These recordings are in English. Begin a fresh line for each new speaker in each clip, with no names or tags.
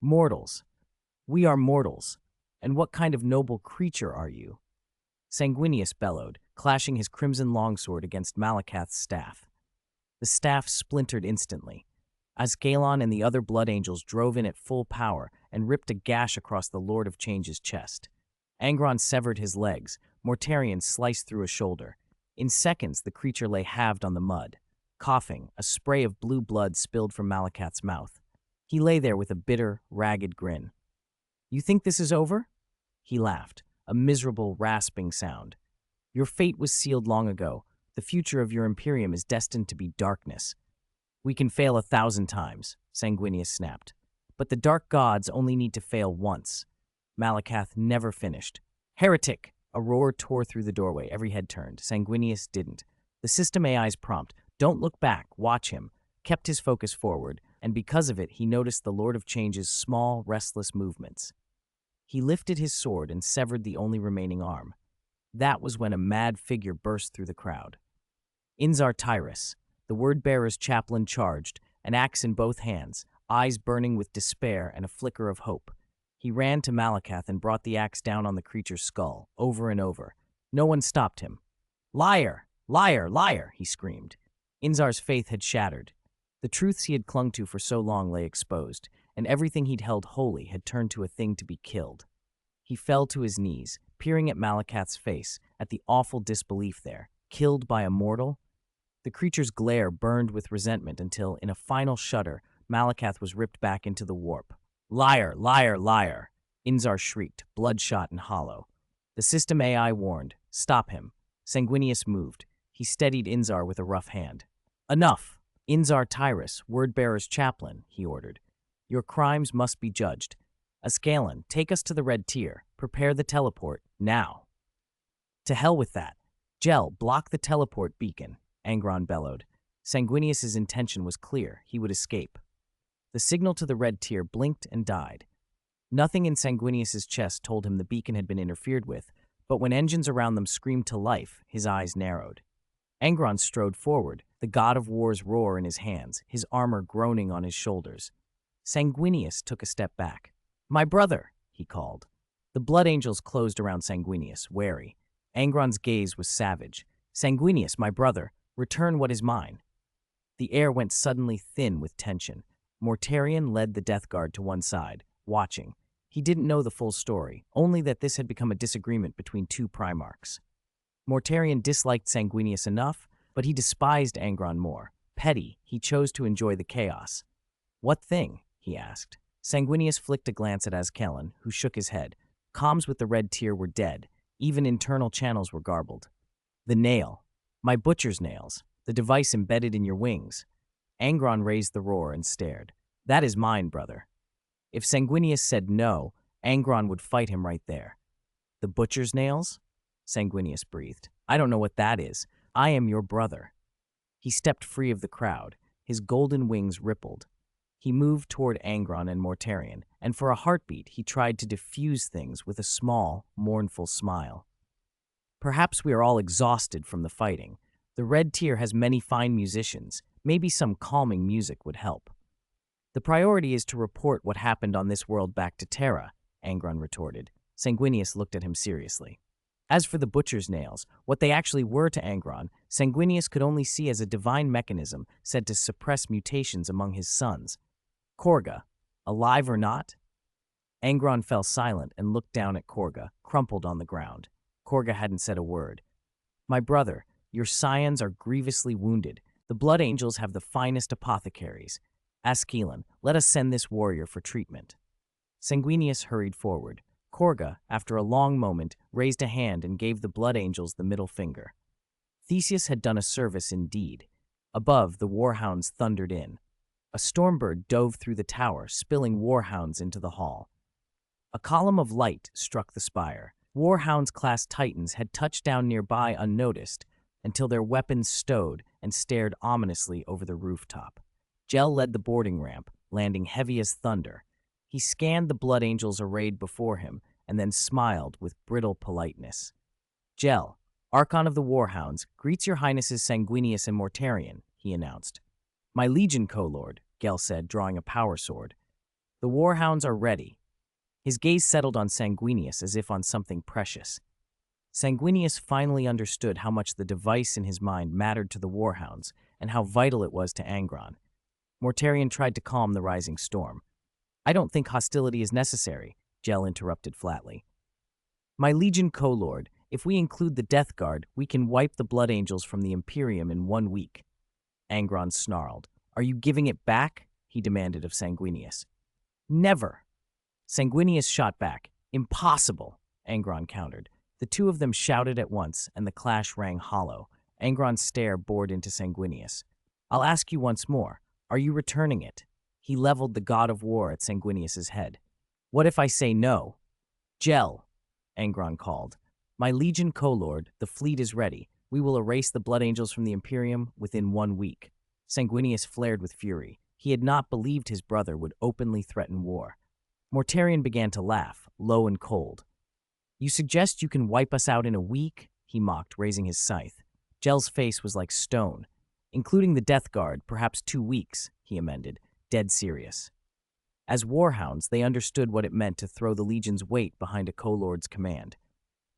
Mortals. We are mortals. And what kind of noble creature are you? Sanguinius bellowed, clashing his crimson longsword against Malakath's staff. The staff splintered instantly. Ascalon and the other Blood Angels drove in at full power and ripped a gash across the Lord of Change's chest. Angron severed his legs. Mortarion sliced through a shoulder. In seconds, the creature lay halved on the mud. Coughing, a spray of blue blood spilled from Malakath's mouth. He lay there with a bitter, ragged grin. "You think this is over?" He laughed, a miserable, rasping sound. "Your fate was sealed long ago. The future of your Imperium is destined to be darkness." "We can fail 1,000 times," Sanguinius snapped. "But the Dark Gods only need to fail once." Malakath never finished. "Heretic!" A roar tore through the doorway. Every head turned. Sanguinius didn't. The system AI's prompt, "Don't look back, watch him," kept his focus forward, and because of it, he noticed the Lord of Change's small, restless movements. He lifted his sword and severed the only remaining arm. That was when a mad figure burst through the crowd. Inzar Tyrus, the word-bearer's chaplain, charged, an axe in both hands, eyes burning with despair and a flicker of hope. He ran to Malakath and brought the axe down on the creature's skull, over and over. No one stopped him. "Liar! Liar! Liar!" he screamed. Inzar's faith had shattered. The truths he had clung to for so long lay exposed, and everything he'd held holy had turned to a thing to be killed. He fell to his knees, peering at Malakath's face, at the awful disbelief there. Killed by a mortal? The creature's glare burned with resentment until, in a final shudder, Malakath was ripped back into the warp. "Liar! Liar! Liar!" Inzar shrieked, bloodshot and hollow. The system AI warned, "Stop him." Sanguinius moved. He steadied Inzar with a rough hand. "Enough! Inzar Tyrus, word-bearer's chaplain," he ordered. "Your crimes must be judged. Ascalon, take us to the red tier. Prepare the teleport, now." "To hell with that. Gel, block the teleport beacon," Angron bellowed. Sanguinius's intention was clear. He would escape. The signal to the red tier blinked and died. Nothing in Sanguinius's chest told him the beacon had been interfered with, but when engines around them screamed to life, his eyes narrowed. Angron strode forward, the god of war's roar in his hands, his armor groaning on his shoulders. Sanguinius took a step back. "My brother," he called. The Blood Angels closed around Sanguinius, wary. Angron's gaze was savage. "Sanguinius, my brother, return what is mine." The air went suddenly thin with tension. Mortarion led the Death Guard to one side, watching. He didn't know the full story, only that this had become a disagreement between two Primarchs. Mortarion disliked Sanguinius enough, but he despised Angron more. Petty, he chose to enjoy the chaos. "What thing?" he asked. Sanguinius flicked a glance at Ascalon, who shook his head. Comms with the red tier were dead. Even internal channels were garbled. "The nail. My butcher's nails. The device embedded in your wings." Angron raised the roar and stared. "That is mine, brother." If Sanguinius said no, Angron would fight him right there. "The butcher's nails?" Sanguinius breathed. "I don't know what that is. I am your brother." He stepped free of the crowd. His golden wings rippled. He moved toward Angron and Mortarion, and for a heartbeat he tried to diffuse things with a small, mournful smile. "Perhaps we are all exhausted from the fighting. The red tier has many fine musicians. Maybe some calming music would help." "The priority is to report what happened on this world back to Terra," Angron retorted. Sanguinius looked at him seriously. As for the butcher's nails, what they actually were to Angron, Sanguinius could only see as a divine mechanism said to suppress mutations among his sons. "Korga, alive or not?" Angron fell silent and looked down at Korga, crumpled on the ground. Korga hadn't said a word. "My brother, your scions are grievously wounded. The Blood Angels have the finest apothecaries. Ascalon, let us send this warrior for treatment." Sanguinius hurried forward. Korga, after a long moment, raised a hand and gave the Blood Angels the middle finger. Theseus had done a service indeed. Above, the warhounds thundered in. A stormbird dove through the tower, spilling warhounds into the hall. A column of light struck the spire. Warhounds-class titans had touched down nearby unnoticed, until their weapons stowed and stared ominously over the rooftop. Gel led the boarding ramp, landing heavy as thunder. He scanned the Blood Angels arrayed before him, and then smiled with brittle politeness. "Gel, Archon of the Warhounds, greets your highnesses Sanguinius and Mortarion," he announced. "My legion co-lord," Gel said, drawing a power sword. The warhounds are ready. His gaze settled on Sanguinius as if on something precious. Sanguinius finally understood how much the device in his mind mattered to the warhounds and how vital it was to Angron. Mortarion tried to calm the rising storm. "I don't think hostility is necessary," Gel interrupted flatly. "My Legion co-lord, if we include the Death Guard, we can wipe the Blood Angels from the Imperium in 1 week." Angron snarled. "Are you giving it back?" he demanded of Sanguinius. "Never." Sanguinius shot back. "Impossible," Angron countered. The two of them shouted at once, and the clash rang hollow. Angron's stare bored into Sanguinius. "I'll ask you once more. Are you returning it?" He leveled the god of war at Sanguinius's head. "What if I say no?" "Gel," Angron called. "My Legion co-lord, the fleet is ready. We will erase the Blood Angels from the Imperium within 1 week." Sanguinius flared with fury. He had not believed his brother would openly threaten war. Mortarion began to laugh, low and cold. "You suggest you can wipe us out in a week?" he mocked, raising his scythe. Gel's face was like stone. "Including the Death Guard, perhaps 2 weeks," he amended, dead serious. As warhounds, they understood what it meant to throw the Legion's weight behind a co-lord's command.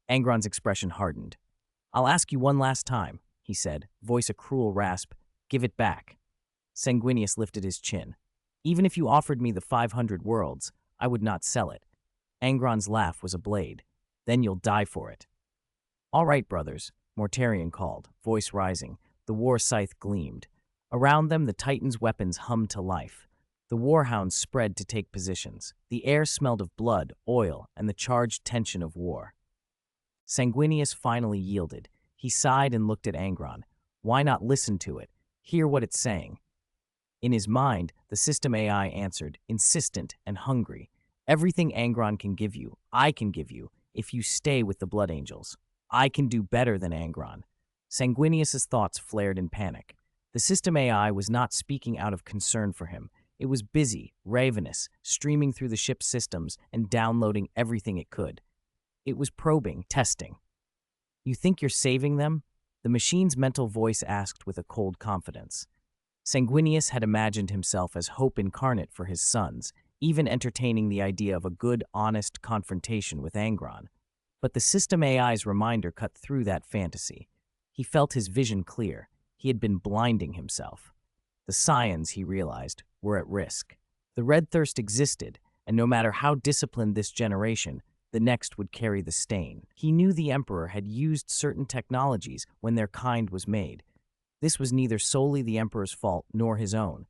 Angron's expression hardened. "I'll ask you one last time," he said, voice a cruel rasp. "Give it back." Sanguinius lifted his chin. "Even if you offered me the 500 worlds, I would not sell it." Angron's laugh was a blade. "Then you'll die for it." "All right, brothers," Mortarion called, voice rising. The war scythe gleamed. Around them, the Titan's weapons hummed to life. The warhounds spread to take positions. The air smelled of blood, oil, and the charged tension of war. Sanguinius finally yielded. He sighed and looked at Angron. Why not listen to it? Hear what it's saying. In his mind, the system AI answered, insistent and hungry. "Everything Angron can give you, I can give you, if you stay with the Blood Angels. I can do better than Angron." Sanguinius's thoughts flared in panic. The system AI was not speaking out of concern for him. It was busy, ravenous, streaming through the ship's systems and downloading everything it could. It was probing, testing. "You think you're saving them?" The machine's mental voice asked with a cold confidence. Sanguinius had imagined himself as hope incarnate for his sons, even entertaining the idea of a good, honest confrontation with Angron. But the system AI's reminder cut through that fantasy. He felt his vision clear. He had been blinding himself. The scions, he realized, were at risk. The red thirst existed, and no matter how disciplined this generation, the next would carry the stain. He knew the Emperor had used certain technologies when their kind was made. This was neither solely the Emperor's fault nor his own.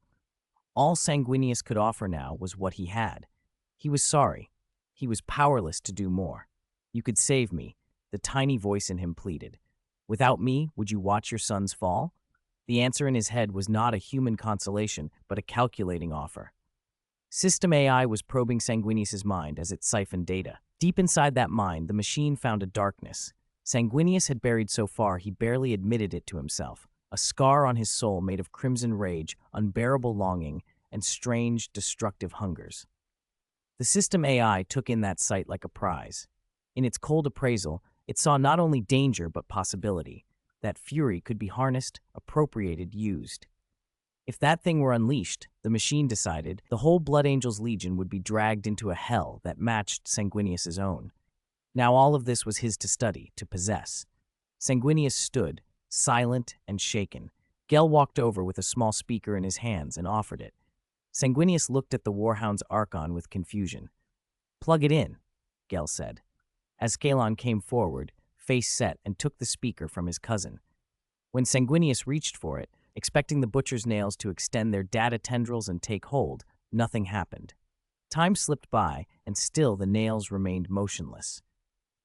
All Sanguinius could offer now was what he had. He was sorry. He was powerless to do more. "You could save me," the tiny voice in him pleaded. "Without me, would you watch your sons fall?" The answer in his head was not a human consolation, but a calculating offer. System AI was probing Sanguinius's mind as it siphoned data. Deep inside that mind, the machine found a darkness. Sanguinius had buried so far he barely admitted it to himself. A scar on his soul made of crimson rage, unbearable longing, and strange, destructive hungers. The system AI took in that sight like a prize. In its cold appraisal, it saw not only danger but possibility. That fury could be harnessed, appropriated, used. If that thing were unleashed, the machine decided, the whole Blood Angels Legion would be dragged into a hell that matched Sanguinius's own. Now all of this was his to study, to possess. Sanguinius stood, silent and shaken. Gel walked over with a small speaker in his hands and offered it. Sanguinius looked at the Warhound's Archon with confusion. "Plug it in," Gel said. Ascalon came forward, face set, and took the speaker from his cousin. When Sanguinius reached for it, expecting the butcher's nails to extend their data tendrils and take hold, nothing happened. Time slipped by, and still the nails remained motionless.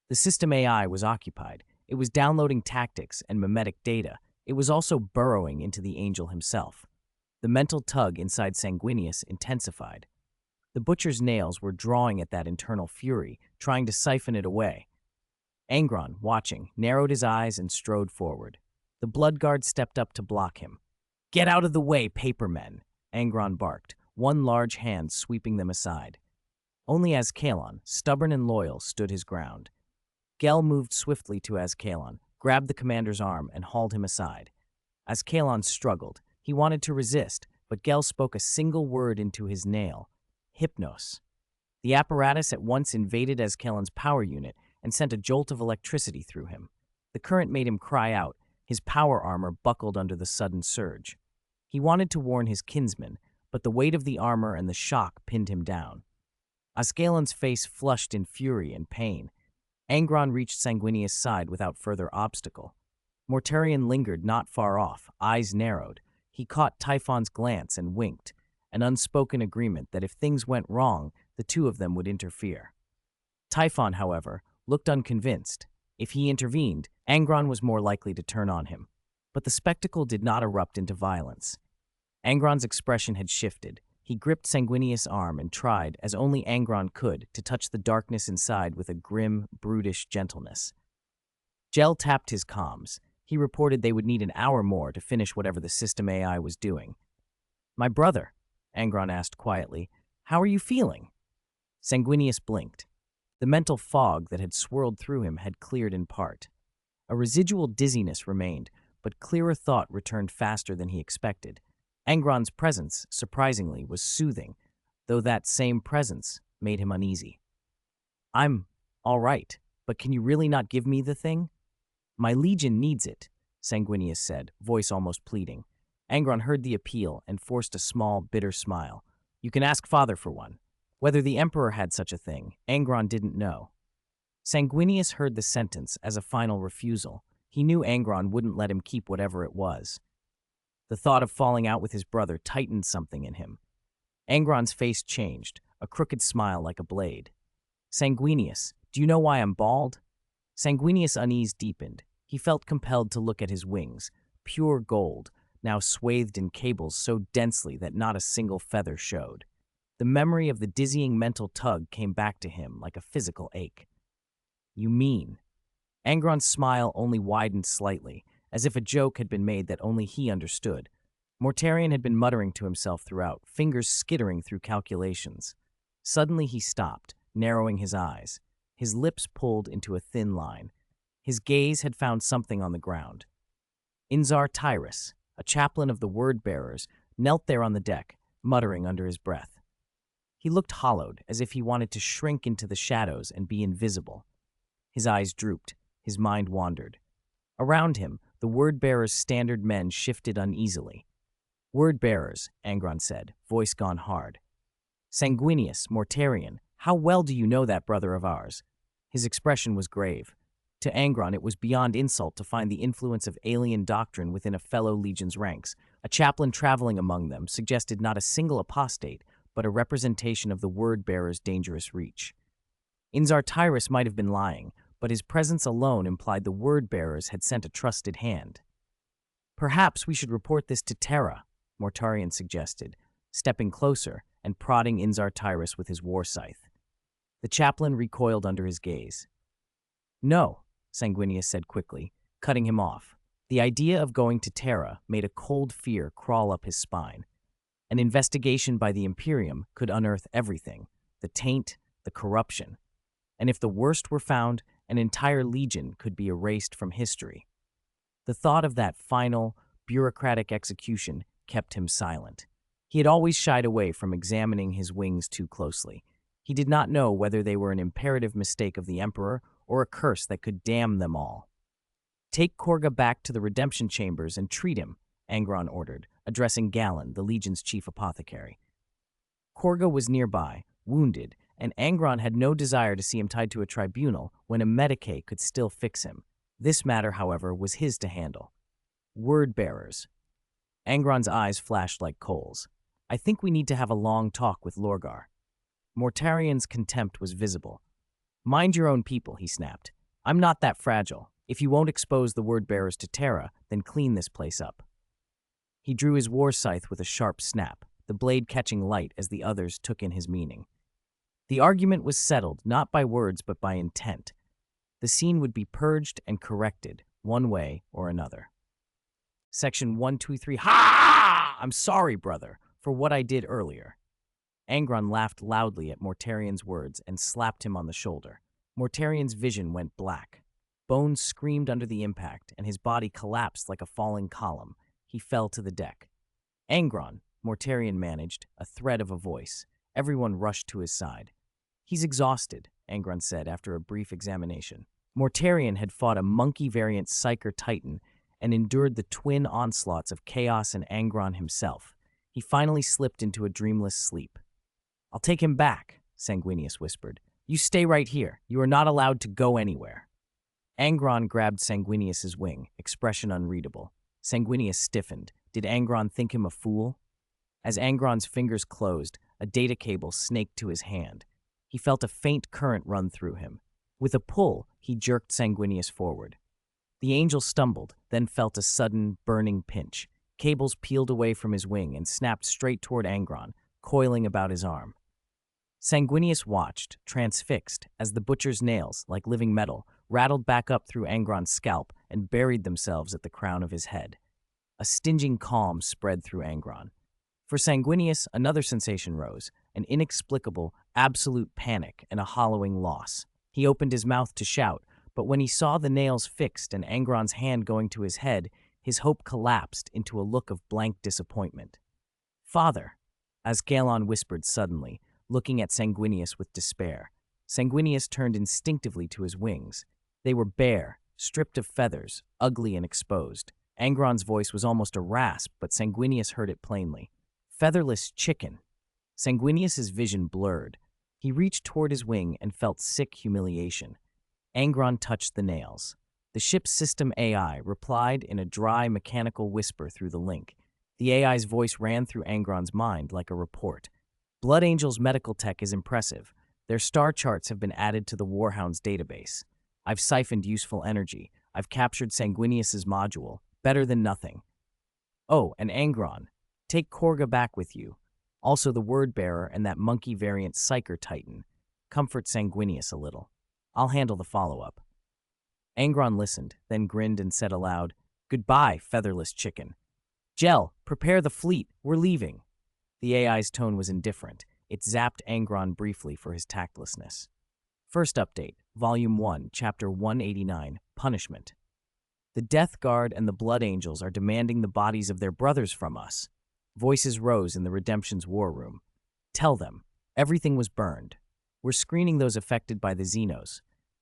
The system AI was occupied. It was downloading tactics and mimetic data. It was also burrowing into the angel himself. The mental tug inside Sanguinius intensified. The butcher's nails were drawing at that internal fury, trying to siphon it away. Angron, watching, narrowed his eyes and strode forward. The blood guard stepped up to block him. "Get out of the way, papermen!" Angron barked, one large hand sweeping them aside. Only Ascalon, stubborn and loyal, stood his ground. Gel moved swiftly to Ascalon, grabbed the commander's arm, and hauled him aside. Ascalon struggled. He wanted to resist, but Gel spoke a single word into his nail. Hypnos. The apparatus at once invaded Askelon's power unit and sent a jolt of electricity through him. The current made him cry out, his power armor buckled under the sudden surge. He wanted to warn his kinsman, but the weight of the armor and the shock pinned him down. Askelon's face flushed in fury and pain. Angron reached Sanguinius' side without further obstacle. Mortarion lingered not far off, eyes narrowed. He caught Typhon's glance and winked, an unspoken agreement that if things went wrong, the two of them would interfere. Typhon, however, looked unconvinced. If he intervened, Angron was more likely to turn on him. But the spectacle did not erupt into violence. Angron's expression had shifted. He gripped Sanguinius' arm and tried, as only Angron could, to touch the darkness inside with a grim, brutish gentleness. Gel tapped his comms. He reported they would need an hour more to finish whatever the system AI was doing. "My brother," Angron asked quietly, "how are you feeling?" Sanguinius blinked. The mental fog that had swirled through him had cleared in part. A residual dizziness remained, but clearer thought returned faster than he expected. Angron's presence, surprisingly, was soothing, though that same presence made him uneasy. "I'm all right, but can you really not give me the thing?" "My legion needs it," Sanguinius said, voice almost pleading. Angron heard the appeal and forced a small, bitter smile. "You can ask father for one." Whether the Emperor had such a thing, Angron didn't know. Sanguinius heard the sentence as a final refusal. He knew Angron wouldn't let him keep whatever it was. The thought of falling out with his brother tightened something in him. Angron's face changed, a crooked smile like a blade. "Sanguinius, do you know why I'm bald?" Sanguinius' unease deepened. He felt compelled to look at his wings, pure gold, now swathed in cables so densely that not a single feather showed. The memory of the dizzying mental tug came back to him like a physical ache. "You mean?" Angron's smile only widened slightly, as if a joke had been made that only he understood. Mortarion had been muttering to himself throughout, fingers skittering through calculations. Suddenly he stopped, narrowing his eyes. His lips pulled into a thin line. His gaze had found something on the ground. Inzar Tyrus, a chaplain of the word-bearers, knelt there on the deck, muttering under his breath. He looked hollowed, as if he wanted to shrink into the shadows and be invisible. His eyes drooped, his mind wandered. Around him, the word-bearers' standard men shifted uneasily. "Word-bearers," Angron said, voice gone hard. "Sanguinius, Mortarion, how well do you know that brother of ours?" His expression was grave. To Angron, it was beyond insult to find the influence of alien doctrine within a fellow legion's ranks. A chaplain traveling among them suggested not a single apostate, but a representation of the word-bearer's dangerous reach. Inzar Tyrus might have been lying, but his presence alone implied the word-bearers had sent a trusted hand. "Perhaps we should report this to Terra," Mortarion suggested, stepping closer and prodding Inzar Tyrus with his war scythe. The chaplain recoiled under his gaze. "No," Sanguinius said quickly, cutting him off. The idea of going to Terra made a cold fear crawl up his spine. An investigation by the Imperium could unearth everything, the taint, the corruption. And if the worst were found, an entire legion could be erased from history. The thought of that final, bureaucratic execution kept him silent. He had always shied away from examining his wings too closely. He did not know whether they were an imperative mistake of the Emperor or a curse that could damn them all. "Take Khorga back to the redemption chambers and treat him," Angron ordered, addressing Galen, the Legion's chief apothecary. Khorga was nearby, wounded, and Angron had no desire to see him tied to a tribunal when a medicae could still fix him. This matter, however, was his to handle. "Word-bearers." Angron's eyes flashed like coals. "I think we need to have a long talk with Lorgar." Mortarion's contempt was visible. "Mind your own people," he snapped. "I'm not that fragile. If you won't expose the word-bearers to Terra, then clean this place up." He drew his war scythe with a sharp snap, the blade catching light as the others took in his meaning. The argument was settled not by words but by intent. The scene would be purged and corrected, one way or another. Section 123. "Ha! I'm sorry, brother, for what I did earlier." Angron laughed loudly at Mortarion's words and slapped him on the shoulder. Mortarion's vision went black. Bones screamed under the impact, and his body collapsed like a falling column. He fell to the deck. "Angron," Mortarion managed, a thread of a voice. Everyone rushed to his side. "He's exhausted," Angron said after a brief examination. Mortarion had fought a monkey-variant Psyker Titan and endured the twin onslaughts of Chaos and Angron himself. He finally slipped into a dreamless sleep. "I'll take him back," Sanguinius whispered. "You stay right here. You are not allowed to go anywhere." Angron grabbed Sanguinius's wing, expression unreadable. Sanguinius stiffened. Did Angron think him a fool? As Angron's fingers closed, a data cable snaked to his hand. He felt a faint current run through him. With a pull, he jerked Sanguinius forward. The angel stumbled, then felt a sudden, burning pinch. Cables peeled away from his wing and snapped straight toward Angron, coiling about his arm. Sanguinius watched, transfixed, as the butcher's nails, like living metal, rattled back up through Angron's scalp and buried themselves at the crown of his head. A stinging calm spread through Angron. For Sanguinius, another sensation rose, an inexplicable, absolute panic and a hollowing loss. He opened his mouth to shout, but when he saw the nails fixed and Angron's hand going to his head, his hope collapsed into a look of blank disappointment. "Father," Ascalon whispered suddenly, looking at Sanguinius with despair. Sanguinius turned instinctively to his wings. They were bare, stripped of feathers, ugly and exposed. Angron's voice was almost a rasp, but Sanguinius heard it plainly. "Featherless chicken." Sanguinius's vision blurred. He reached toward his wing and felt sick humiliation. Angron touched the nails. The ship's system AI replied in a dry, mechanical whisper through the link. The AI's voice ran through Angron's mind like a report. "Blood Angel's medical tech is impressive. Their star charts have been added to the Warhound's database. I've siphoned useful energy. I've captured Sanguinius's module. Better than nothing. Oh, and Angron, take Khorne back with you. Also the word-bearer and that monkey-variant Psyker Titan. Comfort Sanguinius a little. I'll handle the follow-up." Angron listened, then grinned and said aloud, "Goodbye, featherless chicken. Gel, prepare the fleet. We're leaving." The AI's tone was indifferent. It zapped Angron briefly for his tactlessness. First update, Volume 1, Chapter 189, Punishment. "The Death Guard and the Blood Angels are demanding the bodies of their brothers from us." Voices rose in the Redemption's war room. "Tell them, everything was burned. We're screening those affected by the Xenos.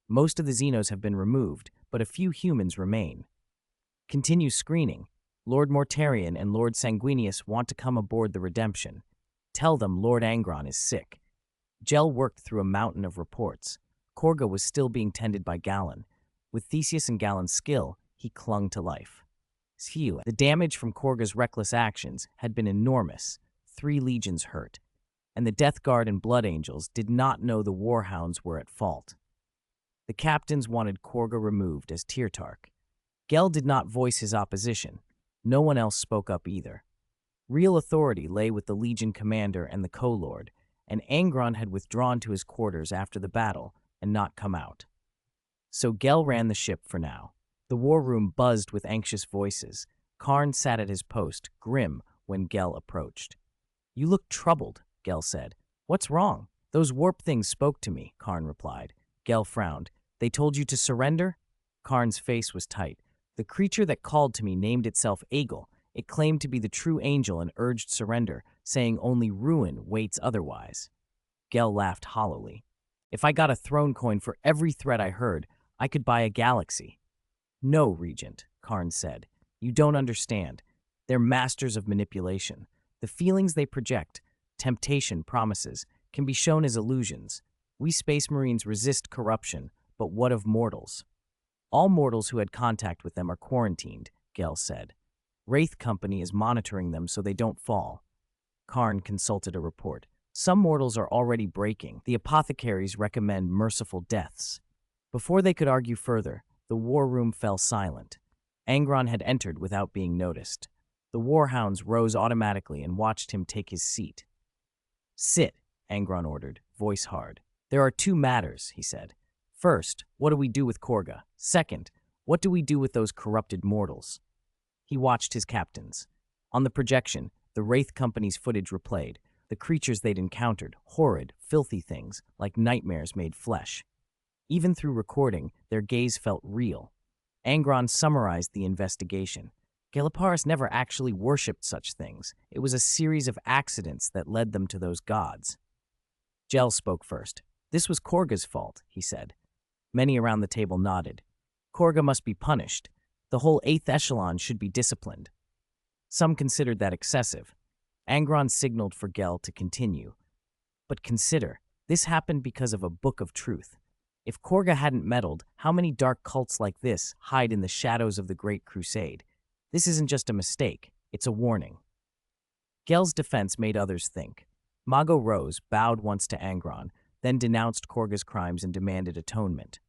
Most of the Xenos have been removed, but a few humans remain. Continue screening. Lord Mortarion and Lord Sanguinius want to come aboard the Redemption. Tell them Lord Angron is sick." Gel worked through a mountain of reports. Khorne was still being tended by Galen. With Theseus and Galen's skill, he clung to life. The damage from Khorne's reckless actions had been enormous, 3 legions hurt, and the Death Guard and Blood Angels did not know the Warhounds were at fault. The captains wanted Khorne removed as Tirtarch. Gel did not voice his opposition. No one else spoke up either. Real authority lay with the Legion commander and the co-lord, and Angron had withdrawn to his quarters after the battle and not come out. So Gel ran the ship for now. The war room buzzed with anxious voices. Khorne sat at his post, grim, when Gel approached. "You look troubled," Gel said. "What's wrong?" "Those warp things spoke to me," Khorne replied. Gel frowned. "They told you to surrender?" Khorne's face was tight. "The creature that called to me named itself Aegel. It claimed to be the true angel and urged surrender, saying only ruin waits otherwise." Gel laughed hollowly. "If I got a throne coin for every threat I heard, I could buy a galaxy." "No, Regent," Khorne said. "You don't understand. They're masters of manipulation. The feelings they project, temptation, promises, can be shown as illusions. We Space Marines resist corruption, but what of mortals?" "All mortals who had contact with them are quarantined," Gel said. "Wraith Company is monitoring them so they don't fall." Khorne consulted a report. "Some mortals are already breaking. The apothecaries recommend merciful deaths." Before they could argue further, the war room fell silent. Angron had entered without being noticed. The warhounds rose automatically and watched him take his seat. "Sit," Angron ordered, voice hard. "There are 2 matters," he said. "First, what do we do with Khorne? Second, what do we do with those corrupted mortals?" He watched his captains. On the projection, the Wraith Company's footage replayed, the creatures they'd encountered, horrid, filthy things, like nightmares made flesh. Even through recording, their gaze felt real. Angron summarized the investigation. Galiparis never actually worshipped such things. It was a series of accidents that led them to those gods. Gel spoke first. This was Korga's fault, he said. Many around the table nodded. Korga must be punished. The whole 8th echelon should be disciplined. Some considered that excessive. Angron signaled for Gel to continue. But consider, this happened because of a book of truth. If Korga hadn't meddled, how many dark cults like this hide in the shadows of the Great Crusade? This isn't just a mistake, it's a warning. Gel's defense made others think. Mago rose, bowed once to Angron, then denounced Korga's crimes and demanded atonement.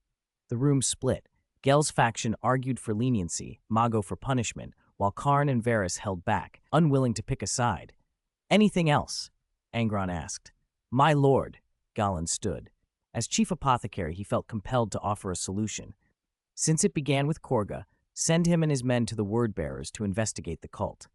The room split. Gel's faction argued for leniency, Mago for punishment, while Khorne and Varys held back, unwilling to pick a side. Anything else? Angron asked. My lord, Galen stood. As chief apothecary, he felt compelled to offer a solution. Since it began with Korga, send him and his men to the word-bearers to investigate the cult.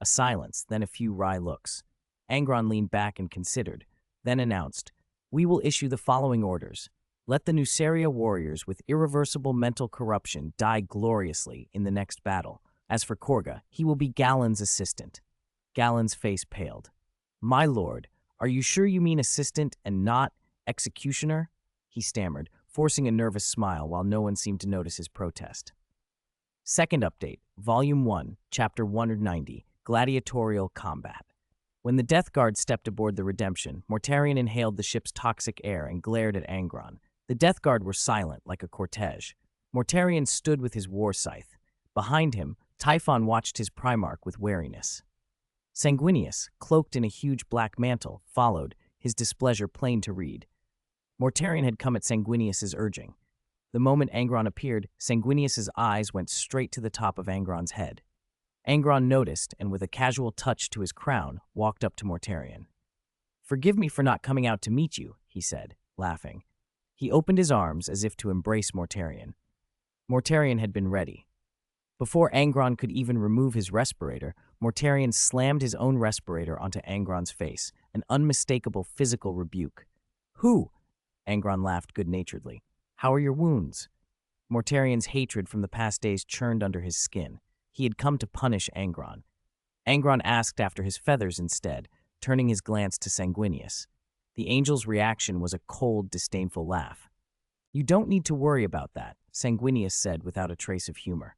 A silence, then a few wry looks. Angron leaned back and considered, then announced, We will issue the following orders. Let the Nuceria warriors with irreversible mental corruption die gloriously in the next battle. As for Korga, he will be Galen's assistant. Galen's face paled. My lord, are you sure you mean assistant and not executioner? He stammered, forcing a nervous smile while no one seemed to notice his protest. Second update, Volume 1, Chapter 190, Gladiatorial Combat. When the Death Guard stepped aboard the Redemption, Mortarion inhaled the ship's toxic air and glared at Angron. The Death Guard were silent, like a cortege. Mortarion stood with his war scythe. Behind him, Typhon watched his Primarch with wariness. Sanguinius, cloaked in a huge black mantle, followed, his displeasure plain to read. Mortarion had come at Sanguinius's urging. The moment Angron appeared, Sanguinius's eyes went straight to the top of Angron's head. Angron noticed, and with a casual touch to his crown, walked up to Mortarion. Forgive me for not coming out to meet you, he said, laughing. He opened his arms as if to embrace Mortarion. Mortarion had been ready. Before Angron could even remove his respirator, Mortarion slammed his own respirator onto Angron's face, an unmistakable physical rebuke. Who? Angron laughed good-naturedly. How are your wounds? Mortarion's hatred from the past days churned under his skin. He had come to punish Angron. Angron asked after his feathers instead, turning his glance to Sanguinius. The angel's reaction was a cold, disdainful laugh. You don't need to worry about that, Sanguinius said without a trace of humor.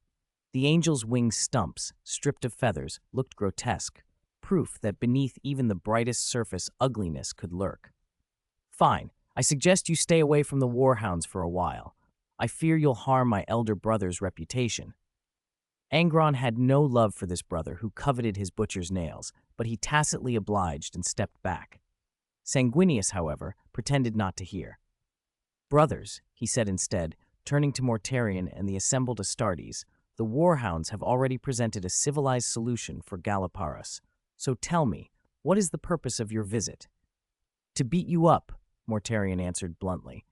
The angel's wing stumps, stripped of feathers, looked grotesque, proof that beneath even the brightest surface ugliness could lurk. Fine, I suggest you stay away from the warhounds for a while. I fear you'll harm my elder brother's reputation. Angron had no love for this brother who coveted his butcher's nails, but he tacitly obliged and stepped back. Sanguinius, however, pretended not to hear. Brothers, he said instead, turning to Mortarion and the assembled Astartes, the warhounds have already presented a civilized solution for Galaparos. So tell me, what is the purpose of your visit? To beat you up, Mortarion answered bluntly.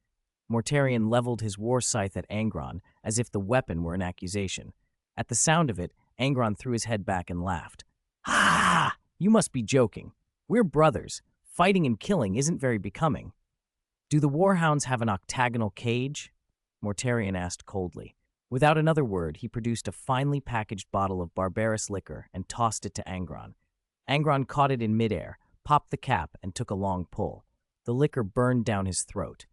Mortarion leveled his war scythe at Angron as if the weapon were an accusation. At the sound of it, Angron threw his head back and laughed. Ha! You must be joking. We're brothers. Fighting and killing isn't very becoming. Do the warhounds have an octagonal cage? Mortarion asked coldly. Without another word, he produced a finely packaged bottle of barbarous liquor and tossed it to Angron. Angron caught it in midair, popped the cap, and took a long pull. The liquor burned down his throat.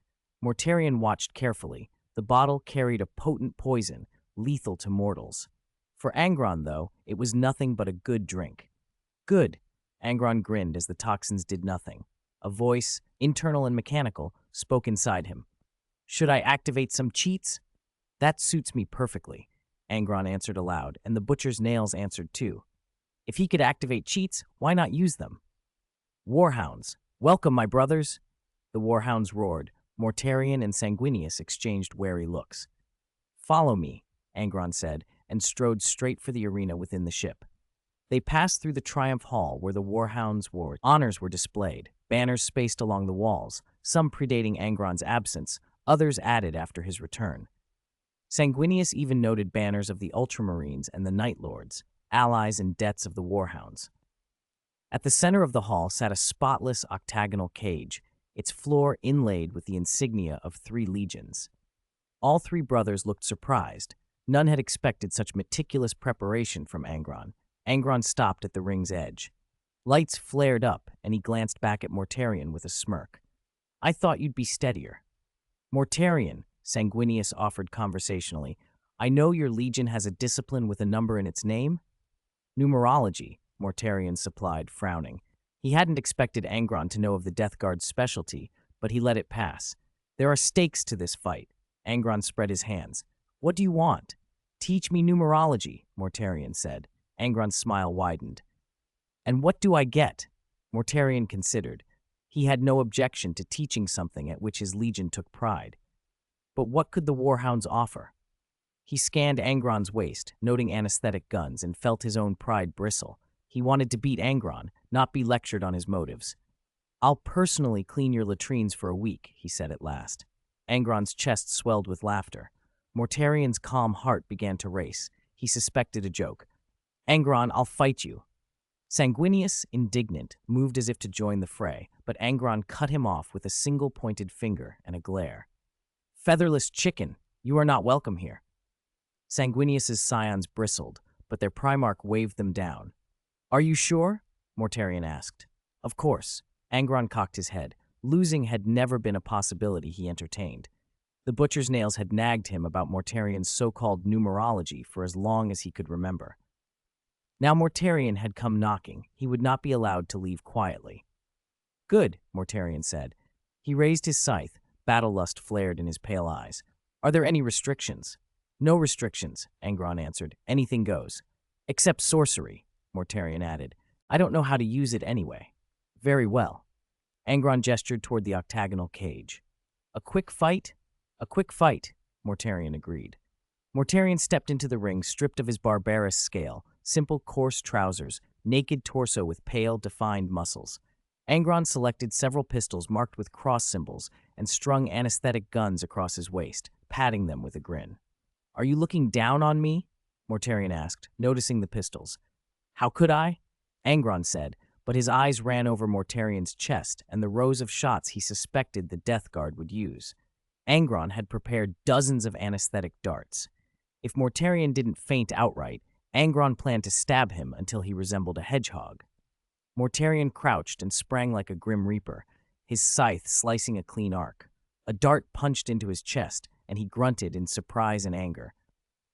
Mortarion watched carefully. The bottle carried a potent poison, lethal to mortals. For Angron, though, it was nothing but a good drink. Good, Angron grinned as the toxins did nothing. A voice, internal and mechanical, spoke inside him. Should I activate some cheats? That suits me perfectly, Angron answered aloud, and the butcher's nails answered too. If he could activate cheats, why not use them? Warhounds, welcome, my brothers! The warhounds roared. Mortarion and Sanguinius exchanged wary looks. Follow me, Angron said, and strode straight for the arena within the ship. They passed through the Triumph Hall where the warhounds' honors were displayed, banners spaced along the walls, some predating Angron's absence, others added after his return. Sanguinius even noted banners of the Ultramarines and the Night Lords, allies and debts of the warhounds. At the center of the hall sat a spotless octagonal cage, its floor inlaid with the insignia of 3 legions. All 3 brothers looked surprised. None had expected such meticulous preparation from Angron. Angron stopped at the ring's edge. Lights flared up, and he glanced back at Mortarion with a smirk. I thought you'd be steadier. Mortarion, Sanguinius offered conversationally, I know your legion has a discipline with a number in its name? Numerology, Mortarion supplied, frowning. He hadn't expected Angron to know of the Death Guard's specialty, but he let it pass. There are stakes to this fight. Angron spread his hands. What do you want? Teach me numerology, Mortarion said. Angron's smile widened. And what do I get? Mortarion considered. He had no objection to teaching something at which his legion took pride. But what could the warhounds offer? He scanned Angron's waist, noting anesthetic guns, and felt his own pride bristle. He wanted to beat Angron, not be lectured on his motives. I'll personally clean your latrines for a week, he said at last. Angron's chest swelled with laughter. Mortarion's calm heart began to race. He suspected a joke. Angron, I'll fight you. Sanguinius, indignant, moved as if to join the fray, but Angron cut him off with a single pointed finger and a glare. Featherless chicken, you are not welcome here. Sanguinius's scions bristled, but their Primarch waved them down. Are you sure? Mortarion asked. Of course. Angron cocked his head. Losing had never been a possibility he entertained. The butcher's nails had nagged him about Mortarion's so-called numerology for as long as he could remember. Now Mortarion had come knocking. He would not be allowed to leave quietly. Good, Mortarion said. He raised his scythe. Battle lust flared in his pale eyes. Are there any restrictions? No restrictions, Angron answered. Anything goes. Except sorcery, Mortarion added. I don't know how to use it anyway. Very well. Angron gestured toward the octagonal cage. A quick fight? A quick fight, Mortarion agreed. Mortarion stepped into the ring, stripped of his barbarous scale, simple coarse trousers, naked torso with pale, defined muscles. Angron selected several pistols marked with cross symbols and strung anesthetic guns across his waist, patting them with a grin. Are you looking down on me? Mortarion asked, noticing the pistols. How could I? Angron said, but his eyes ran over Mortarion's chest and the rows of shots he suspected the Death Guard would use. Angron had prepared dozens of anesthetic darts. If Mortarion didn't faint outright, Angron planned to stab him until he resembled a hedgehog. Mortarion crouched and sprang like a grim reaper, his scythe slicing a clean arc. A dart punched into his chest, and he grunted in surprise and anger.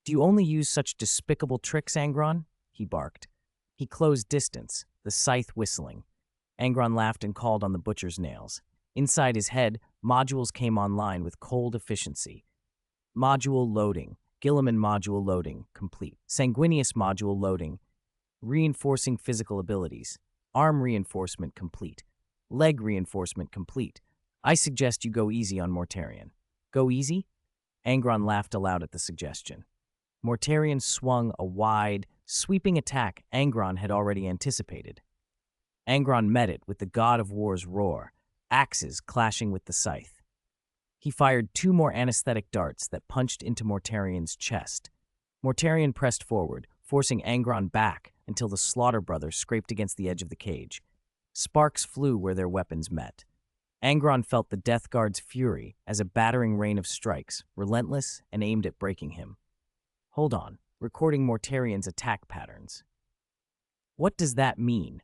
Do you only use such despicable tricks, Angron? He barked. He closed distance, the scythe whistling. Angron laughed and called on the butcher's nails. Inside his head, modules came online with cold efficiency. Module loading. Guilliman module loading, complete. Sanguinius module loading. Reinforcing physical abilities. Arm reinforcement complete. Leg reinforcement complete. I suggest you go easy on Mortarion. Go easy? Angron laughed aloud at the suggestion. Mortarion swung a wide, sweeping attack Angron had already anticipated. Angron met it with the God of War's roar, axes clashing with the scythe. He fired 2 more anesthetic darts that punched into Mortarion's chest. Mortarion pressed forward, forcing Angron back until the Slaughter Brothers scraped against the edge of the cage. Sparks flew where their weapons met. Angron felt the Death Guard's fury as a battering rain of strikes, relentless and aimed at breaking him. Hold on, recording Mortarion's attack patterns. What does that mean?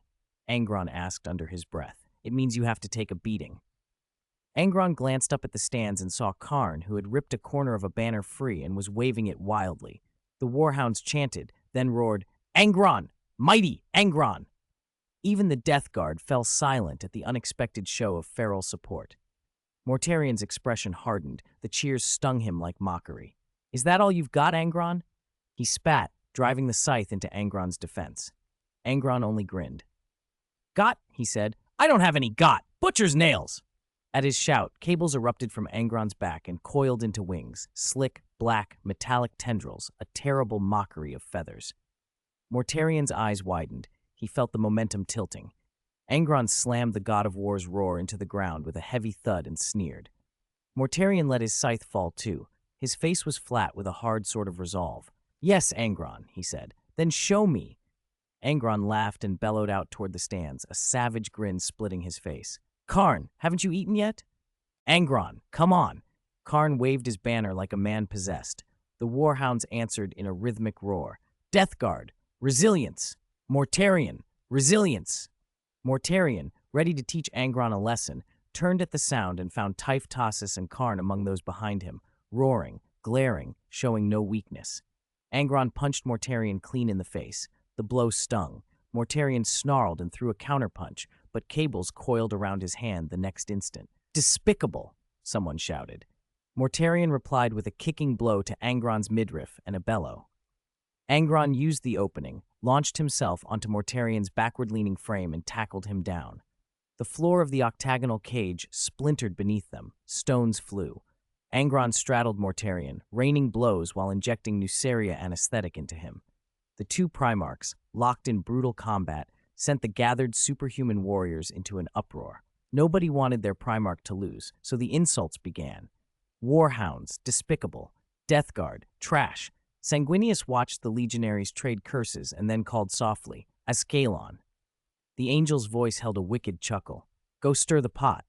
Angron asked under his breath. It means you have to take a beating. Angron glanced up at the stands and saw Khorne, who had ripped a corner of a banner free and was waving it wildly. The warhounds chanted, then roared, Angron! Mighty Angron! Even the Death Guard fell silent at the unexpected show of feral support. Mortarion's expression hardened. The cheers stung him like mockery. Is that all you've got, Angron? He spat, driving the scythe into Angron's defense. Angron only grinned. Got, he said. I don't have any got. Butcher's nails! At his shout, cables erupted from Angron's back and coiled into wings, slick, black, metallic tendrils, a terrible mockery of feathers. Mortarion's eyes widened. He felt the momentum tilting. Angron slammed the God of War's roar into the ground with a heavy thud and sneered. Mortarion let his scythe fall too. His face was flat with a hard sort of resolve. Yes, Angron, he said. Then show me. Angron laughed and bellowed out toward the stands, a savage grin splitting his face. Khorne, haven't you eaten yet? Angron, come on. Khorne waved his banner like a man possessed. The warhounds answered in a rhythmic roar. Death Guard, resilience. Mortarion, resilience. Mortarion, ready to teach Angron a lesson, turned at the sound and found Typh, and Khorne among those behind him, roaring, glaring, showing no weakness. Angron punched Mortarion clean in the face. The blow stung. Mortarion snarled and threw a counterpunch, but cables coiled around his hand the next instant. "Despicable!" someone shouted. Mortarion replied with a kicking blow to Angron's midriff and a bellow. Angron used the opening, launched himself onto Mortarion's backward-leaning frame and tackled him down. The floor of the octagonal cage splintered beneath them. Stones flew. Angron straddled Mortarion, raining blows while injecting Nuceria anesthetic into him. The two Primarchs, locked in brutal combat, sent the gathered superhuman warriors into an uproar. Nobody wanted their Primarch to lose, so the insults began. Warhounds, despicable. Death Guard, trash. Sanguinius watched the legionaries trade curses and then called softly, Ascalon. The angel's voice held a wicked chuckle. Go stir the pot.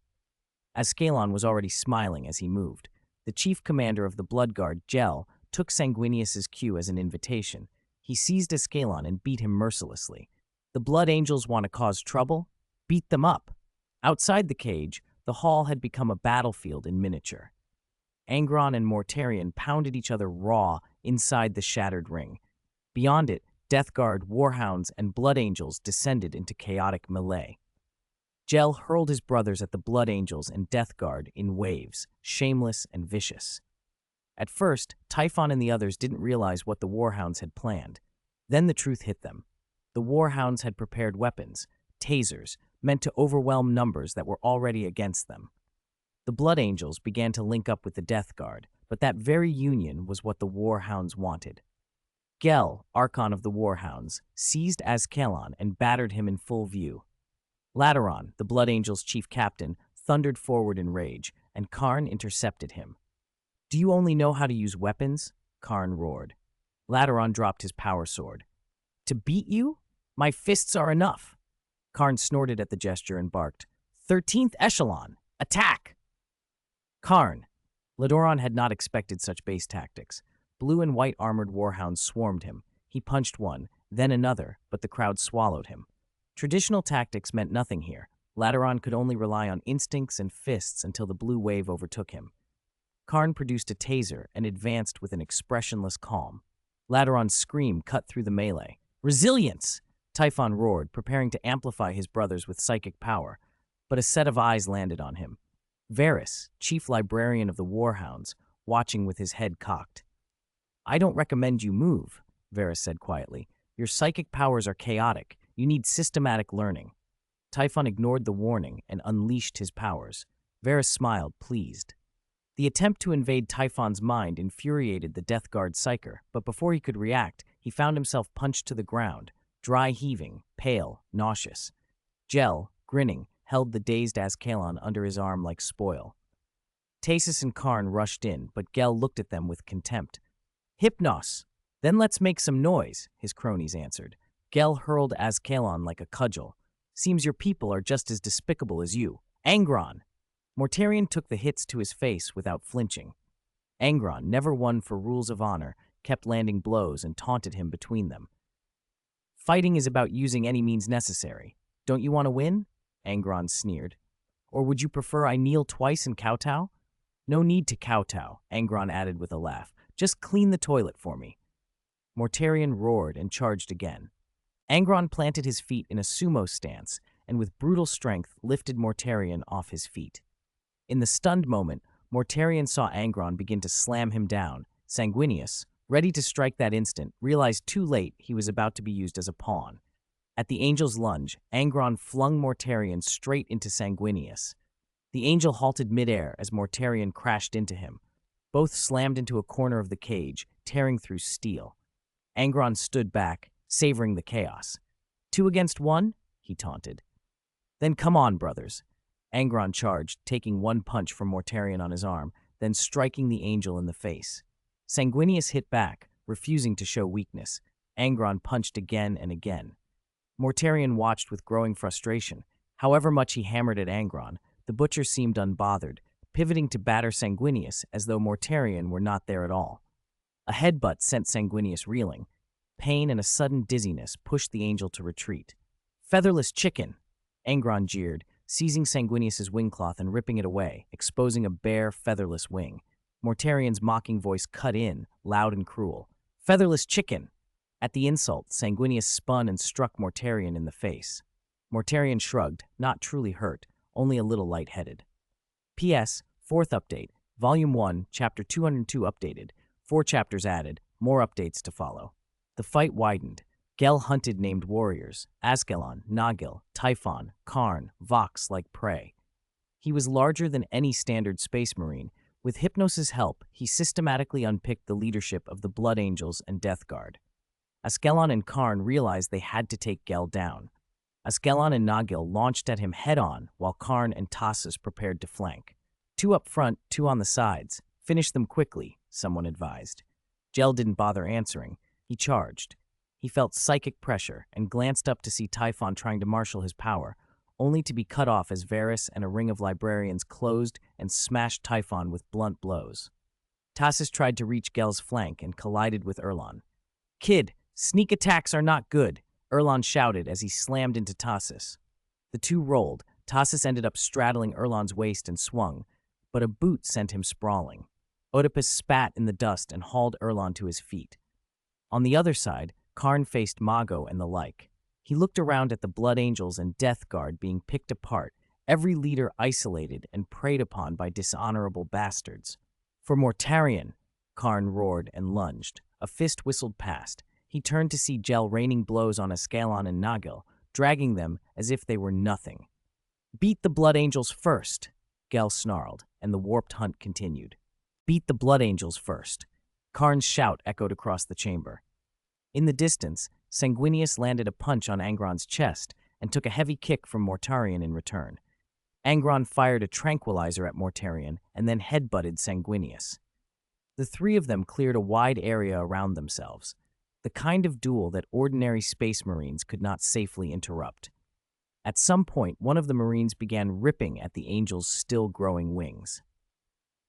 Ascalon was already smiling as he moved. The chief commander of the Blood Guard, Gel, took Sanguinius's cue as an invitation. He seized Ascalon and beat him mercilessly. The Blood Angels want to cause trouble? Beat them up. Outside the cage, the hall had become a battlefield in miniature. Angron and Mortarion pounded each other raw inside the shattered ring. Beyond it, Death Guard, Warhounds, and Blood Angels descended into chaotic melee. Gel hurled his brothers at the Blood Angels and Death Guard in waves, shameless and vicious. At first, Typhon and the others didn't realize what the Warhounds had planned. Then the truth hit them. The Warhounds had prepared weapons, tasers, meant to overwhelm numbers that were already against them. The Blood Angels began to link up with the Death Guard, but that very union was what the Warhounds wanted. Gel, Archon of the Warhounds, seized Ascalon and battered him in full view. Lateron, the Blood Angels' chief captain, thundered forward in rage, and Khorne intercepted him. Do you only know how to use weapons? Khorne roared. Lateron dropped his power sword. To beat you? My fists are enough. Khorne snorted at the gesture and barked, 13th Echelon! Attack! Khorne. Ladoron had not expected such base tactics. Blue and white armored warhounds swarmed him. He punched one, then another, but the crowd swallowed him. Traditional tactics meant nothing here. Lateron could only rely on instincts and fists until the blue wave overtook him. Khorne produced a taser and advanced with an expressionless calm. Lateron's scream cut through the melee. Resilience! Typhon roared, preparing to amplify his brothers with psychic power, but a set of eyes landed on him. Varys, chief librarian of the Warhounds, watching with his head cocked. I don't recommend you move, Varys said quietly. Your psychic powers are chaotic. You need systematic learning. Typhon ignored the warning and unleashed his powers. Varys smiled, pleased. The attempt to invade Typhon's mind infuriated the Death Guard psyker, but before he could react, he found himself punched to the ground, dry heaving, pale, nauseous. Gel, grinning, held the dazed Ascalon under his arm like spoil. Tasus and Khorne rushed in, but Gel looked at them with contempt. Hypnos! Then let's make some noise, his cronies answered. Gel hurled Ascalon like a cudgel. Seems your people are just as despicable as you. Angron! Mortarion took the hits to his face without flinching. Angron, never one for rules of honor, kept landing blows and taunted him between them. Fighting is about using any means necessary. Don't you want to win? Angron sneered. Or would you prefer I kneel twice and kowtow? No need to kowtow, Angron added with a laugh. Just clean the toilet for me. Mortarion roared and charged again. Angron planted his feet in a sumo stance and with brutal strength lifted Mortarion off his feet. In the stunned moment, Mortarion saw Angron begin to slam him down. Sanguinius, ready to strike that instant, realized too late he was about to be used as a pawn. At the angel's lunge, Angron flung Mortarion straight into Sanguinius. The angel halted midair as Mortarion crashed into him. Both slammed into a corner of the cage, tearing through steel. Angron stood back, savoring the chaos. 2 against 1? He taunted. Then come on, brothers. Angron charged, taking one punch from Mortarion on his arm, then striking the angel in the face. Sanguinius hit back, refusing to show weakness. Angron punched again and again. Mortarion watched with growing frustration. However much he hammered at Angron, the butcher seemed unbothered, pivoting to batter Sanguinius as though Mortarion were not there at all. A headbutt sent Sanguinius reeling. Pain and a sudden dizziness pushed the angel to retreat. Featherless chicken! Angron jeered, seizing Sanguinius's wingcloth and ripping it away, exposing a bare, featherless wing. Mortarian's mocking voice cut in, loud and cruel. "Featherless chicken!" At the insult, Sanguinius spun and struck Mortarian in the face. Mortarian shrugged, not truly hurt, only a little lightheaded. P.S. Fourth update. Volume 1, Chapter 202 updated. 4 chapters added, more updates to follow. The fight widened. Gel hunted named warriors, Askelon, Nagil, Typhon, Khorne, Vox like prey. He was larger than any standard space marine. With Hypnos' help, he systematically unpicked the leadership of the Blood Angels and Death Guard. Askelon and Khorne realized they had to take Gel down. Askelon and Nagil launched at him head-on, while Khorne and Tassus prepared to flank. 2 up front, 2 on the sides. Finish them quickly, someone advised. Gel didn't bother answering. He charged. He felt psychic pressure and glanced up to see Typhon trying to marshal his power, only to be cut off as Varys and a ring of librarians closed and smashed Typhon with blunt blows. Tassus tried to reach Gel's flank and collided with Erlon. "Kid, sneak attacks are not good," Erlon shouted as he slammed into Tassus. The two rolled. Tassus ended up straddling Erlon's waist and swung, but a boot sent him sprawling. Oedipus spat in the dust and hauled Erlon to his feet. On the other side, Khorne faced Mago and the like. He looked around at the Blood Angels and Death Guard being picked apart, every leader isolated and preyed upon by dishonorable bastards. "For Mortarion!" Khorne roared and lunged. A fist whistled past. He turned to see Gel raining blows on Askelon and Nagil, dragging them as if they were nothing. "Beat the Blood Angels first!" Gel snarled, and the warped hunt continued. "Beat the Blood Angels first!" Khorne's shout echoed across the chamber. In the distance, Sanguinius landed a punch on Angron's chest and took a heavy kick from Mortarion in return. Angron fired a tranquilizer at Mortarion and then headbutted Sanguinius. The 3 of them cleared a wide area around themselves, the kind of duel that ordinary space marines could not safely interrupt. At some point, one of the marines began ripping at the angel's still-growing wings.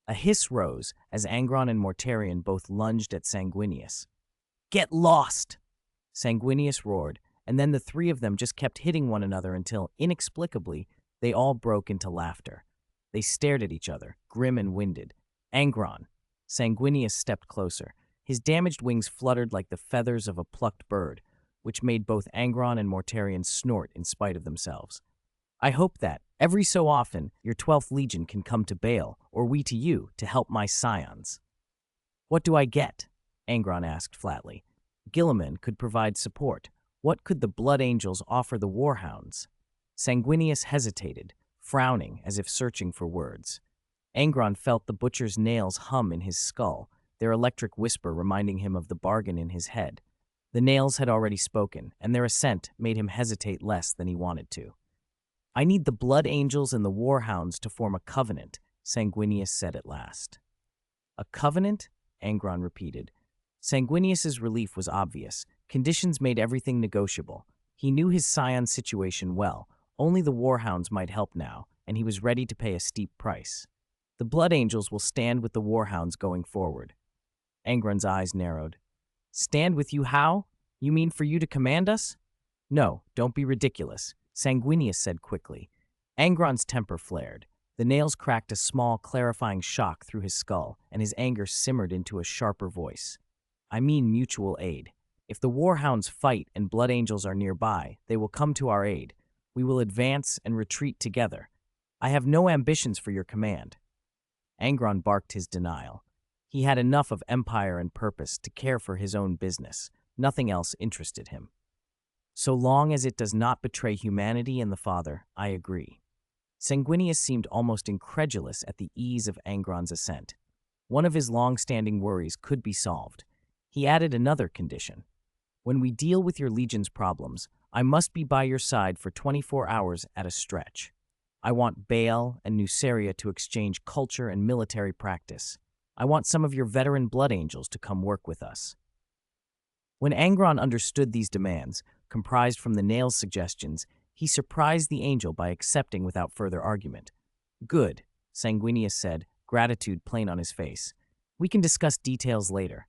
A hiss rose as Angron and Mortarion both lunged at Sanguinius. "Get lost!" Sanguinius roared, and then the 3 of them just kept hitting one another until, inexplicably, they all broke into laughter. They stared at each other, grim and winded. "Angron!" Sanguinius stepped closer. His damaged wings fluttered like the feathers of a plucked bird, which made both Angron and Mortarion snort in spite of themselves. "I hope that, every so often, your 12th Legion can come to Bale, or we to you, to help my scions." "What do I get?" Angron asked flatly. Gilliman could provide support. What could the Blood Angels offer the Warhounds? Sanguinius hesitated, frowning as if searching for words. Angron felt the butcher's nails hum in his skull, their electric whisper reminding him of the bargain in his head. The nails had already spoken, and their assent made him hesitate less than he wanted to. "I need the Blood Angels and the Warhounds to form a covenant," Sanguinius said at last. "A covenant?" Angron repeated. Sanguinius's relief was obvious. Conditions made everything negotiable. He knew his scion's situation well. Only the Warhounds might help now, and he was ready to pay a steep price. "The Blood Angels will stand with the Warhounds going forward." Angron's eyes narrowed. "Stand with you how? You mean for you to command us?" "No, don't be ridiculous," Sanguinius said quickly. Angron's temper flared. The nails cracked a small, clarifying shock through his skull, and his anger simmered into a sharper voice. "I mean mutual aid. If the Warhounds fight and Blood Angels are nearby, they will come to our aid. We will advance and retreat together. I have no ambitions for your command." Angron barked his denial. He had enough of empire and purpose to care for his own business. Nothing else interested him. "So long as it does not betray humanity and the Father, I agree." Sanguinius seemed almost incredulous at the ease of Angron's assent. One of his long-standing worries could be solved. He added another condition. "When we deal with your Legion's problems, I must be by your side for 24 hours at a stretch. I want Baal and Nuceria to exchange culture and military practice. I want some of your veteran Blood Angels to come work with us." When Angron understood these demands, comprised from the nails suggestions, he surprised the angel by accepting without further argument. "Good," Sanguinius said, gratitude plain on his face. "We can discuss details later."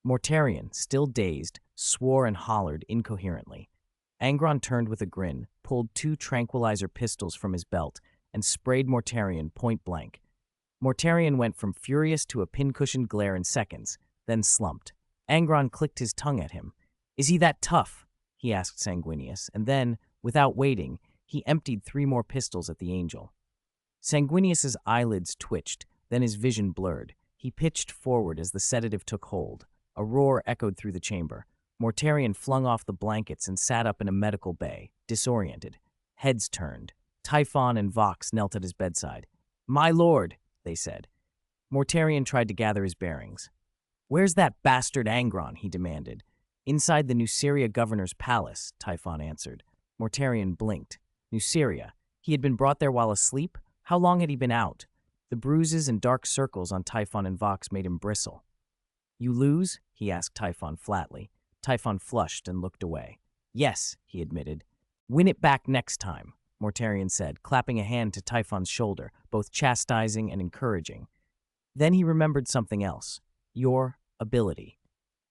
Mortarion, still dazed, swore and hollered incoherently. Angron turned with a grin, pulled 2 tranquilizer pistols from his belt, and sprayed Mortarion point blank. Mortarion went from furious to a pincushioned glare in seconds, then slumped. Angron clicked his tongue at him. "Is he that tough?" he asked Sanguinius, and then, without waiting, he emptied 3 more pistols at the angel. Sanguinius's eyelids twitched, then his vision blurred. He pitched forward as the sedative took hold. A roar echoed through the chamber. Mortarion flung off the blankets and sat up in a medical bay, disoriented. Heads turned. Typhon and Vox knelt at his bedside. "My lord," they said. Mortarion tried to gather his bearings. "Where's that bastard Angron?" he demanded. "Inside the Nuceria governor's palace," Typhon answered. Mortarion blinked. Nuceria. He had been brought there while asleep? How long had he been out? The bruises and dark circles on Typhon and Vox made him bristle. "You lose?" he asked Typhon flatly. Typhon flushed and looked away. "Yes," he admitted. "Win it back next time," Mortarion said, clapping a hand to Typhon's shoulder, both chastising and encouraging. Then he remembered something else. Your ability.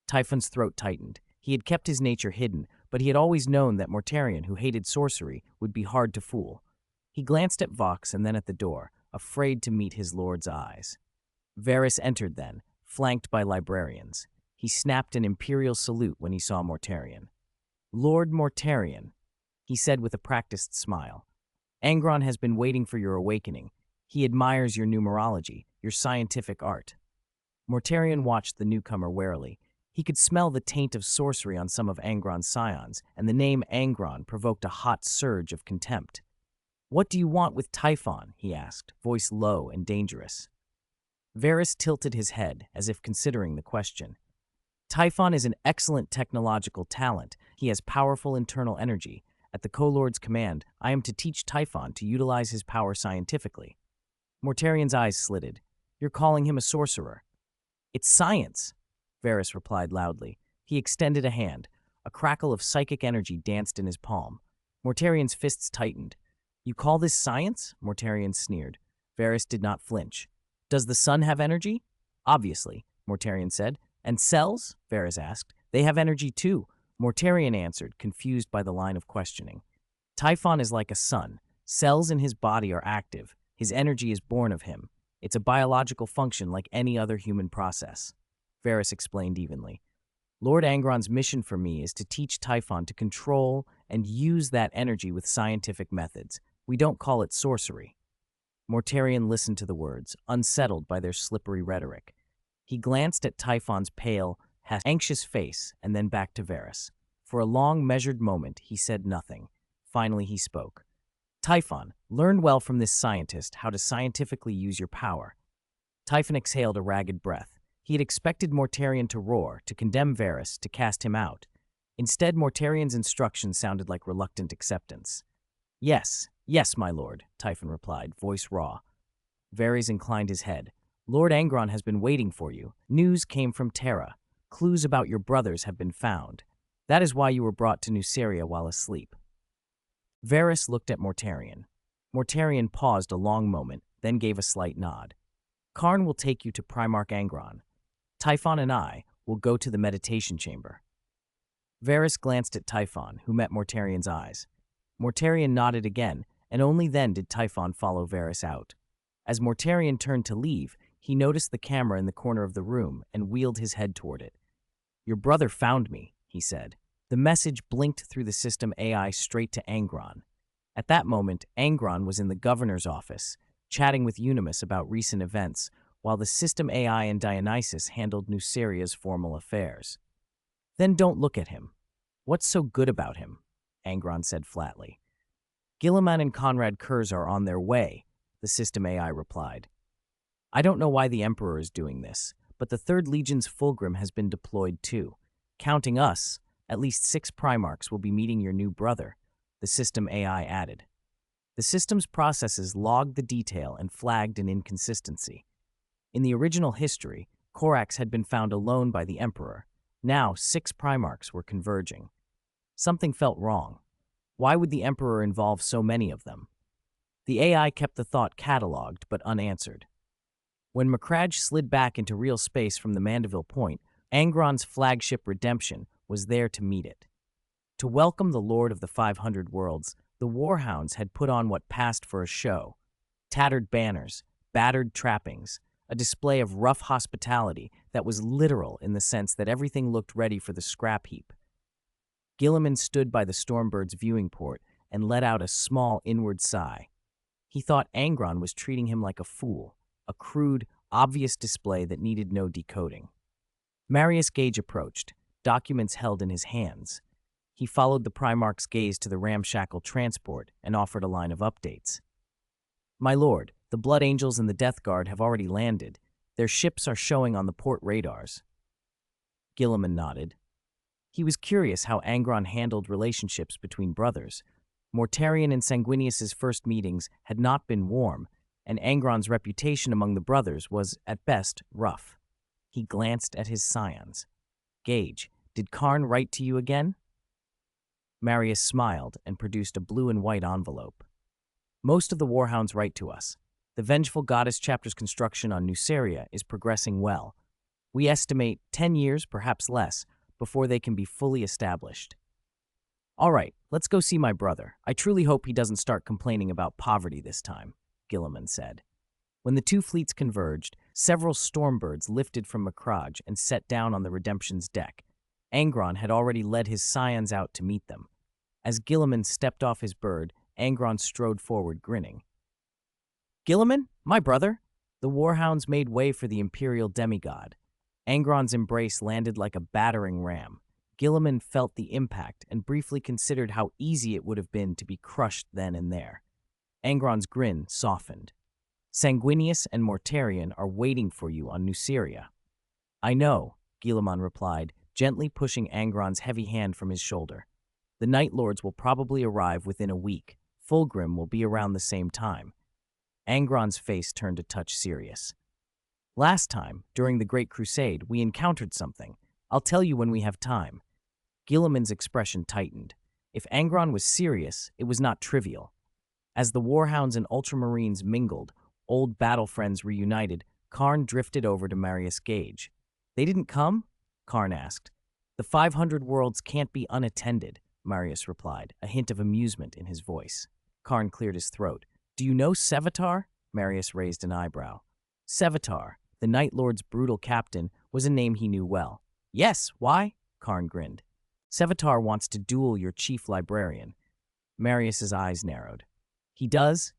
Typhon's throat tightened. He had kept his nature hidden, but he had always known that Mortarion, who hated sorcery, would be hard to fool. He glanced at Vox and then at the door, afraid to meet his lord's eyes. Varys entered then, flanked by librarians. He snapped an imperial salute when he saw Mortarion. "Lord Mortarion," he said with a practiced smile. "Angron has been waiting for your awakening. He admires your numerology, your scientific art." Mortarion watched the newcomer warily. He could smell the taint of sorcery on some of Angron's scions, and the name Angron provoked a hot surge of contempt. "What do you want with Typhon?" he asked, voice low and dangerous. Varys tilted his head, as if considering the question. "Typhon is an excellent technological talent. He has powerful internal energy. At the Co-Lord's command, I am to teach Typhon to utilize his power scientifically." Mortarion's eyes slitted. "You're calling him a sorcerer." "It's science," Varys replied loudly. He extended a hand. A crackle of psychic energy danced in his palm. Mortarion's fists tightened. "You call this science?" Mortarion sneered. Varys did not flinch. "Does the sun have energy?" "Obviously," Mortarion said. "And cells?" Varys asked. "They have energy too," Mortarion answered, confused by the line of questioning. "Typhon is like a sun. Cells in his body are active. His energy is born of him. It's a biological function like any other human process." Varys explained evenly. "Lord Angron's mission for me is to teach Typhon to control and use that energy with scientific methods. We don't call it sorcery." Mortarion listened to the words, unsettled by their slippery rhetoric. He glanced at Typhon's pale, anxious face and then back to Varys. For a long, measured moment, he said nothing. Finally, he spoke. "Typhon, learn well from this scientist how to scientifically use your power." Typhon exhaled a ragged breath. He had expected Mortarion to roar, to condemn Varys, to cast him out. Instead, Mortarion's instructions sounded like reluctant acceptance. Yes, my lord," Typhon replied, voice raw. Varys inclined his head. "Lord Angron has been waiting for you. News came from Terra. Clues about your brothers have been found. That is why you were brought to Nuceria while asleep." Varys looked at Mortarion. Mortarion paused a long moment, then gave a slight nod. "Khorne will take you to Primarch Angron. Typhon and I will go to the meditation chamber." Varys glanced at Typhon, who met Mortarion's eyes. Mortarion nodded again, and only then did Typhon follow Varys out. As Mortarion turned to leave, he noticed the camera in the corner of the room and wheeled his head toward it. "Your brother found me," he said. The message blinked through the system AI straight to Angron. At that moment, Angron was in the governor's office, chatting with Unimus about recent events, while the system AI and Dionysus handled Nuceria's formal affairs. "Then don't look at him. What's so good about him?" Angron said flatly. "Guilliman and Conrad Kurz are on their way," the system AI replied. "I don't know why the Emperor is doing this, but the 3rd Legion's Fulgrim has been deployed too. Counting us, at least 6 Primarchs will be meeting your new brother," the system AI added. The system's processes logged the detail and flagged an inconsistency. In the original history, Corax had been found alone by the Emperor. Now 6 Primarchs were converging. Something felt wrong. Why would the Emperor involve so many of them? The AI kept the thought catalogued but unanswered. When Macragge slid back into real space from the Mandeville Point, Angron's flagship Redemption was there to meet it. To welcome the Lord of the 500 Worlds, the Warhounds had put on what passed for a show. Tattered banners, battered trappings, a display of rough hospitality that was literal in the sense that everything looked ready for the scrap heap. Guilliman stood by the Stormbird's viewing port and let out a small inward sigh. He thought Angron was treating him like a fool, a crude, obvious display that needed no decoding. Marius Gage approached, documents held in his hands. He followed the Primarch's gaze to the ramshackle transport and offered a line of updates. "My lord, the Blood Angels and the Death Guard have already landed. Their ships are showing on the port radars." Guilliman nodded. He was curious how Angron handled relationships between brothers. Mortarion and Sanguinius's first meetings had not been warm, and Angron's reputation among the brothers was, at best, rough. He glanced at his scions. "Gage, did Khorne write to you again?" Marius smiled and produced a blue and white envelope. "Most of the Warhounds write to us. The Vengeful Goddess chapter's construction on Nuceria is progressing well. We estimate 10 years, perhaps less, before they can be fully established." "All right, let's go see my brother. I truly hope he doesn't start complaining about poverty this time," Guilliman said. When the two fleets converged, several Stormbirds lifted from Macragge and set down on the Redemption's deck. Angron had already led his scions out to meet them. As Guilliman stepped off his bird, Angron strode forward, grinning. "Guilliman, my brother!" The Warhounds made way for the Imperial demigod. Angron's embrace landed like a battering ram. Guilliman felt the impact and briefly considered how easy it would have been to be crushed then and there. Angron's grin softened. "Sanguinius and Mortarion are waiting for you on Nuceria." "I know," Guilliman replied, gently pushing Angron's heavy hand from his shoulder. "The Night Lords will probably arrive within a week. Fulgrim will be around the same time." Angron's face turned a touch serious. "Last time, during the Great Crusade, we encountered something. I'll tell you when we have time." Guilliman's expression tightened. If Angron was serious, it was not trivial. As the Warhounds and Ultramarines mingled, old battle friends reunited, Khorne drifted over to Marius Gage. "They didn't come?" Khorne asked. "The 500 Worlds can't be unattended," Marius replied, a hint of amusement in his voice. Khorne cleared his throat. "Do you know Sevatar?" Marius raised an eyebrow. Sevatar, the Night Lord's brutal captain, was a name he knew well. "Yes, why?" Khorne grinned. "Sevatar wants to duel your chief librarian." Marius's eyes narrowed. "He does?"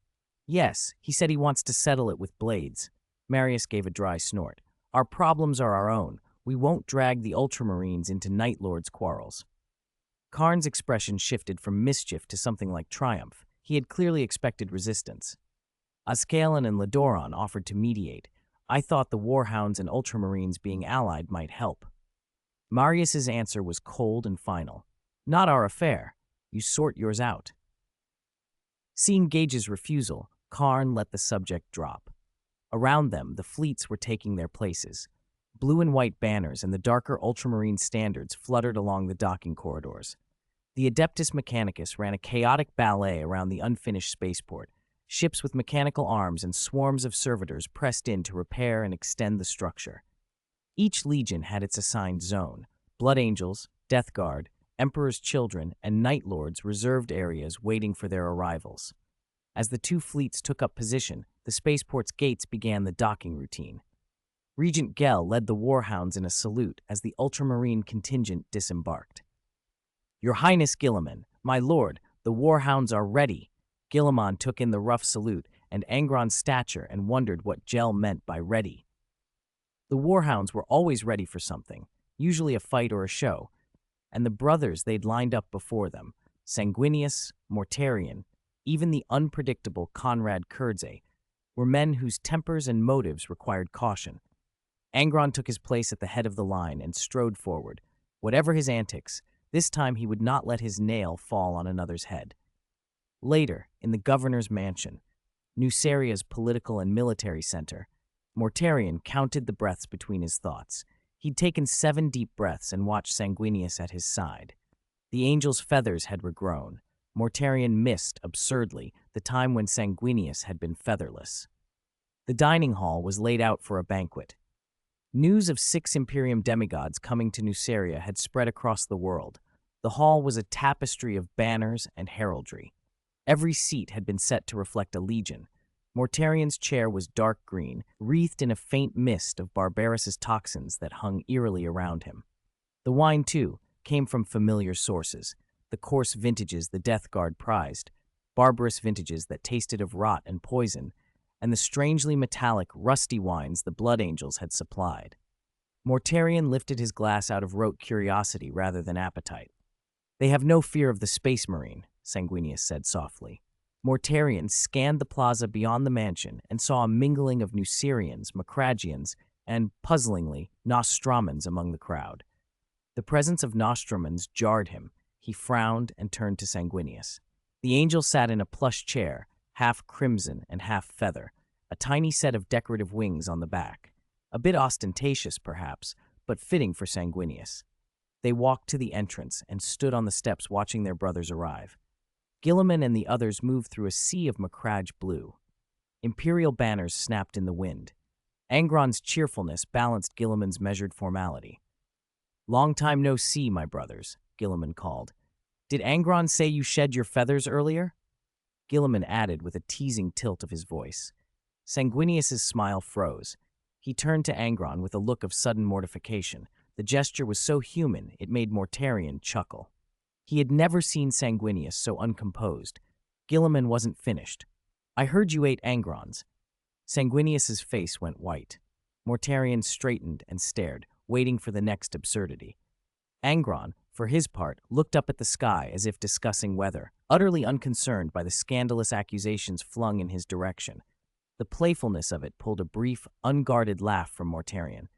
"Yes, he said he wants to settle it with blades." Marius gave a dry snort. "Our problems are our own. We won't drag the Ultramarines into Night Lord's quarrels." Khorne's expression shifted from mischief to something like triumph. He had clearly expected resistance. Ascalon and Ladoron offered to mediate. I thought the Warhounds and Ultramarines being allied might help. Marius's answer was cold and final. "Not our affair. You sort yours out." Seeing Gage's refusal, Khorne let the subject drop. Around them, the fleets were taking their places. Blue and white banners and the darker ultramarine standards fluttered along the docking corridors. The Adeptus Mechanicus ran a chaotic ballet around the unfinished spaceport. Ships with mechanical arms and swarms of servitors pressed in to repair and extend the structure. Each legion had its assigned zone. Blood Angels, Death Guard, Emperor's Children, and Night Lords reserved areas waiting for their arrivals. As the two fleets took up position, the spaceport's gates began the docking routine. Regent Gell led the Warhounds in a salute as the Ultramarine contingent disembarked. "Your Highness Guilliman, my lord, the Warhounds are ready." Guilliman took in the rough salute and Angron's stature and wondered what Gell meant by ready. The Warhounds were always ready for something, usually a fight or a show, and the brothers they'd lined up before them, Sanguinius, Mortarion, even the unpredictable Conrad Kurze, were men whose tempers and motives required caution. Angron took his place at the head of the line and strode forward. Whatever his antics, this time he would not let his nail fall on another's head. Later, in the governor's mansion, Nuceria's political and military center, Mortarion counted the breaths between his thoughts. He'd taken 7 deep breaths and watched Sanguinius at his side. The angel's feathers had regrown. Mortarion missed, absurdly, the time when Sanguinius had been featherless. The dining hall was laid out for a banquet. News of 6 Imperium demigods coming to Nuceria had spread across the world. The hall was a tapestry of banners and heraldry. Every seat had been set to reflect a legion. Mortarian's chair was dark green, wreathed in a faint mist of Barbaros's toxins that hung eerily around him. The wine, too, came from familiar sources, the coarse vintages the Death Guard prized, barbarous vintages that tasted of rot and poison, and the strangely metallic, rusty wines the Blood Angels had supplied. Mortarian lifted his glass out of rote curiosity rather than appetite. "They have no fear of the Space Marine," Sanguinius said softly. Mortarian scanned the plaza beyond the mansion and saw a mingling of Nucerians, Macragians, and, puzzlingly, Nostramans among the crowd. The presence of Nostramans jarred him. He frowned and turned to Sanguinius. The angel sat in a plush chair, half crimson and half feather, a tiny set of decorative wings on the back. A bit ostentatious, perhaps, but fitting for Sanguinius. They walked to the entrance and stood on the steps watching their brothers arrive. Guilliman and the others moved through a sea of Macragge blue. Imperial banners snapped in the wind. Angron's cheerfulness balanced Guilliman's measured formality. "Long time no see, my brothers," Guilliman called. "Did Angron say you shed your feathers earlier?" Guilliman added with a teasing tilt of his voice. Sanguinius's smile froze. He turned to Angron with a look of sudden mortification. The gesture was so human, it made Mortarian chuckle. He had never seen Sanguinius so uncomposed. Guilliman wasn't finished. "I heard you ate Angrons." Sanguinius's face went white. Mortarian straightened and stared, waiting for the next absurdity. Angron, for his part, looked up at the sky as if discussing weather, utterly unconcerned by the scandalous accusations flung in his direction. The playfulness of it pulled a brief, unguarded laugh from Mortarian.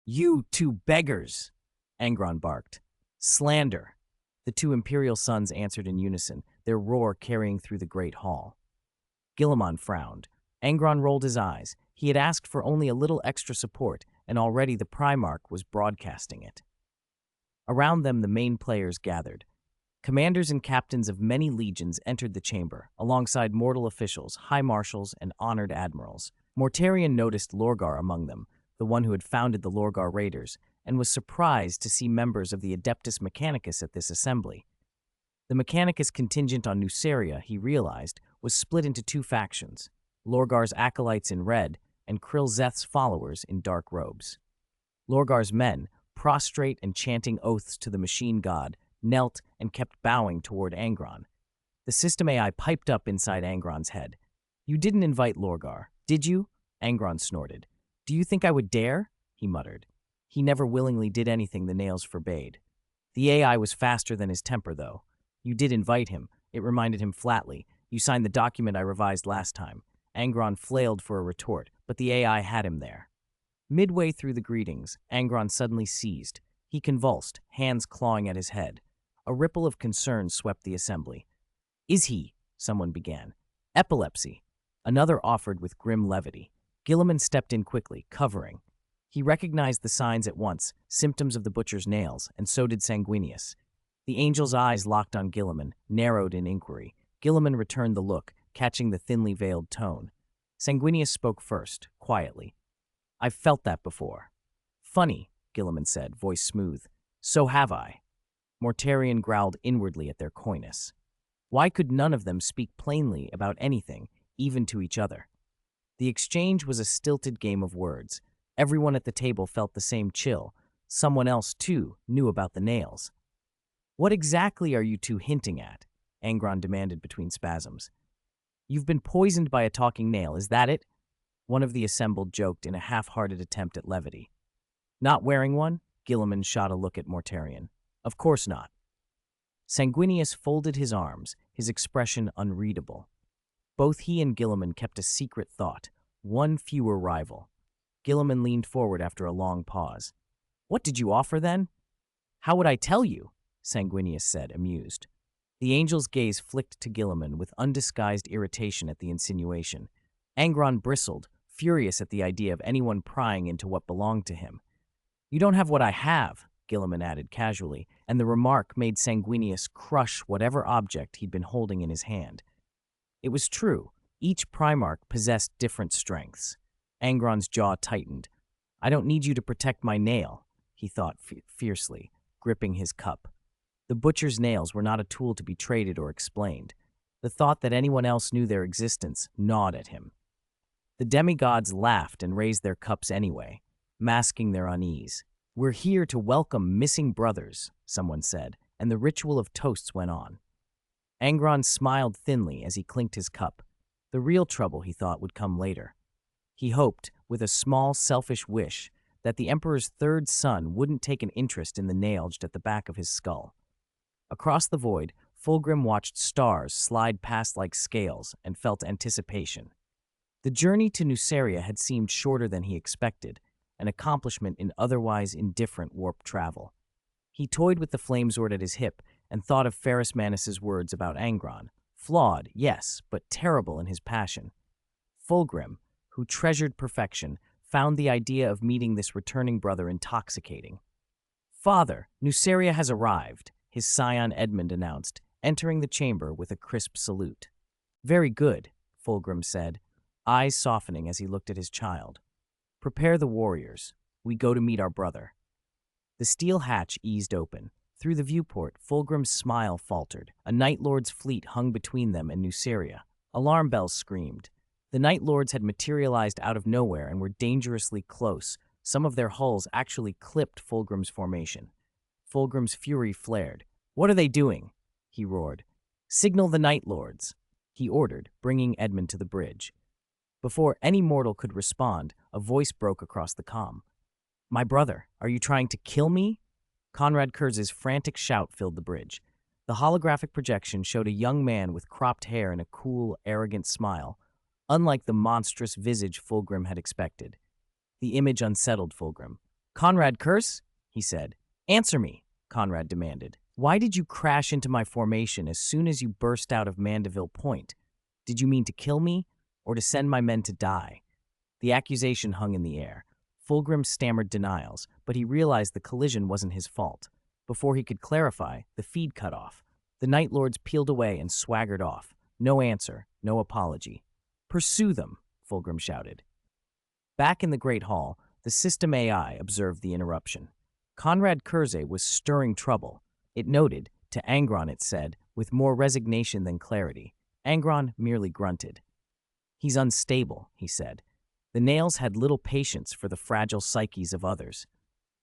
"You two beggars!" Angron barked. "Slander!" The two Imperial sons answered in unison, their roar carrying through the great hall. Guilliman frowned. Angron rolled his eyes. He had asked for only a little extra support, and already the Primarch was broadcasting it. Around them the main players gathered. Commanders and captains of many legions entered the chamber, alongside mortal officials, high marshals, and honored admirals. Mortarian noticed Lorgar among them, the one who had founded the Lorgar Raiders, and was surprised to see members of the Adeptus Mechanicus at this assembly. The Mechanicus contingent on Nuceria, he realized, was split into two factions, Lorgar's acolytes in red and Krilzeth's followers in dark robes. Lorgar's men, prostrate and chanting oaths to the machine god, knelt and kept bowing toward Angron. The system AI piped up inside Angron's head. "You didn't invite Lorgar, did you?" Angron snorted. "Do you think I would dare?" he muttered. He never willingly did anything the nails forbade. The AI was faster than his temper, though. "You did invite him," it reminded him flatly. "You signed the document I revised last time." Angron flailed for a retort, but the AI had him there. Midway through the greetings, Angron suddenly seized. He convulsed, hands clawing at his head. A ripple of concern swept the assembly. "Is he?" someone began. "Epilepsy," another offered with grim levity. Guilliman stepped in quickly, covering. He recognized the signs at once, symptoms of the butcher's nails, and so did Sanguinius. The angel's eyes locked on Guilliman, narrowed in inquiry. Guilliman returned the look, catching the thinly veiled tone. Sanguinius spoke first, quietly. "I've felt that before." "Funny," Guilliman said, voice smooth. "So have I." Mortarian growled inwardly at their coyness. Why could none of them speak plainly about anything, even to each other? The exchange was a stilted game of words. Everyone at the table felt the same chill. Someone else, too, knew about the nails. "What exactly are you two hinting at?" Angron demanded between spasms. "You've been poisoned by a talking nail, is that it?" One of the assembled joked in a half-hearted attempt at levity. "Not wearing one?" Guilliman shot a look at Mortarian. "Of course not." Sanguinius folded his arms, his expression unreadable. Both he and Guilliman kept a secret thought, one fewer rival. Guilliman leaned forward after a long pause. "What did you offer, then?" "How would I tell you?" Sanguinius said, amused. The angel's gaze flicked to Guilliman with undisguised irritation at the insinuation. Angron bristled, furious at the idea of anyone prying into what belonged to him. "You don't have what I have," Guilliman added casually, and the remark made Sanguinius crush whatever object he'd been holding in his hand. It was true. Each Primarch possessed different strengths. Angron's jaw tightened. "I don't need you to protect my nail," he thought fiercely, gripping his cup. The butcher's nails were not a tool to be traded or explained. The thought that anyone else knew their existence gnawed at him. The demigods laughed and raised their cups anyway, masking their unease. "We're here to welcome missing brothers," someone said, and the ritual of toasts went on. Angron smiled thinly as he clinked his cup. The real trouble, he thought, would come later. He hoped, with a small, selfish wish, that the Emperor's third son wouldn't take an interest in the nail at the back of his skull. Across the void, Fulgrim watched stars slide past like scales and felt anticipation. The journey to Nuceria had seemed shorter than he expected, an accomplishment in otherwise indifferent warp travel. He toyed with the flamesword at his hip and thought of Ferrus Manus's words about Angron. Flawed, yes, but terrible in his passion. Fulgrim, who treasured perfection, found the idea of meeting this returning brother intoxicating. "Father, Nuceria has arrived," his scion Edmund announced, entering the chamber with a crisp salute. "Very good," Fulgrim said, eyes softening as he looked at his child. "Prepare the warriors. We go to meet our brother." The steel hatch eased open. Through the viewport, Fulgrim's smile faltered. A Night Lord's fleet hung between them and Nuceria. Alarm bells screamed. The Night Lords had materialized out of nowhere and were dangerously close. Some of their hulls actually clipped Fulgrim's formation. Fulgrim's fury flared. "What are they doing?" he roared. "Signal the Night Lords," he ordered, bringing Edmund to the bridge. Before any mortal could respond, a voice broke across the comm. "My brother, are you trying to kill me?" Conrad Kurz's frantic shout filled the bridge. The holographic projection showed a young man with cropped hair and a cool, arrogant smile, unlike the monstrous visage Fulgrim had expected. The image unsettled Fulgrim. "Conrad Kurz?" he said. "Answer me," Conrad demanded. "Why did you crash into my formation as soon as you burst out of Mandeville Point? Did you mean to kill me, or to send my men to die?" The accusation hung in the air. Fulgrim stammered denials, but he realized the collision wasn't his fault. Before he could clarify, the feed cut off. The Night Lords peeled away and swaggered off. No answer, no apology. "Pursue them," Fulgrim shouted. Back in the Great Hall, the system AI observed the interruption. Conrad Kurze was stirring trouble. It noted, to Angron it said, with more resignation than clarity. Angron merely grunted. "He's unstable," he said. The nails had little patience for the fragile psyches of others.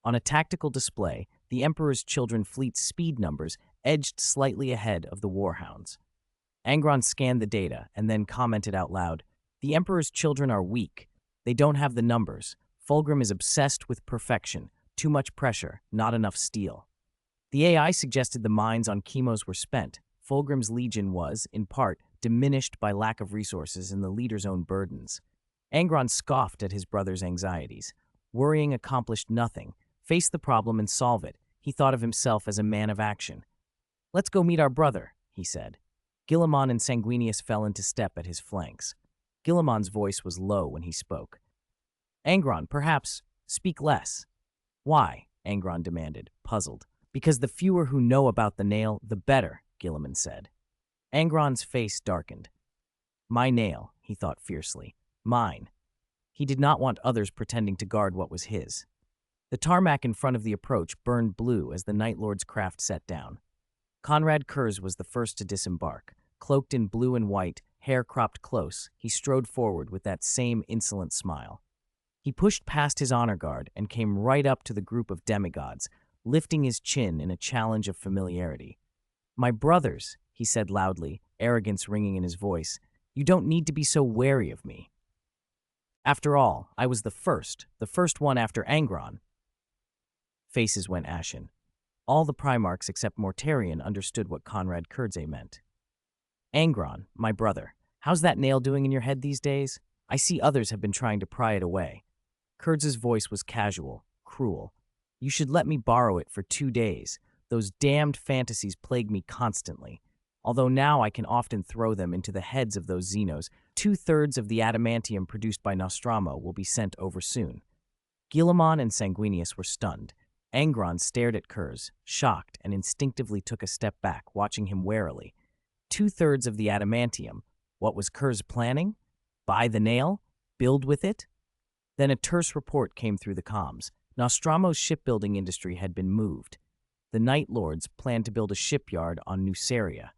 On a tactical display, the Emperor's Children fleet's speed numbers edged slightly ahead of the Warhounds. Angron scanned the data and then commented out loud, "The Emperor's Children are weak. They don't have the numbers. Fulgrim is obsessed with perfection. Too much pressure, not enough steel." The AI suggested the mines on Chemos were spent. Fulgrim's legion was, in part, diminished by lack of resources and the leader's own burdens. Angron scoffed at his brother's anxieties. Worrying accomplished nothing. Face the problem and solve it. He thought of himself as a man of action. "Let's go meet our brother," he said. Guilliman and Sanguinius fell into step at his flanks. Guilliman's voice was low when he spoke. "Angron, perhaps, speak less." "Why?" Angron demanded, puzzled. "Because the fewer who know about the nail, the better," Guilliman said. Angron's face darkened. "My nail," he thought fiercely. "Mine." He did not want others pretending to guard what was his. The tarmac in front of the approach burned blue as the Night Lord's craft set down. Conrad Kurz was the first to disembark. Cloaked in blue and white, hair cropped close, he strode forward with that same insolent smile. He pushed past his honor guard and came right up to the group of demigods, lifting his chin in a challenge of familiarity. "My brothers," he said loudly, arrogance ringing in his voice, "you don't need to be so wary of me. After all, I was the first one after Angron." Faces went ashen. All the Primarchs except Mortarion understood what Conrad Kurze meant. "Angron, my brother, how's that nail doing in your head these days? I see others have been trying to pry it away." Kurz's voice was casual, cruel. "You should let me borrow it for 2 days. Those damned fantasies plague me constantly. Although now I can often throw them into the heads of those Xenos, 2/3 of the adamantium produced by Nostromo will be sent over soon." Guilliman and Sanguinius were stunned. Angron stared at Kurz, shocked, and instinctively took a step back, watching him warily. 2/3 of the adamantium. What was Kurz planning? Buy the nail? Build with it? Then a terse report came through the comms. Nostromo's shipbuilding industry had been moved. The Night Lords planned to build a shipyard on Nuceria.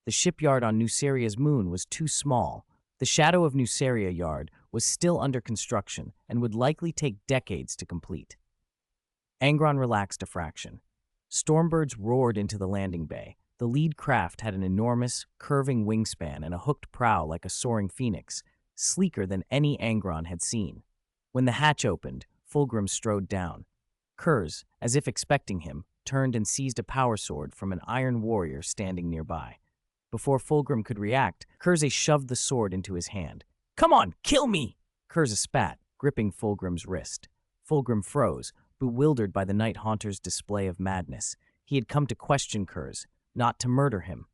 The shipyard on Nuceria's moon was too small. The Shadow of Nuceria yard was still under construction and would likely take decades to complete. Angron relaxed a fraction. Stormbirds roared into the landing bay. The lead craft had an enormous, curving wingspan and a hooked prow like a soaring phoenix, sleeker than any Angron had seen. When the hatch opened, Fulgrim strode down. Kurz, as if expecting him, turned and seized a power sword from an iron warrior standing nearby. Before Fulgrim could react, Kurze shoved the sword into his hand. "Come on, kill me!" Kurze spat, gripping Fulgrim's wrist. Fulgrim froze, bewildered by the Night Haunter's display of madness. He had come to question Kurz, not to murder him.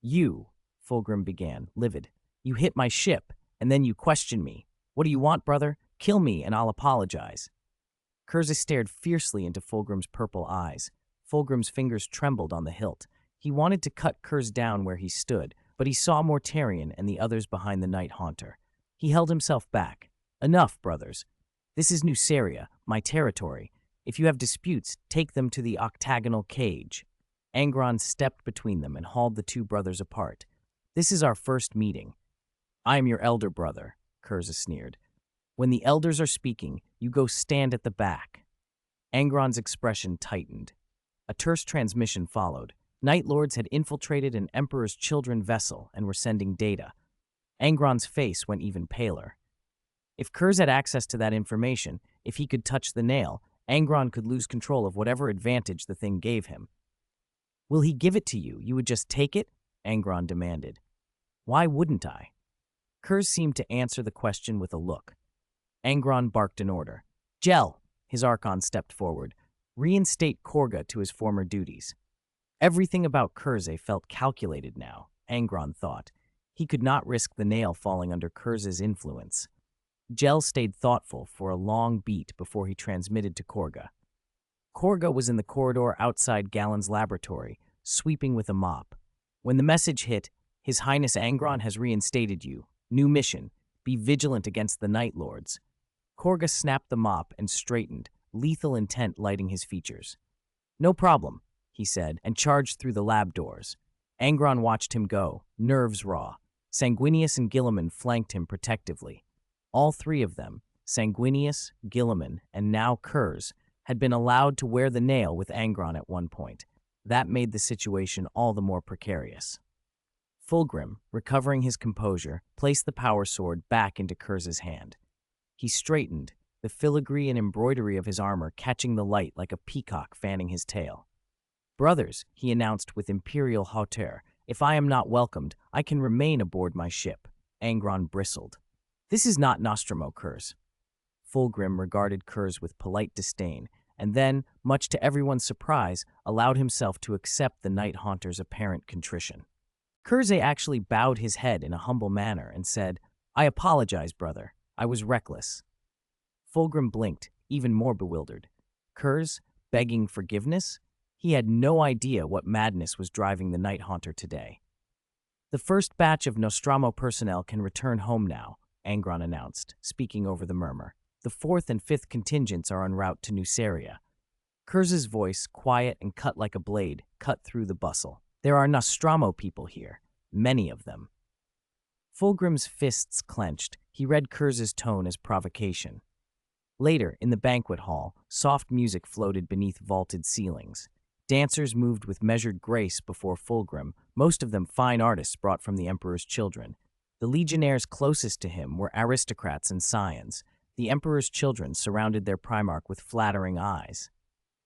"You," Fulgrim began, livid. "You hit my ship, and then you question me. What do you want, brother? Kill me, and I'll apologize." Kurze stared fiercely into Fulgrim's purple eyes. Fulgrim's fingers trembled on the hilt. He wanted to cut Kurz down where he stood, but he saw Mortarion and the others behind the Night Haunter. He held himself back. "Enough, brothers. This is Nuceria, my territory. If you have disputes, take them to the octagonal cage." Angron stepped between them and hauled the two brothers apart. "This is our first meeting." "I am your elder brother," Kurz sneered. "When the elders are speaking, you go stand at the back." Angron's expression tightened. A terse transmission followed. Night Lords had infiltrated an Emperor's Children vessel and were sending data. Angron's face went even paler. If Kurz had access to that information, if he could touch the nail, Angron could lose control of whatever advantage the thing gave him. "Will he give it to you? You would just take it?" Angron demanded. "Why wouldn't I?" Kurz seemed to answer the question with a look. Angron barked an order. "Gel!" His Archon stepped forward. "Reinstate Korga to his former duties." Everything about Kurze felt calculated now, Angron thought. He could not risk the nail falling under Kurze's influence. Gel stayed thoughtful for a long beat before he transmitted to Korga. Korga was in the corridor outside Galen's laboratory, sweeping with a mop. When the message hit, "His Highness Angron has reinstated you. New mission. Be vigilant against the Night Lords." Korga snapped the mop and straightened, lethal intent lighting his features. "No problem," he said, and charged through the lab doors. Angron watched him go, nerves raw. Sanguinius and Guilliman flanked him protectively. All three of them, Sanguinius, Guilliman, and now Kurz, had been allowed to wear the nail with Angron at one point. That made the situation all the more precarious. Fulgrim, recovering his composure, placed the power sword back into Kurz's hand. He straightened, the filigree and embroidery of his armor catching the light like a peacock fanning his tail. "Brothers," he announced with imperial hauteur, "if I am not welcomed, I can remain aboard my ship." Angron bristled. "This is not Nostromo, Kurz." Fulgrim regarded Kurz with polite disdain, and then, much to everyone's surprise, allowed himself to accept the Night Haunter's apparent contrition. Kurze actually bowed his head in a humble manner and said, "I apologize, brother. I was reckless." Fulgrim blinked, even more bewildered. Kurz, begging forgiveness? He had no idea what madness was driving the Night Haunter today. "The first batch of Nostromo personnel can return home now," Angron announced, speaking over the murmur. "The 4th and 5th contingents are en route to Nuceria." Kurz's voice, quiet and cut like a blade, cut through the bustle. "There are Nostromo people here, many of them." Fulgrim's fists clenched. He read Kurz's tone as provocation. Later, in the banquet hall, soft music floated beneath vaulted ceilings. Dancers moved with measured grace before Fulgrim, most of them fine artists brought from the Emperor's Children. The legionnaires closest to him were aristocrats and scions. The Emperor's Children surrounded their Primarch with flattering eyes.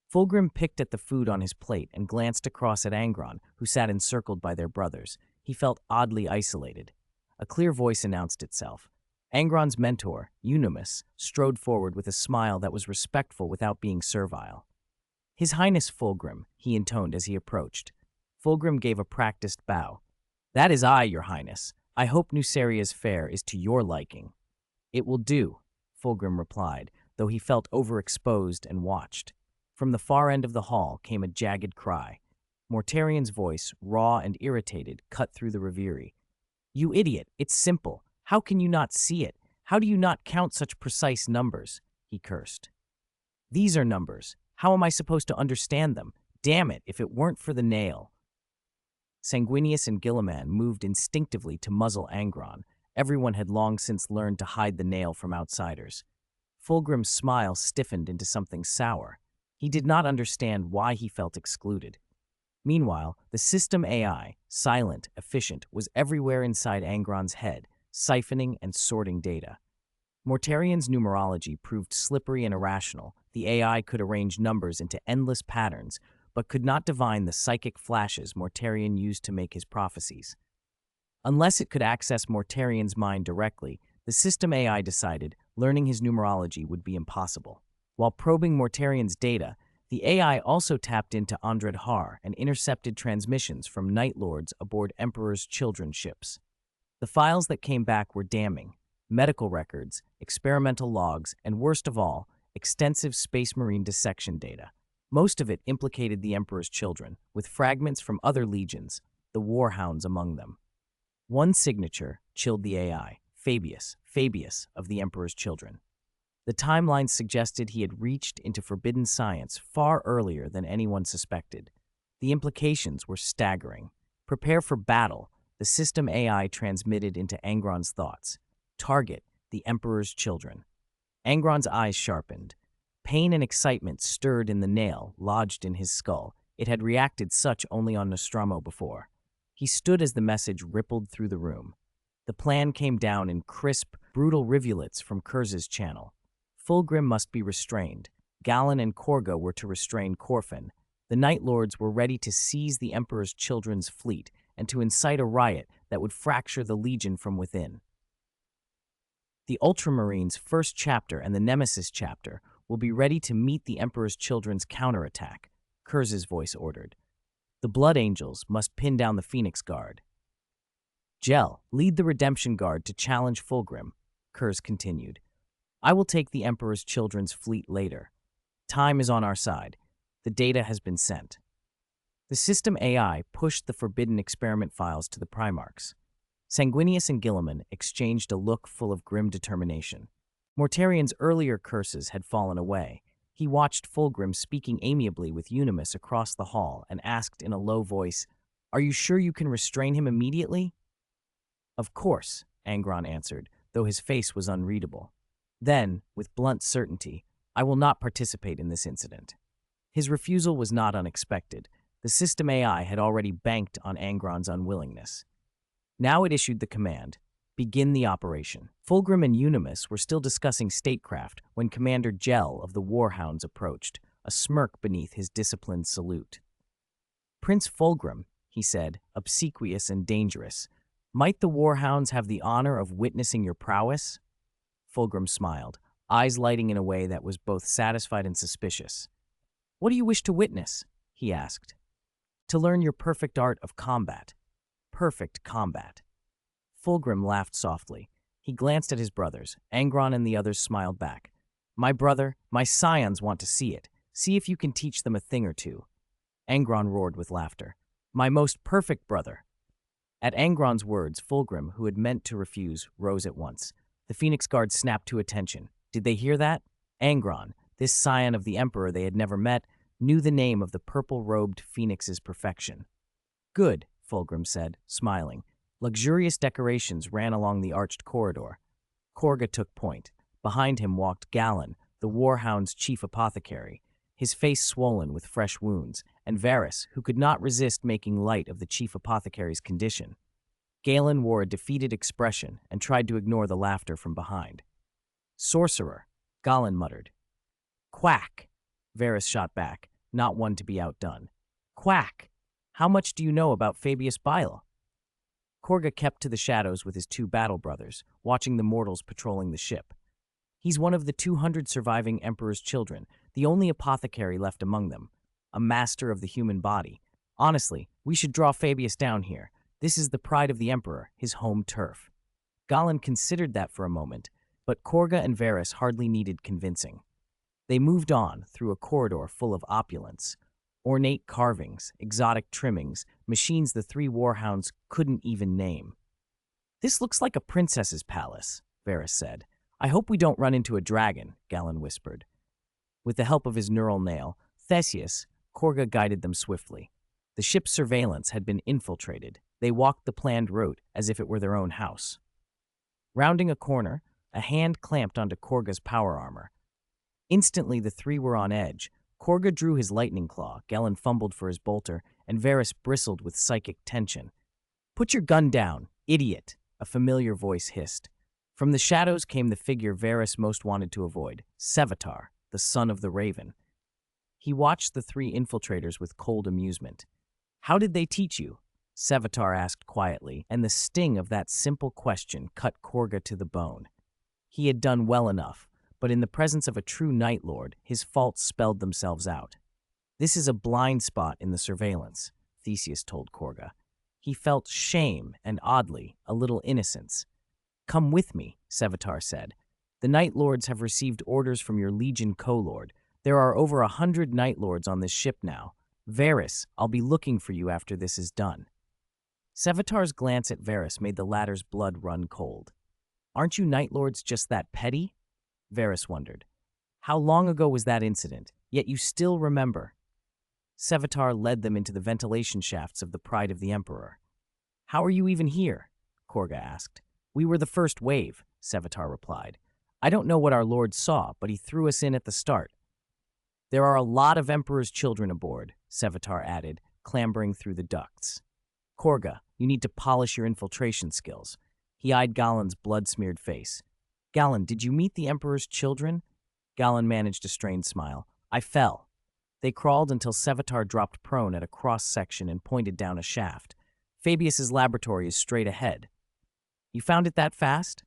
Fulgrim picked at the food on his plate and glanced across at Angron, who sat encircled by their brothers. He felt oddly isolated. A clear voice announced itself. Angron's mentor, Eunomus, strode forward with a smile that was respectful without being servile. "His Highness Fulgrim," he intoned as he approached. Fulgrim gave a practiced bow. "That is I, Your Highness. I hope Nuceria's fare is to your liking." "It will do," Fulgrim replied, though he felt overexposed and watched. From the far end of the hall came a jagged cry. Mortarion's voice, raw and irritated, cut through the reverie. "You idiot, it's simple. How can you not see it? How do you not count such precise numbers?" he cursed. "These are numbers. How am I supposed to understand them? Damn it, if it weren't for the nail. Sanguinius and Gilliman moved instinctively to muzzle Angron. Everyone had long since learned to hide the nail from outsiders. Fulgrim's smile stiffened into something sour. He did not understand why he felt excluded. Meanwhile, the system AI, silent, efficient, was everywhere inside Angron's head, siphoning and sorting data. Mortarian's numerology proved slippery and irrational. The AI could arrange numbers into endless patterns, but could not divine the psychic flashes Mortarian used to make his prophecies. Unless it could access Mortarian's mind directly, the system AI decided learning his numerology would be impossible. While probing Mortarian's data, the AI also tapped into Andred Har and intercepted transmissions from Night Lords aboard Emperor's children ships. The files that came back were damning: medical records, experimental logs, and worst of all, extensive space marine dissection data. Most of it implicated the Emperor's children, with fragments from other legions, the Warhounds among them. One signature chilled the AI: Fabius of the Emperor's children. The timeline suggested he had reached into forbidden science far earlier than anyone suspected. The implications were staggering. Prepare for battle, the system AI transmitted into Angron's thoughts. Target, the Emperor's children. Angron's eyes sharpened. Pain and excitement stirred in the nail lodged in his skull. It had reacted such only on Nostromo before. He stood as the message rippled through the room. The plan came down in crisp, brutal rivulets from Kurz's channel. Fulgrim must be restrained. Galen and Korga were to restrain Corfin. The Night Lords were ready to seize the Emperor's children's fleet and to incite a riot that would fracture the Legion from within. The Ultramarines' first chapter and the Nemesis chapter will be ready to meet the Emperor's children's counterattack, Kurz's voice ordered. The Blood Angels must pin down the Phoenix Guard. Gel, lead the Redemption Guard to challenge Fulgrim, Kurz continued. I will take the Emperor's children's fleet later. Time is on our side. The data has been sent. The system AI pushed the forbidden experiment files to the Primarchs. Sanguinius and Gilliman exchanged a look full of grim determination. Mortarian's earlier curses had fallen away. He watched Fulgrim speaking amiably with Unimus across the hall and asked in a low voice, "Are you sure you can restrain him immediately?" "Of course," Angron answered, though his face was unreadable. Then, with blunt certainty, "I will not participate in this incident." His refusal was not unexpected. The system AI had already banked on Angron's unwillingness. Now it issued the command, "Begin the operation." Fulgrim and Unimus were still discussing statecraft when Commander Gel of the Warhounds approached, a smirk beneath his disciplined salute. "Prince Fulgrim," he said, obsequious and dangerous, "might the Warhounds have the honor of witnessing your prowess?" Fulgrim smiled, eyes lighting in a way that was both satisfied and suspicious. "What do you wish to witness?" he asked. "To learn your perfect art of combat." Perfect combat. Fulgrim laughed softly. He glanced at his brothers. Angron and the others smiled back. "My brother, my scions want to see it. See if you can teach them a thing or two." Angron roared with laughter. "My most perfect brother." At Angron's words, Fulgrim, who had meant to refuse, rose at once. The Phoenix Guard snapped to attention. Did they hear that? Angron, this scion of the Emperor they had never met, knew the name of the purple-robed Phoenix's perfection. "Good," Fulgrim said, smiling. Luxurious decorations ran along the arched corridor. Korga took point. Behind him walked Galen, the Warhound's chief apothecary, his face swollen with fresh wounds, and Varys, who could not resist making light of the chief apothecary's condition. Galen wore a defeated expression and tried to ignore the laughter from behind. "Sorcerer," Galen muttered. "Quack," Varys shot back, not one to be outdone. "Quack! How much do you know about Fabius Bile?" Korga kept to the shadows with his two battle brothers, watching the mortals patrolling the ship. "He's one of the 200 surviving Emperor's children, the only apothecary left among them, a master of the human body. Honestly, we should draw Fabius down here. This is the pride of the Emperor, his home turf." Galen considered that for a moment, but Korga and Varys hardly needed convincing. They moved on through a corridor full of opulence. Ornate carvings, exotic trimmings, machines the three Warhounds couldn't even name. "This looks like a princess's palace," Varys said. "I hope we don't run into a dragon," Galen whispered. With the help of his neural nail, Theseus, Korga guided them swiftly. The ship's surveillance had been infiltrated. They walked the planned route as if it were their own house. Rounding a corner, a hand clamped onto Korga's power armor. Instantly, the three were on edge. Korga drew his lightning claw, Galen fumbled for his bolter, and Varys bristled with psychic tension. "Put your gun down, idiot," a familiar voice hissed. From the shadows came the figure Varys most wanted to avoid, Sevatar, the son of the Raven. He watched the three infiltrators with cold amusement. "How did they teach you?" Sevatar asked quietly, and the sting of that simple question cut Korga to the bone. He had done well enough, but in the presence of a true Night Lord, his faults spelled themselves out. "This is a blind spot in the surveillance," Theseus told Korga. He felt shame and, oddly, a little innocence. "Come with me," Sevatar said. "The Night Lords have received orders from your Legion co-lord. There are over 100 Night Lords on this ship now. Varys, I'll be looking for you after this is done." Sevatar's glance at Varys made the latter's blood run cold. "Aren't you Night Lords just that petty?" Varys wondered. "How long ago was that incident, yet you still remember?" Sevatar led them into the ventilation shafts of the Pride of the Emperor. "How are you even here?" Korga asked. "We were the first wave," Sevatar replied. "I don't know what our lord saw, but he threw us in at the start." "There are a lot of Emperor's children aboard," Sevatar added, clambering through the ducts. "Korga, you need to polish your infiltration skills." He eyed Galen's blood-smeared face. "Galen, did you meet the Emperor's children?" Galen managed a strained smile. "I fell." They crawled until Sevatar dropped prone at a cross-section and pointed down a shaft. "Fabius's laboratory is straight ahead." "You found it that fast?"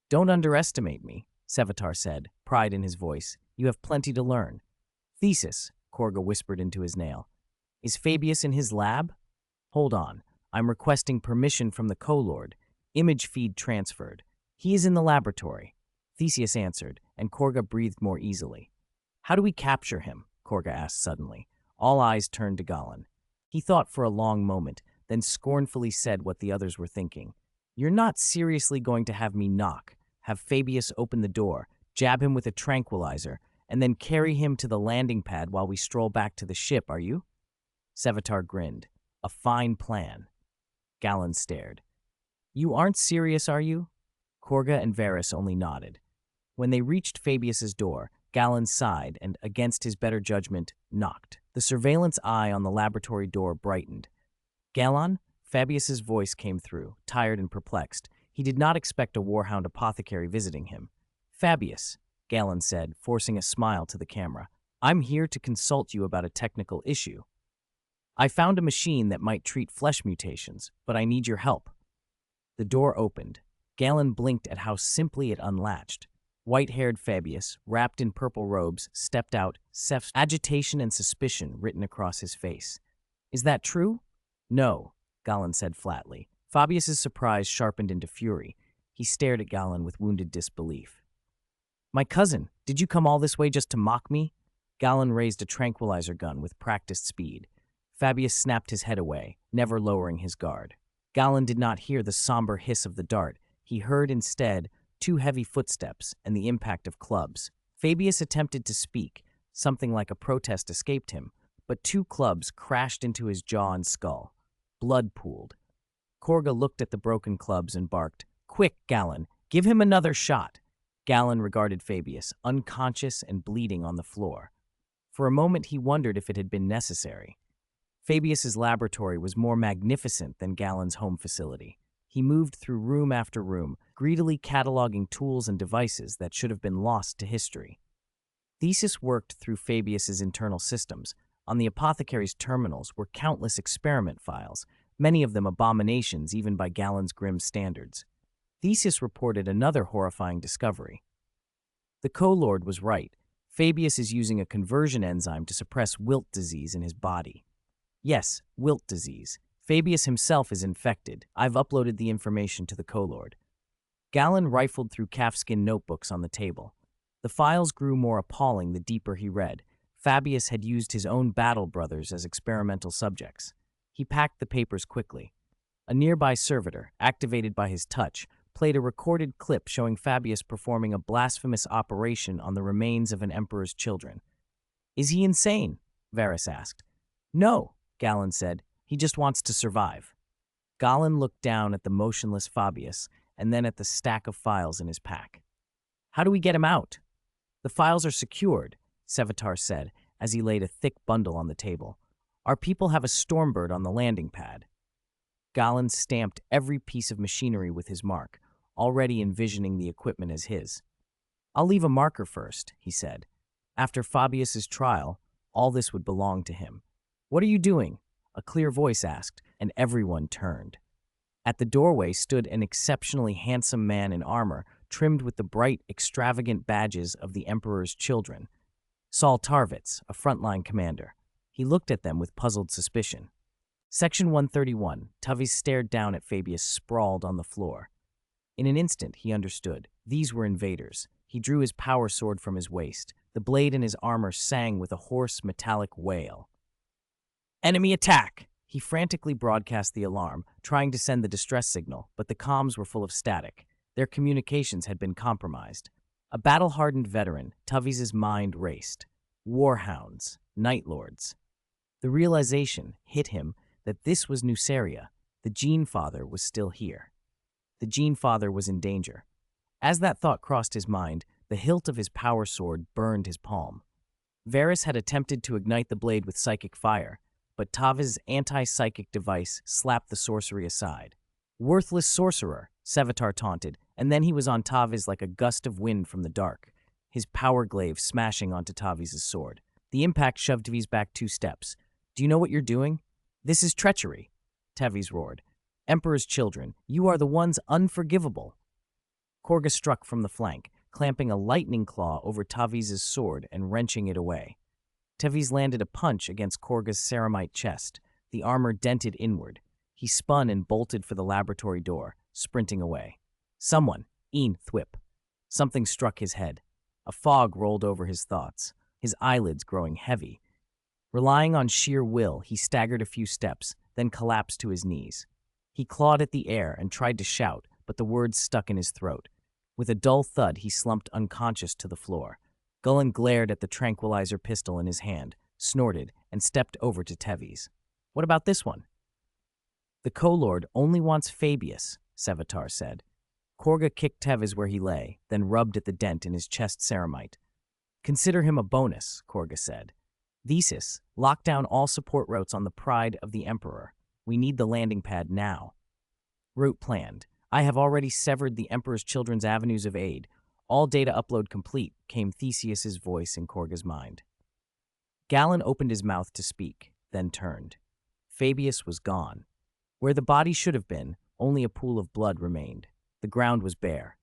"Don't underestimate me," Sevatar said, pride in his voice. "You have plenty to learn." "Theseus," Korga whispered into his nail. "Is Fabius in his lab?" "Hold on. I'm requesting permission from the co-lord. Image feed transferred. He is in the laboratory," Theseus answered, and Korga breathed more easily. "How do we capture him?" Korga asked suddenly. All eyes turned to Galen. He thought for a long moment, then scornfully said what the others were thinking. "You're not seriously going to have me knock, have Fabius open the door, jab him with a tranquilizer, and then carry him to the landing pad while we stroll back to the ship, are you?" Sevatar grinned. "A fine plan." Galen stared. "You aren't serious, are you?" Korga and Varys only nodded. When they reached Fabius's door, Galen sighed and, against his better judgment, knocked. The surveillance eye on the laboratory door brightened. "Galen?" Fabius's voice came through, tired and perplexed. He did not expect a warhound apothecary visiting him. "Fabius," Galen said, forcing a smile to the camera, "I'm here to consult you about a technical issue. I found a machine that might treat flesh mutations, but I need your help." The door opened. Galen blinked at how simply it unlatched. White-haired Fabius, wrapped in purple robes, stepped out, agitation and suspicion written across his face. "Is that true?" "No," Galen said flatly. Fabius's surprise sharpened into fury. He stared at Galen with wounded disbelief. "My cousin, did you come all this way just to mock me?" Galen raised a tranquilizer gun with practiced speed. Fabius snapped his head away, never lowering his guard. Galen did not hear the somber hiss of the dart. He heard instead 2 heavy footsteps and the impact of clubs. Fabius attempted to speak. Something like a protest escaped him, but 2 clubs crashed into his jaw and skull. Blood pooled. Korga looked at the broken clubs and barked, "Quick, Galen, give him another shot." Galen regarded Fabius, unconscious and bleeding on the floor. For a moment he wondered if it had been necessary. Fabius's laboratory was more magnificent than Galen's home facility. He moved through room after room, greedily cataloging tools and devices that should have been lost to history. Theseus worked through Fabius's internal systems. On the apothecary's terminals were countless experiment files, many of them abominations even by Galen's grim standards. Theseus reported another horrifying discovery. The co-lord was right. Fabius is using a conversion enzyme to suppress wilt disease in his body. Yes, wilt disease. Fabius himself is infected. I've uploaded the information to the co-lord. Galen rifled through calfskin notebooks on the table. The files grew more appalling the deeper he read. Fabius had used his own battle brothers as experimental subjects. He packed the papers quickly. A nearby servitor, activated by his touch, played a recorded clip showing Fabius performing a blasphemous operation on the remains of an emperor's children. "Is he insane?" Varys asked. No, Galen said. He just wants to survive. Galen looked down at the motionless Fabius and then at the stack of files in his pack. How do we get him out? The files are secured, Sevatar said as he laid a thick bundle on the table. Our people have a stormbird on the landing pad. Galen stamped every piece of machinery with his mark, already envisioning the equipment as his. I'll leave a marker first, he said. After Fabius's trial, all this would belong to him. What are you doing? A clear voice asked, and everyone turned. At the doorway stood an exceptionally handsome man in armor, trimmed with the bright, extravagant badges of the Emperor's children. Saul Tarvitz, a frontline commander. He looked at them with puzzled suspicion. Section 131, Tuvis stared down at Fabius sprawled on the floor. In an instant, he understood. These were invaders. He drew his power sword from his waist. The blade in his armor sang with a hoarse, metallic wail. Enemy attack! He frantically broadcast the alarm, trying to send the distress signal, but the comms were full of static. Their communications had been compromised. A battle-hardened veteran, Tuvis's mind raced. Warhounds, Night Lords. The realization hit him that this was Nuceria. The Gene Father was still here. The Gene Father was in danger. As that thought crossed his mind, the hilt of his power sword burned his palm. Varys had attempted to ignite the blade with psychic fire, but Taviz's anti-psychic device slapped the sorcery aside. Worthless sorcerer, Sevatar taunted, and then he was on Taviz like a gust of wind from the dark, his power glaive smashing onto Taviz's sword. The impact shoved Taviz back 2 steps. Do you know what you're doing? This is treachery, Taviz roared. Emperor's children, you are the ones unforgivable. Korga struck from the flank, clamping a lightning claw over Taviz's sword and wrenching it away. Taviz landed a punch against Korga's ceramite chest. The armor dented inward. He spun and bolted for the laboratory door, sprinting away. Someone, Een Thwip. Something struck his head. A fog rolled over his thoughts, his eyelids growing heavy. Relying on sheer will, he staggered a few steps, then collapsed to his knees. He clawed at the air and tried to shout, but the words stuck in his throat. With a dull thud, he slumped unconscious to the floor. Gullen glared at the tranquilizer pistol in his hand, snorted, and stepped over to Taviz. What about this one? The co-lord only wants Fabius, Sevatar said. Korga kicked Taviz where he lay, then rubbed at the dent in his chest ceramite. Consider him a bonus, Korga said. Thesis, lock down all support routes on the Pride of the Emperor. We need the landing pad now. Route planned. I have already severed the Emperor's children's avenues of aid. All data upload complete, came Theseus's voice in Korga's mind. Galen opened his mouth to speak, then turned. Fabius was gone. Where the body should have been, only a pool of blood remained. The ground was bare.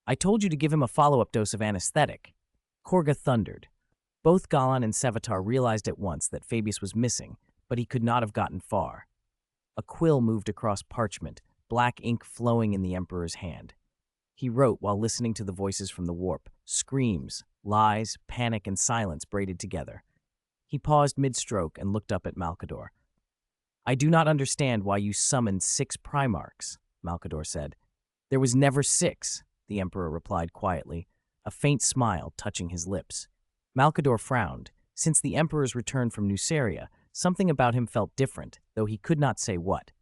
I told you to give him a follow-up dose of anesthetic. Korga thundered. Both Galen and Sevatar realized at once that Fabius was missing, but he could not have gotten far. A quill moved across parchment, black ink flowing in the Emperor's hand. He wrote while listening to the voices from the warp, screams, lies, panic, and silence braided together. He paused mid-stroke and looked up at Malkador. I do not understand why you summoned 6 Primarchs, Malkador said. There was never 6, the Emperor replied quietly, a faint smile touching his lips. Malkador frowned. Since the Emperor's return from Nuceria, something about him felt different, though he could not say what.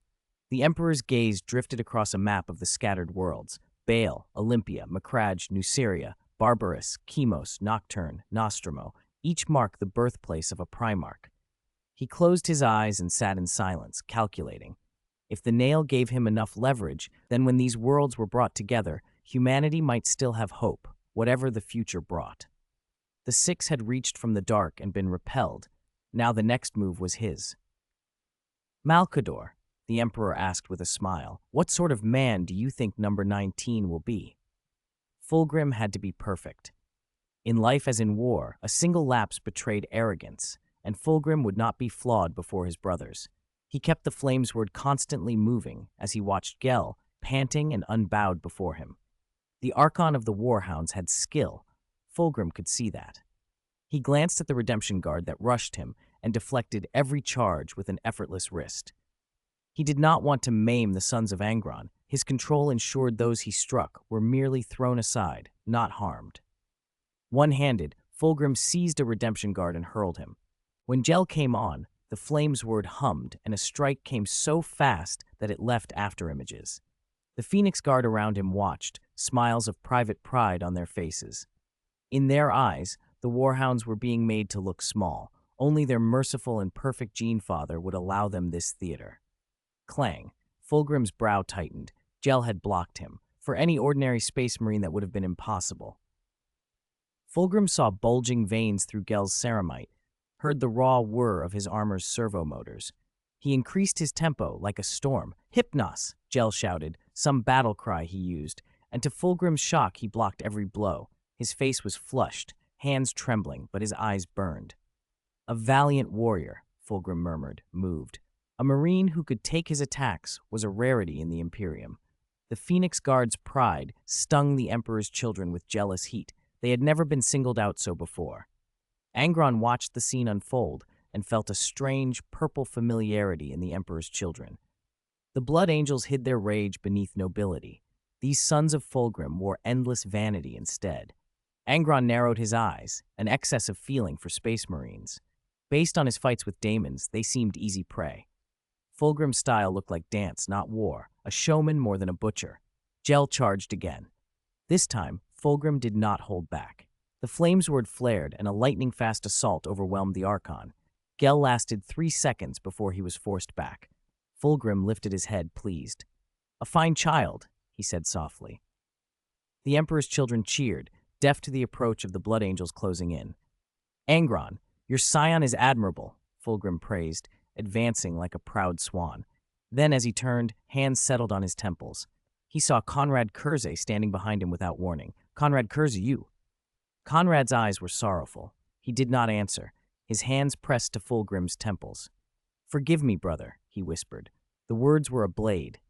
The Emperor's gaze drifted across a map of the scattered worlds. Baal, Olympia, Macragge, Nuceria, Barbarous, Chemos, Nocturne, Nostromo, each mark the birthplace of a Primarch. He closed his eyes and sat in silence, calculating. If the nail gave him enough leverage, then when these worlds were brought together, humanity might still have hope, whatever the future brought. The 6 had reached from the dark and been repelled. Now the next move was his. Malkador, the Emperor asked with a smile, what sort of man do you think number 19 will be? Fulgrim had to be perfect. In life as in war, a single lapse betrayed arrogance, and Fulgrim would not be flawed before his brothers. He kept the flamesword constantly moving as he watched Gel, panting and unbowed before him. The Archon of the Warhounds had skill. Fulgrim could see that. He glanced at the redemption guard that rushed him and deflected every charge with an effortless wrist. He did not want to maim the sons of Angron. His control ensured those he struck were merely thrown aside, not harmed. One-handed, Fulgrim seized a redemption guard and hurled him. When Gel came on, the flames word hummed, and a strike came so fast that it left afterimages. The Phoenix Guard around him watched, smiles of private pride on their faces. In their eyes, the Warhounds were being made to look small. Only their merciful and perfect Gene Father would allow them this theater. Clang. Fulgrim's brow tightened. Gel had blocked him. For any ordinary space marine that would have been impossible. Fulgrim saw bulging veins through Gel's ceramite, heard the raw whir of his armor's servo motors. He increased his tempo like a storm. "Hypnos!" Gel shouted, some battle cry he used, and to Fulgrim's shock he blocked every blow. His face was flushed, hands trembling, but his eyes burned. "A valiant warrior," Fulgrim murmured, moved. A marine who could take his attacks was a rarity in the Imperium. The Phoenix Guard's pride stung the Emperor's children with jealous heat. They had never been singled out so before. Angron watched the scene unfold and felt a strange, purple familiarity in the Emperor's children. The Blood Angels hid their rage beneath nobility. These sons of Fulgrim wore endless vanity instead. Angron narrowed his eyes, an excess of feeling for space marines. Based on his fights with daemons, they seemed easy prey. Fulgrim's style looked like dance, not war, a showman more than a butcher. Gel charged again. This time, Fulgrim did not hold back. The flames word flared, and a lightning-fast assault overwhelmed the Archon. Gel lasted 3 seconds before he was forced back. Fulgrim lifted his head, pleased. "A fine child," he said softly. The Emperor's children cheered, deaf to the approach of the Blood Angels closing in. "Angron, your scion is admirable," Fulgrim praised, advancing like a proud swan. Then, as he turned, hands settled on his temples. He saw Conrad Kurze standing behind him without warning. "Conrad Kurze, you." Conrad's eyes were sorrowful. He did not answer, his hands pressed to Fulgrim's temples. "Forgive me, brother," he whispered. The words were a blade.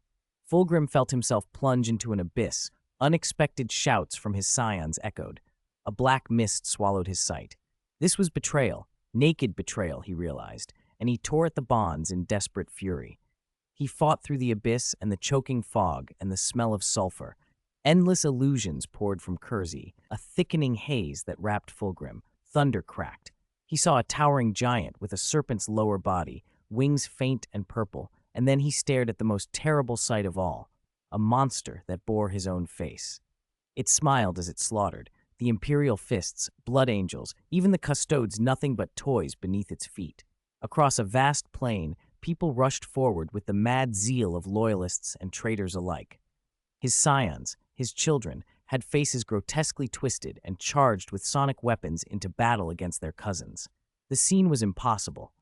Fulgrim felt himself plunge into an abyss. Unexpected shouts from his scions echoed. A black mist swallowed his sight. This was betrayal, naked betrayal, he realized, and he tore at the bonds in desperate fury. He fought through the abyss and the choking fog and the smell of sulfur. Endless illusions poured from Kurze, a thickening haze that wrapped Fulgrim. Thunder cracked. He saw a towering giant with a serpent's lower body, wings faint and purple, and then he stared at the most terrible sight of all, a monster that bore his own face. It smiled as it slaughtered, the Imperial fists, Blood Angels, even the custodes nothing but toys beneath its feet. Across a vast plain, people rushed forward with the mad zeal of loyalists and traitors alike. His scions, his children, had faces grotesquely twisted and charged with sonic weapons into battle against their cousins. The scene was impossible.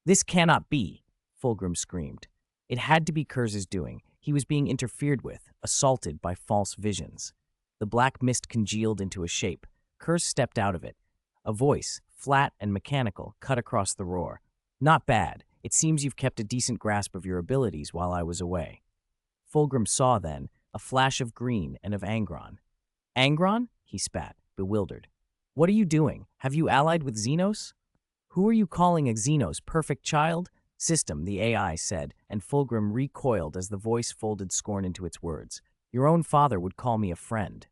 "This cannot be," Fulgrim screamed. It had to be Kurze's doing. He was being interfered with, assaulted by false visions. The black mist congealed into a shape. Kurze stepped out of it. A voice, flat and mechanical, cut across the roar. "Not bad. It seems you've kept a decent grasp of your abilities while I was away." Fulgrim saw then a flash of green and of Angron. "Angron?" he spat, bewildered. "What are you doing? Have you allied with Xenos?" "Who are you calling a Xenos, perfect child?" "System," the AI said, and Fulgrim recoiled as the voice folded scorn into its words. "Your own father would call me a friend."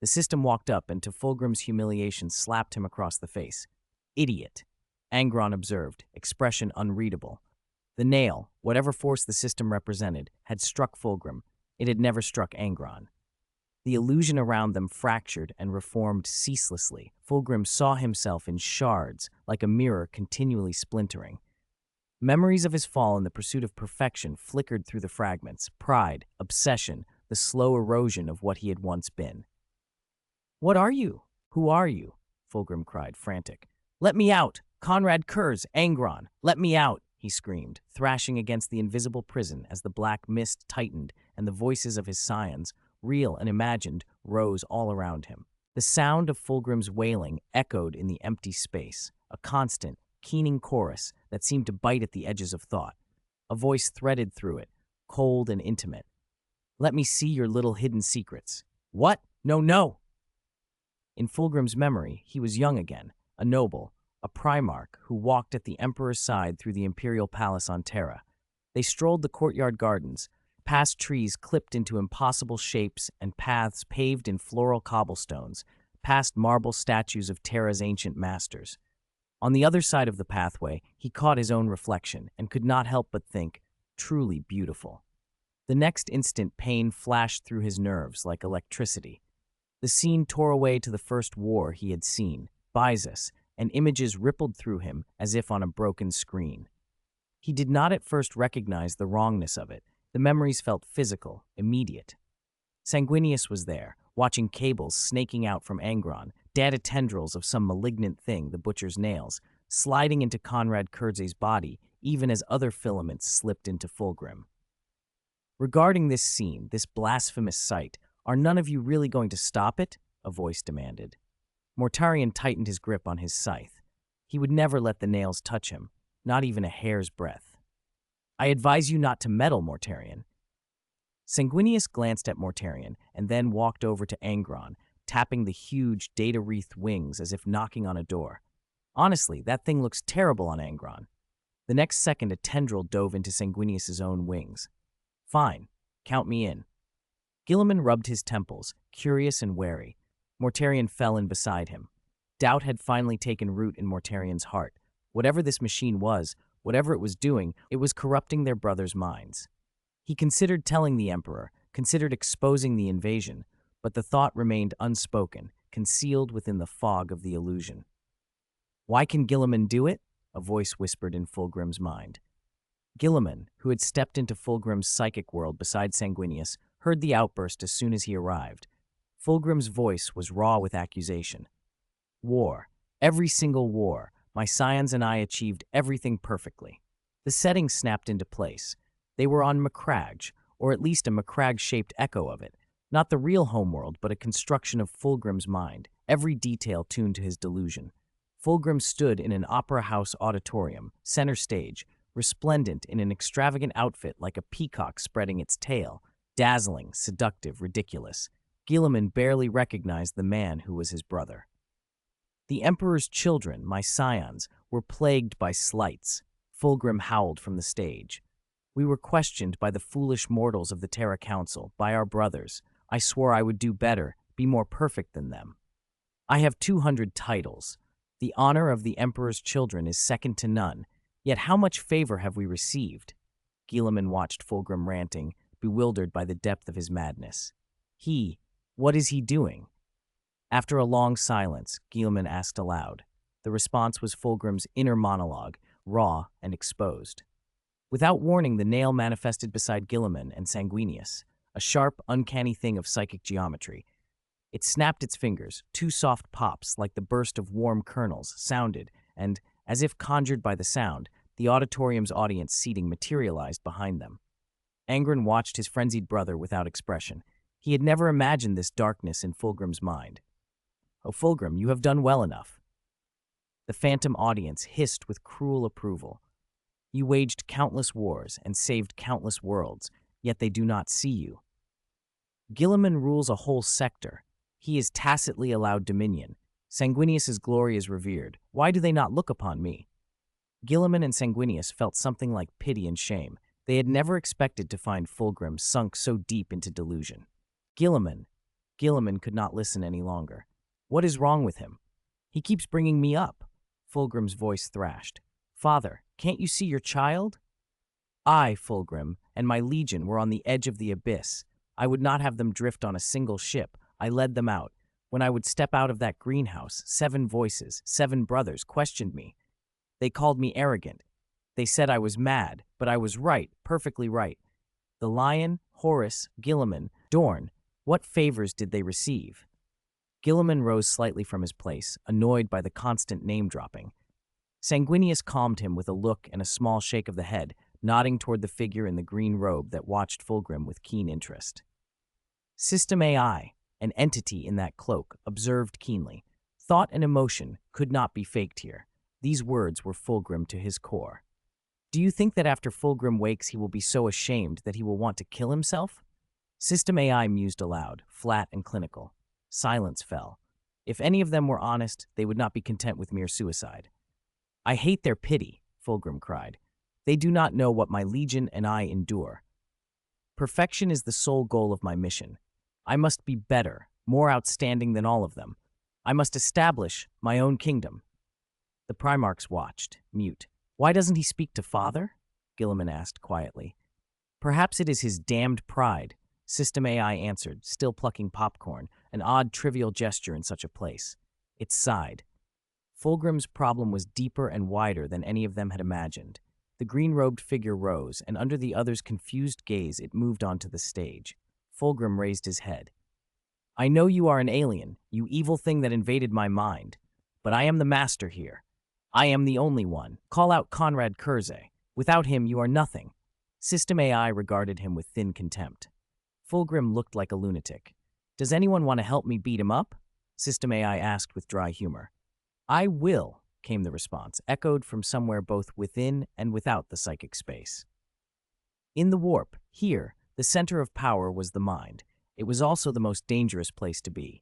The system walked up and to Fulgrim's humiliation slapped him across the face. "Idiot," Angron observed, expression unreadable. The nail, whatever force the system represented, had struck Fulgrim. It had never struck Angron. The illusion around them fractured and reformed ceaselessly. Fulgrim saw himself in shards, like a mirror continually splintering. Memories of his fall in the pursuit of perfection flickered through the fragments. Pride, obsession, the slow erosion of what he had once been. "What are you? Who are you?" Fulgrim cried, frantic. "Let me out! Conrad Kurze, Angron! Let me out!" he screamed, thrashing against the invisible prison as the black mist tightened and the voices of his scions, real and imagined, rose all around him. The sound of Fulgrim's wailing echoed in the empty space, a constant, keening chorus that seemed to bite at the edges of thought. A voice threaded through it, cold and intimate. "Let me see your little hidden secrets." "What? No, no!" In Fulgrim's memory, he was young again, a noble, a Primarch who walked at the Emperor's side through the Imperial Palace on Terra. They strolled the courtyard gardens, past trees clipped into impossible shapes and paths paved in floral cobblestones, past marble statues of Terra's ancient masters. On the other side of the pathway, he caught his own reflection and could not help but think, truly beautiful. The next instant, pain flashed through his nerves like electricity. The scene tore away to the first war he had seen, Byzus, and images rippled through him as if on a broken screen. He did not at first recognize the wrongness of it. The memories felt physical, immediate. Sanguinius was there, watching cables snaking out from Angron, data tendrils of some malignant thing, the butcher's nails, sliding into Conrad Kurze's body, even as other filaments slipped into Fulgrim. Regarding this scene, this blasphemous sight, are none of you really going to stop it? A voice demanded. Mortarion tightened his grip on his scythe. He would never let the nails touch him, not even a hair's breadth. I advise you not to meddle, Mortarion. Sanguinius glanced at Mortarion and then walked over to Angron, tapping the huge, data-wreathed wings as if knocking on a door. Honestly, that thing looks terrible on Angron. The next second, a tendril dove into Sanguinius's own wings. Fine, count me in. Guilliman rubbed his temples, curious and wary. Mortarion fell in beside him. Doubt had finally taken root in Mortarion's heart. Whatever this machine was, whatever it was doing, it was corrupting their brothers' minds. He considered telling the Emperor, considered exposing the invasion, but the thought remained unspoken, concealed within the fog of the illusion. Why can Guilliman do it? A voice whispered in Fulgrim's mind. Guilliman, who had stepped into Fulgrim's psychic world beside Sanguinius, heard the outburst as soon as he arrived. Fulgrim's voice was raw with accusation. War. Every single war. My scions and I achieved everything perfectly. The setting snapped into place. They were on Macragge, or at least a Macragge-shaped echo of it. Not the real homeworld, but a construction of Fulgrim's mind, every detail tuned to his delusion. Fulgrim stood in an opera house auditorium, center stage, resplendent in an extravagant outfit like a peacock spreading its tail, dazzling, seductive, ridiculous. Guilliman barely recognized the man who was his brother. The Emperor's children, my scions, were plagued by slights. Fulgrim howled from the stage. We were questioned by the foolish mortals of the Terra Council, by our brothers. I swore I would do better, be more perfect than them. I have 200 titles. The honor of the Emperor's children is second to none. Yet how much favor have we received? Guilliman watched Fulgrim ranting, bewildered by the depth of his madness. What is he doing? After a long silence, Guilliman asked aloud. The response was Fulgrim's inner monologue, raw and exposed. Without warning, the nail manifested beside Guilliman and Sanguinius, a sharp, uncanny thing of psychic geometry. It snapped its fingers. 2 soft pops, like the burst of warm kernels, sounded, and, as if conjured by the sound, the auditorium's audience seating materialized behind them. Angron watched his frenzied brother without expression. He had never imagined this darkness in Fulgrim's mind. Oh, Fulgrim, you have done well enough. The phantom audience hissed with cruel approval. You waged countless wars and saved countless worlds, yet they do not see you. Guilliman rules a whole sector. He is tacitly allowed dominion. Sanguinius's glory is revered. Why do they not look upon me? Guilliman and Sanguinius felt something like pity and shame. They had never expected to find Fulgrim sunk so deep into delusion. Guilliman could not listen any longer. What is wrong with him? He keeps bringing me up. Fulgrim's voice thrashed. Father, can't you see your child? I, Fulgrim, and my legion were on the edge of the abyss. I would not have them drift on a single ship. I led them out. When I would step out of that greenhouse, 7 voices, 7 brothers questioned me. They called me arrogant. They said I was mad, but I was right, perfectly right. The Lion, Horus, Guilliman, Dorn, what favors did they receive? Guilliman rose slightly from his place, annoyed by the constant name-dropping. Sanguinius calmed him with a look and a small shake of the head, nodding toward the figure in the green robe that watched Fulgrim with keen interest. System AI, an entity in that cloak, observed keenly. Thought and emotion could not be faked here. These words were Fulgrim to his core. Do you think that after Fulgrim wakes he will be so ashamed that he will want to kill himself? System AI mused aloud, flat and clinical. Silence fell. If any of them were honest, they would not be content with mere suicide. I hate their pity, Fulgrim cried. They do not know what my legion and I endure. Perfection is the sole goal of my mission. I must be better, more outstanding than all of them. I must establish my own kingdom. The Primarchs watched, mute. Why doesn't he speak to father? Gilliman asked quietly. Perhaps it is his damned pride, System AI answered, still plucking popcorn, an odd, trivial gesture in such a place. It sighed. Fulgrim's problem was deeper and wider than any of them had imagined. The green-robed figure rose, and under the other's confused gaze it moved onto the stage. Fulgrim raised his head. I know you are an alien, you evil thing that invaded my mind, but I am the master here. I am the only one. Call out Conrad Kurze. Without him, you are nothing. System AI regarded him with thin contempt. Fulgrim looked like a lunatic. Does anyone want to help me beat him up? System AI asked with dry humor. I will, came the response, echoed from somewhere both within and without the psychic space. In the warp, here, the center of power was the mind. It was also the most dangerous place to be.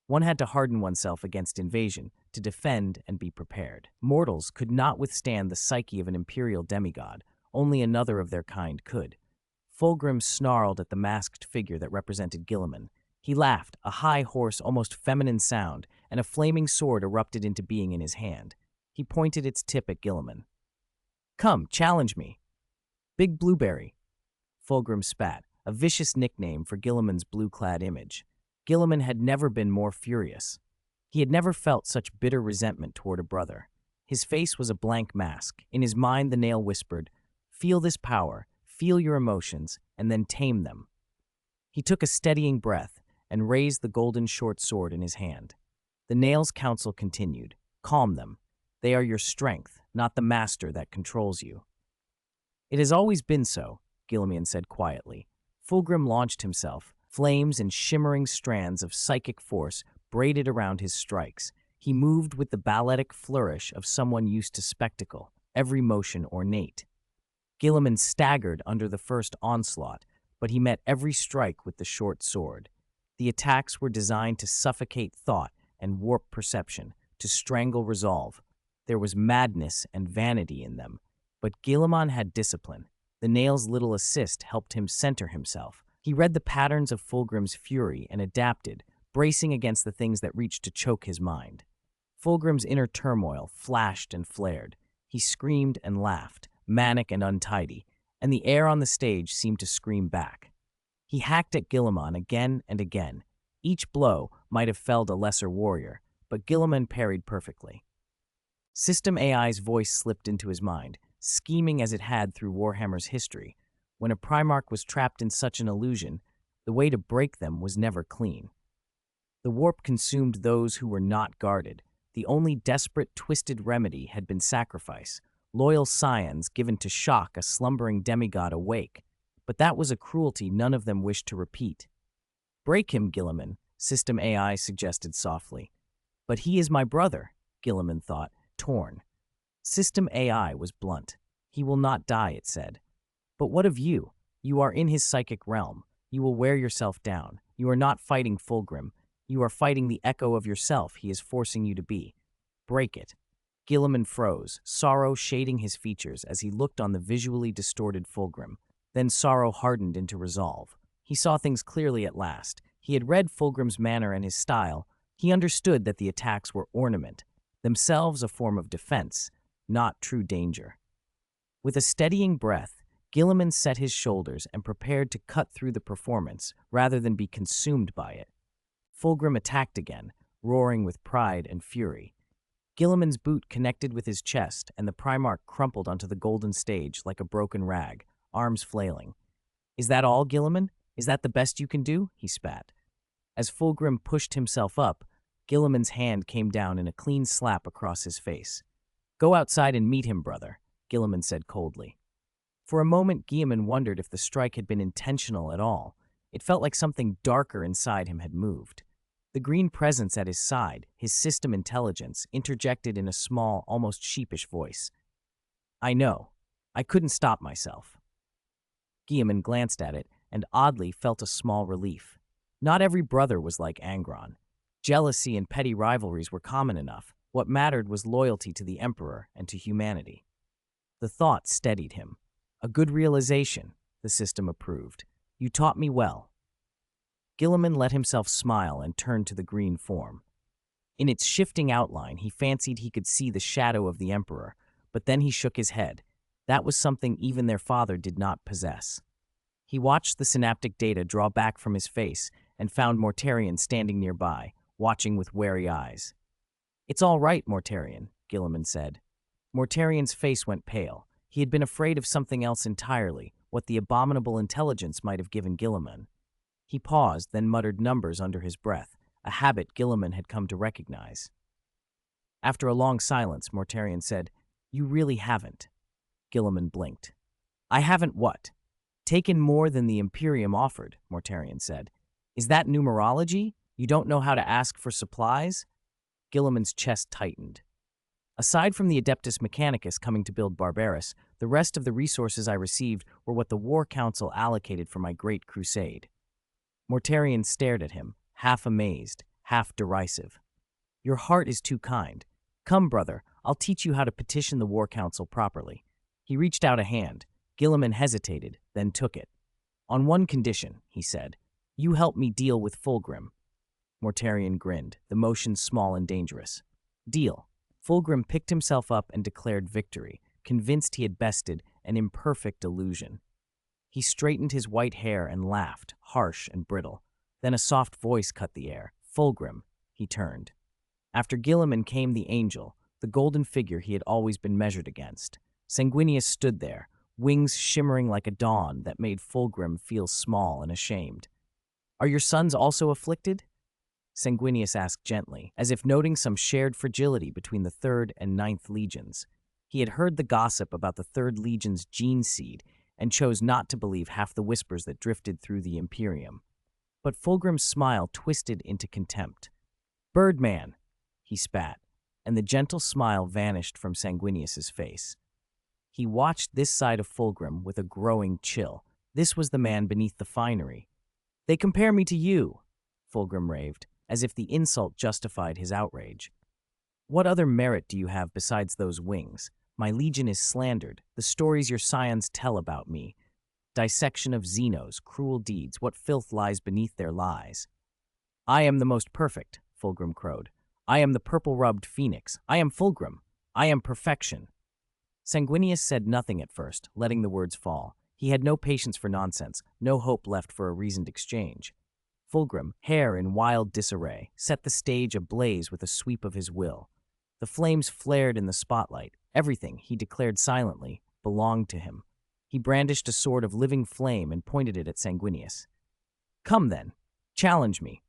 One had to harden oneself against invasion, to defend and be prepared. Mortals could not withstand the psyche of an imperial demigod. Only another of their kind could. Fulgrim snarled at the masked figure that represented Gilliman. He laughed, a high, hoarse, almost feminine sound, and a flaming sword erupted into being in his hand. He pointed its tip at Gilliman. Come, challenge me. Big Blueberry. Fulgrim spat, a vicious nickname for Gilliman's blue-clad image. Gilliman had never been more furious. He had never felt such bitter resentment toward a brother. His face was a blank mask. In his mind, the nail whispered, feel this power, feel your emotions, and then tame them. He took a steadying breath and raised the golden short sword in his hand. The nail's counsel continued. Calm them. They are your strength, not the master that controls you. It has always been so, Gilliman said quietly. Fulgrim launched himself. Flames and shimmering strands of psychic force braided around his strikes. He moved with the balletic flourish of someone used to spectacle, every motion ornate. Gilliman staggered under the first onslaught, but he met every strike with the short sword. The attacks were designed to suffocate thought and warp perception, to strangle resolve. There was madness and vanity in them, but Gilliman had discipline. The nail's little assist helped him center himself. He read the patterns of Fulgrim's fury and adapted, bracing against the things that reached to choke his mind. Fulgrim's inner turmoil flashed and flared. He screamed and laughed, manic and untidy, and the air on the stage seemed to scream back. He hacked at Gilliman again and again. Each blow might have felled a lesser warrior, but Gilliman parried perfectly. System AI's voice slipped into his mind, scheming as it had through Warhammer's history. When a Primarch was trapped in such an illusion, the way to break them was never clean. The warp consumed those who were not guarded. The only desperate, twisted remedy had been sacrifice, loyal scions given to shock a slumbering demigod awake. But that was a cruelty none of them wished to repeat. Break him, Gilliman, System AI suggested softly. But he is my brother, Gilliman thought, torn. System AI was blunt. He will not die, it said. But what of you? You are in his psychic realm. You will wear yourself down. You are not fighting Fulgrim. You are fighting the echo of yourself he is forcing you to be. Break it. Gilliman froze, sorrow shading his features as he looked on the visually distorted Fulgrim. Then sorrow hardened into resolve. He saw things clearly at last. He had read Fulgrim's manner and his style. He understood that the attacks were ornament, themselves a form of defense, not true danger. With a steadying breath, Gilliman set his shoulders and prepared to cut through the performance rather than be consumed by it. Fulgrim attacked again, roaring with pride and fury. Gilliman's boot connected with his chest, and the Primarch crumpled onto the golden stage like a broken rag, arms flailing. Is that all, Gilliman? Is that the best you can do? He spat. As Fulgrim pushed himself up, Gilliman's hand came down in a clean slap across his face. Go outside and meet him, brother, Gilliman said coldly. For a moment, Gilliman wondered if the strike had been intentional at all. It felt like something darker inside him had moved. The green presence at his side, his system intelligence, interjected in a small, almost sheepish voice. I know. I couldn't stop myself. Gilliman glanced at it and oddly felt a small relief. Not every brother was like Angron. Jealousy and petty rivalries were common enough. What mattered was loyalty to the Emperor and to humanity. The thought steadied him. A good realization, the system approved. You taught me well. Gilliman let himself smile and turned to the green form. In its shifting outline, he fancied he could see the shadow of the Emperor, but then he shook his head. That was something even their father did not possess. He watched the synaptic data draw back from his face and found Mortarion standing nearby, watching with wary eyes. "It's all right, Mortarion," Guilliman said. Mortarion's face went pale. He had been afraid of something else entirely, what the abominable intelligence might have given Guilliman. He paused, then muttered numbers under his breath, a habit Guilliman had come to recognize. After a long silence, Mortarion said, "You really haven't." Guilliman blinked. "I haven't what?" "Taken more than the Imperium offered," Mortarion said. "Is that numerology? You don't know how to ask for supplies?" Guilliman's chest tightened. "Aside from the Adeptus Mechanicus coming to build Barbarus, the rest of the resources I received were what the War Council allocated for my great crusade." Mortarion stared at him, half amazed, half derisive. "Your heart is too kind. Come, brother, I'll teach you how to petition the War Council properly." He reached out a hand. Guilliman hesitated, then took it. "On one condition," he said. "You help me deal with Fulgrim." Mortarion grinned, the motion small and dangerous. "Deal." Fulgrim picked himself up and declared victory, convinced he had bested an imperfect illusion. He straightened his white hair and laughed, harsh and brittle. Then a soft voice cut the air. "Fulgrim." He turned. After Guilliman came the angel, the golden figure he had always been measured against. Sanguinius stood there, wings shimmering like a dawn that made Fulgrim feel small and ashamed. "Are your sons also afflicted?" Sanguinius asked gently, as if noting some shared fragility between the 3rd and 9th legions. He had heard the gossip about the 3rd legion's gene seed and chose not to believe half the whispers that drifted through the Imperium. But Fulgrim's smile twisted into contempt. "Birdman!" he spat, and the gentle smile vanished from Sanguinius's face. He watched this side of Fulgrim with a growing chill. This was the man beneath the finery. "They compare me to you," Fulgrim raved, as if the insult justified his outrage. "What other merit do you have besides those wings? My legion is slandered, the stories your scions tell about me. Dissection of Xenos, cruel deeds, what filth lies beneath their lies." "I am the most perfect," Fulgrim crowed. "I am the purple-rubbed phoenix. I am Fulgrim. I am perfection." Sanguinius said nothing at first, letting the words fall. He had no patience for nonsense, no hope left for a reasoned exchange. Fulgrim, hair in wild disarray, set the stage ablaze with a sweep of his will. The flames flared in the spotlight. Everything, he declared silently, belonged to him. He brandished a sword of living flame and pointed it at Sanguinius. "Come then, challenge me."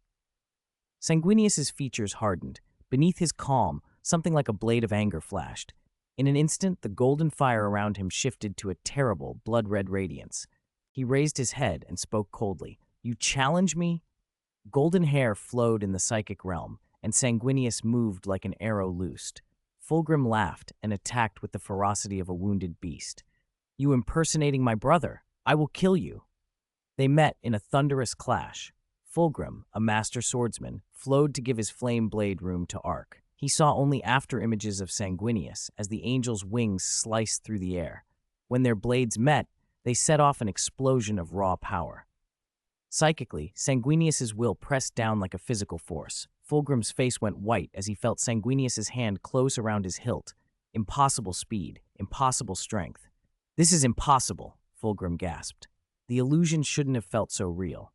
Sanguinius's features hardened. Beneath his calm, something like a blade of anger flashed. In an instant, the golden fire around him shifted to a terrible, blood-red radiance. He raised his head and spoke coldly. "You challenge me?" Golden hair flowed in the psychic realm, and Sanguinius moved like an arrow loosed. Fulgrim laughed and attacked with the ferocity of a wounded beast. "You impersonating my brother! I will kill you!" They met in a thunderous clash. Fulgrim, a master swordsman, flowed to give his flame blade room to arc. He saw only after images of Sanguinius as the angel's wings sliced through the air. When their blades met, they set off an explosion of raw power. Psychically, Sanguinius's will pressed down like a physical force. Fulgrim's face went white as he felt Sanguinius's hand close around his hilt. Impossible speed, impossible strength. "This is impossible," Fulgrim gasped. The illusion shouldn't have felt so real.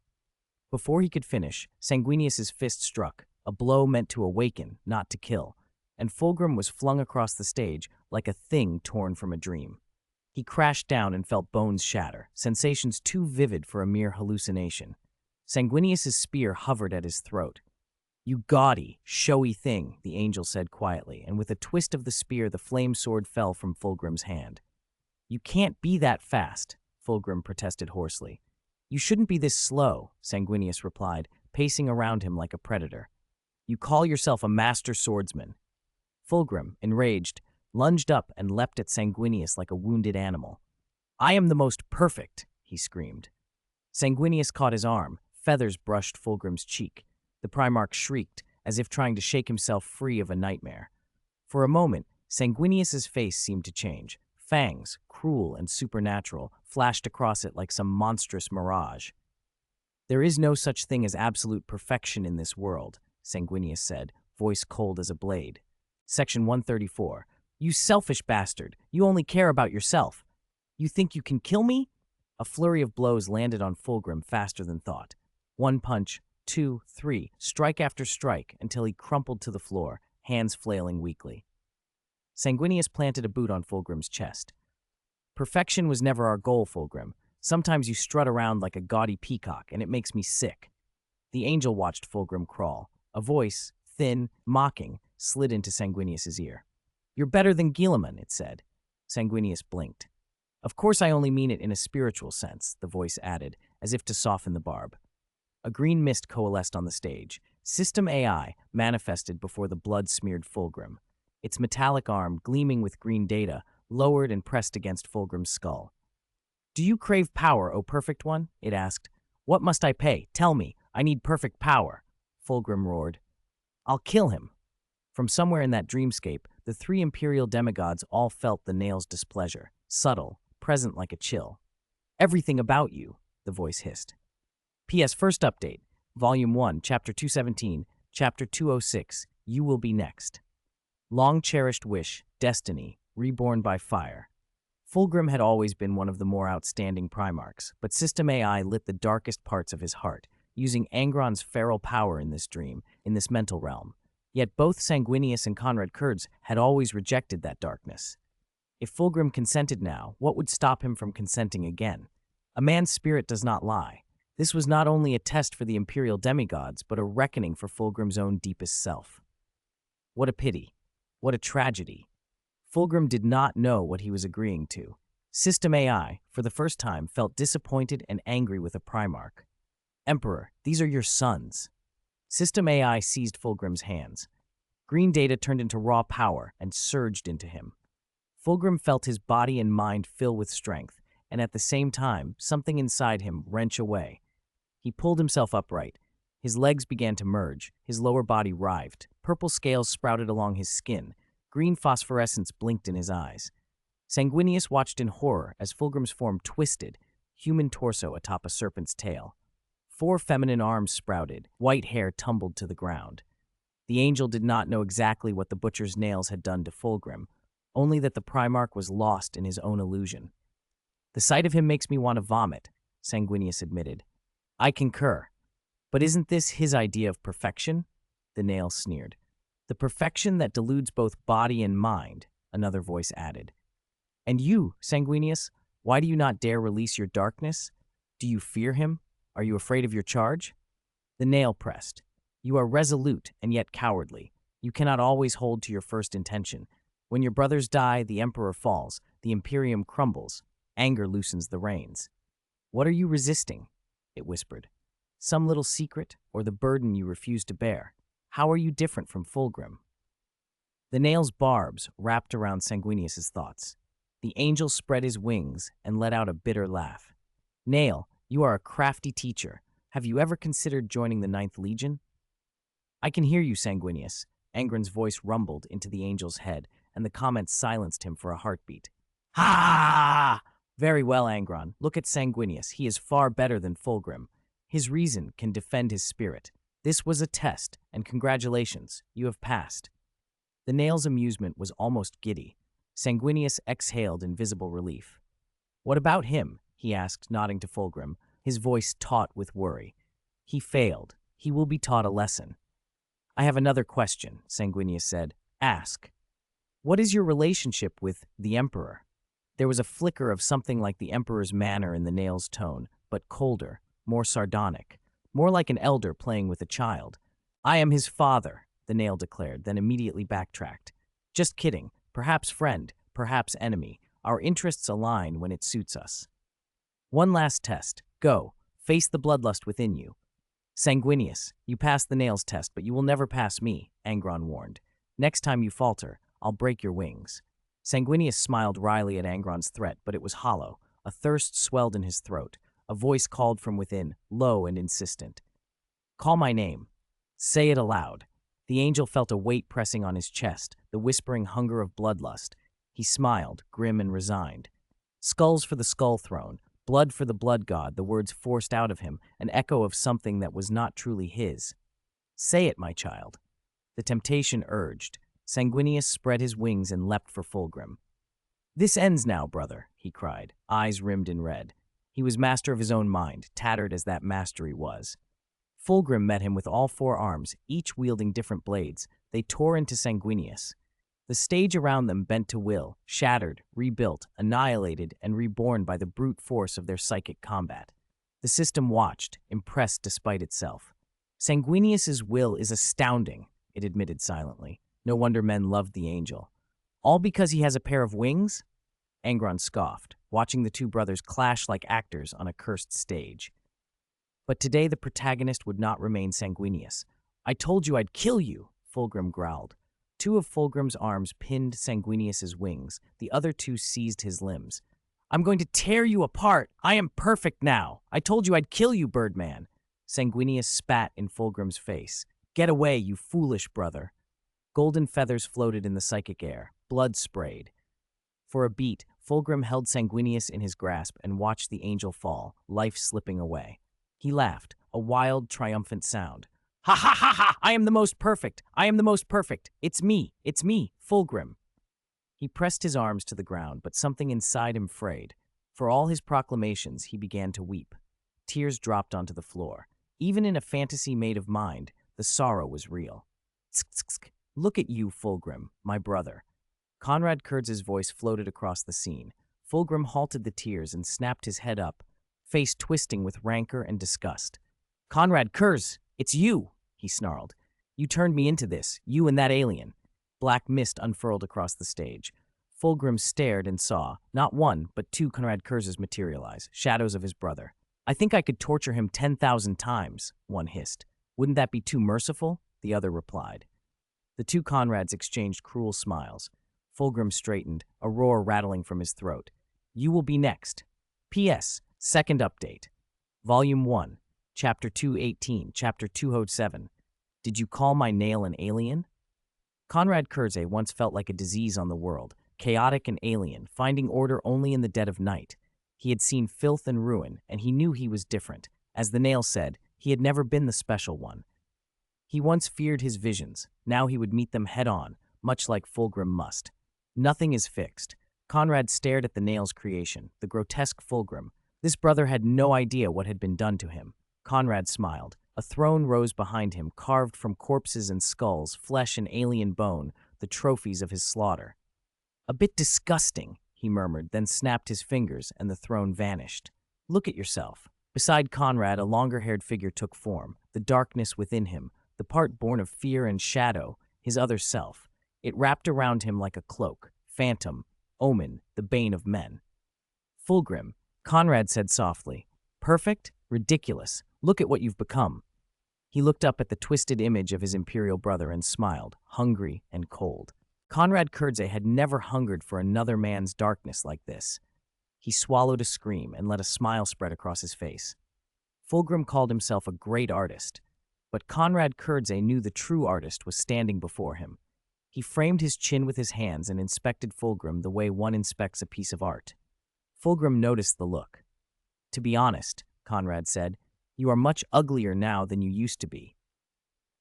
Before he could finish, Sanguinius's fist struck, a blow meant to awaken, not to kill, and Fulgrim was flung across the stage like a thing torn from a dream. He crashed down and felt bones shatter, sensations too vivid for a mere hallucination. Sanguinius's spear hovered at his throat. "You gaudy, showy thing," the angel said quietly, and with a twist of the spear the flame sword fell from Fulgrim's hand. "You can't be that fast," Fulgrim protested hoarsely. "You shouldn't be this slow," Sanguinius replied, pacing around him like a predator. "You call yourself a master swordsman." Fulgrim, enraged, lunged up and leapt at Sanguinius like a wounded animal. "I am the most perfect," he screamed. Sanguinius caught his arm. Feathers brushed Fulgrim's cheek. The Primarch shrieked, as if trying to shake himself free of a nightmare. For a moment, Sanguinius's face seemed to change. Fangs, cruel and supernatural, flashed across it like some monstrous mirage. "There is no such thing as absolute perfection in this world," Sanguinius said, voice cold as a blade. Section 134. You selfish bastard. You only care about yourself. You think you can kill me? A flurry of blows landed on Fulgrim faster than thought. One punch, two, three, strike after strike until he crumpled to the floor, hands flailing weakly. Sanguinius planted a boot on Fulgrim's chest. Perfection was never our goal, Fulgrim. Sometimes you strut around like a gaudy peacock, and it makes me sick. The angel watched Fulgrim crawl. A voice, thin, mocking, slid into Sanguinius's ear. You're better than Guilliman, it said. Sanguinius blinked. Of course I only mean it in a spiritual sense, the voice added, as if to soften the barb. A green mist coalesced on the stage. System AI manifested before the blood-smeared Fulgrim. Its metallic arm, gleaming with green data, lowered and pressed against Fulgrim's skull. Do you crave power, O perfect one? It asked. What must I pay? Tell me. I need perfect power. Fulgrim roared. I'll kill him. From somewhere in that dreamscape, the three imperial demigods all felt the nail's displeasure, subtle, present like a chill. Everything about you, the voice hissed. P.S. First update, Volume 1, Chapter 217, Chapter 206, You Will Be Next. Long-cherished wish, destiny, reborn by fire. Fulgrim had always been one of the more outstanding Primarchs, but System AI lit the darkest parts of his heart, using Angron's feral power in this dream, in this mental realm. Yet both Sanguinius and Conrad Kurds had always rejected that darkness. If Fulgrim consented now, what would stop him from consenting again? A man's spirit does not lie. This was not only a test for the imperial demigods, but a reckoning for Fulgrim's own deepest self. What a pity. What a tragedy. Fulgrim did not know what he was agreeing to. System AI, for the first time, felt disappointed and angry with a Primarch. Emperor, these are your sons. System AI seized Fulgrim's hands. Green data turned into raw power and surged into him. Fulgrim felt his body and mind fill with strength, and at the same time, something inside him wrench away. He pulled himself upright. His legs began to merge, his lower body writhed, purple scales sprouted along his skin, green phosphorescence blinked in his eyes. Sanguinius watched in horror as Fulgrim's form twisted, human torso atop a serpent's tail. 4 feminine arms sprouted, white hair tumbled to the ground. The angel did not know exactly what the butcher's nails had done to Fulgrim, only that the Primarch was lost in his own illusion. The sight of him makes me want to vomit, Sanguinius admitted. I concur. But isn't this his idea of perfection? The nail sneered. The perfection that deludes both body and mind, another voice added. And you, Sanguinius, why do you not dare release your darkness? Do you fear him? Are you afraid of your charge? The nail pressed. You are resolute and yet cowardly. You cannot always hold to your first intention. When your brothers die, the emperor falls, the imperium crumbles, anger loosens the reins. What are you resisting? It whispered. Some little secret, or the burden you refuse to bear? How are you different from Fulgrim? The nail's barbs wrapped around Sanguinius's thoughts. The angel spread his wings and let out a bitter laugh. Nail, you are a crafty teacher. Have you ever considered joining the 9th Legion? I can hear you, Sanguinius. Angron's voice rumbled into the angel's head, and the comment silenced him for a heartbeat. Ha! Very well, Angron. Look at Sanguinius. He is far better than Fulgrim. His reason can defend his spirit. This was a test, and congratulations, you have passed. The nail's amusement was almost giddy. Sanguinius exhaled in visible relief. What about him? He asked, nodding to Fulgrim, his voice taut with worry. He failed. He will be taught a lesson. I have another question, Sanguinius said. Ask. What is your relationship with the Emperor? There was a flicker of something like the Emperor's manner in the nail's tone, but colder, more sardonic, more like an elder playing with a child. I am his father, the nail declared, then immediately backtracked. Just kidding. Perhaps friend, perhaps enemy. Our interests align when it suits us. One last test. Go. Face the bloodlust within you. Sanguinius, you passed the nail's test, but you will never pass me, Angron warned. Next time you falter, I'll break your wings. Sanguinius smiled wryly at Angron's threat, but it was hollow. A thirst swelled in his throat. A voice called from within, low and insistent. Call my name. Say it aloud. The angel felt a weight pressing on his chest, the whispering hunger of bloodlust. He smiled, grim and resigned. Skulls for the skull throne, blood for the blood god, the words forced out of him, an echo of something that was not truly his. Say it, my child. The temptation urged. Sanguinius spread his wings and leapt for Fulgrim. "This ends now, brother," he cried, eyes rimmed in red. He was master of his own mind, tattered as that mastery was. Fulgrim met him with all four arms, each wielding different blades. They tore into Sanguinius. The stage around them bent to will, shattered, rebuilt, annihilated, and reborn by the brute force of their psychic combat. The system watched, impressed despite itself. Sanguinius's will is astounding, it admitted silently. No wonder men loved the angel. All because he has a pair of wings? Angron scoffed, watching the two brothers clash like actors on a cursed stage. But today the protagonist would not remain Sanguinius. "I told you I'd kill you," Fulgrim growled. Two of Fulgrim's arms pinned Sanguinius's wings. The other two seized his limbs. "I'm going to tear you apart. I am perfect now. I told you I'd kill you, Birdman." Sanguinius spat in Fulgrim's face. "Get away, you foolish brother." Golden feathers floated in the psychic air. Blood sprayed. For a beat, Fulgrim held Sanguinius in his grasp and watched the angel fall, life slipping away. He laughed, a wild, triumphant sound. "Ha ha ha ha! I am the most perfect! I am the most perfect! It's me, Fulgrim!" He pressed his arms to the ground, but something inside him frayed. For all his proclamations, he began to weep. Tears dropped onto the floor. Even in a fantasy made of mind, the sorrow was real. "Tsk-tsk-tsk. Look at you, Fulgrim, my brother." Conrad Kurtz's voice floated across the scene. Fulgrim halted the tears and snapped his head up, face twisting with rancor and disgust. "Conrad Kurz, it's you!" he snarled. "You turned me into this, you and that alien." Black mist unfurled across the stage. Fulgrim stared and saw, not one, but two Conrad Kurzes materialize, shadows of his brother. "I think I could torture him 10,000 times, one hissed. "Wouldn't that be too merciful?" the other replied. The two Conrads exchanged cruel smiles. Fulgrim straightened, a roar rattling from his throat. "You will be next. P.S. Second update. Volume 1, Chapter 218, Chapter 207. Did you call my nail an alien?" Conrad Kurze once felt like a disease on the world, chaotic and alien, finding order only in the dead of night. He had seen filth and ruin, and he knew he was different. As the nail said, he had never been the special one. He once feared his visions. Now he would meet them head-on, much like Fulgrim must. Nothing is fixed. Conrad stared at the nail's creation, the grotesque Fulgrim. This brother had no idea what had been done to him. Conrad smiled. A throne rose behind him, carved from corpses and skulls, flesh and alien bone, the trophies of his slaughter. "A bit disgusting," he murmured, then snapped his fingers, and the throne vanished. "Look at yourself." Beside Conrad, a longer-haired figure took form, the darkness within him, the part born of fear and shadow, his other self. It wrapped around him like a cloak, phantom, omen, the bane of men. "Fulgrim," Conrad said softly. "Perfect? Ridiculous. Look at what you've become." He looked up at the twisted image of his imperial brother and smiled, hungry and cold. Conrad Kurze had never hungered for another man's darkness like this. He swallowed a scream and let a smile spread across his face. Fulgrim called himself a great artist, but Conrad Kurze knew the true artist was standing before him. He framed his chin with his hands and inspected Fulgrim the way one inspects a piece of art. Fulgrim noticed the look. "To be honest," Conrad said, "you are much uglier now than you used to be."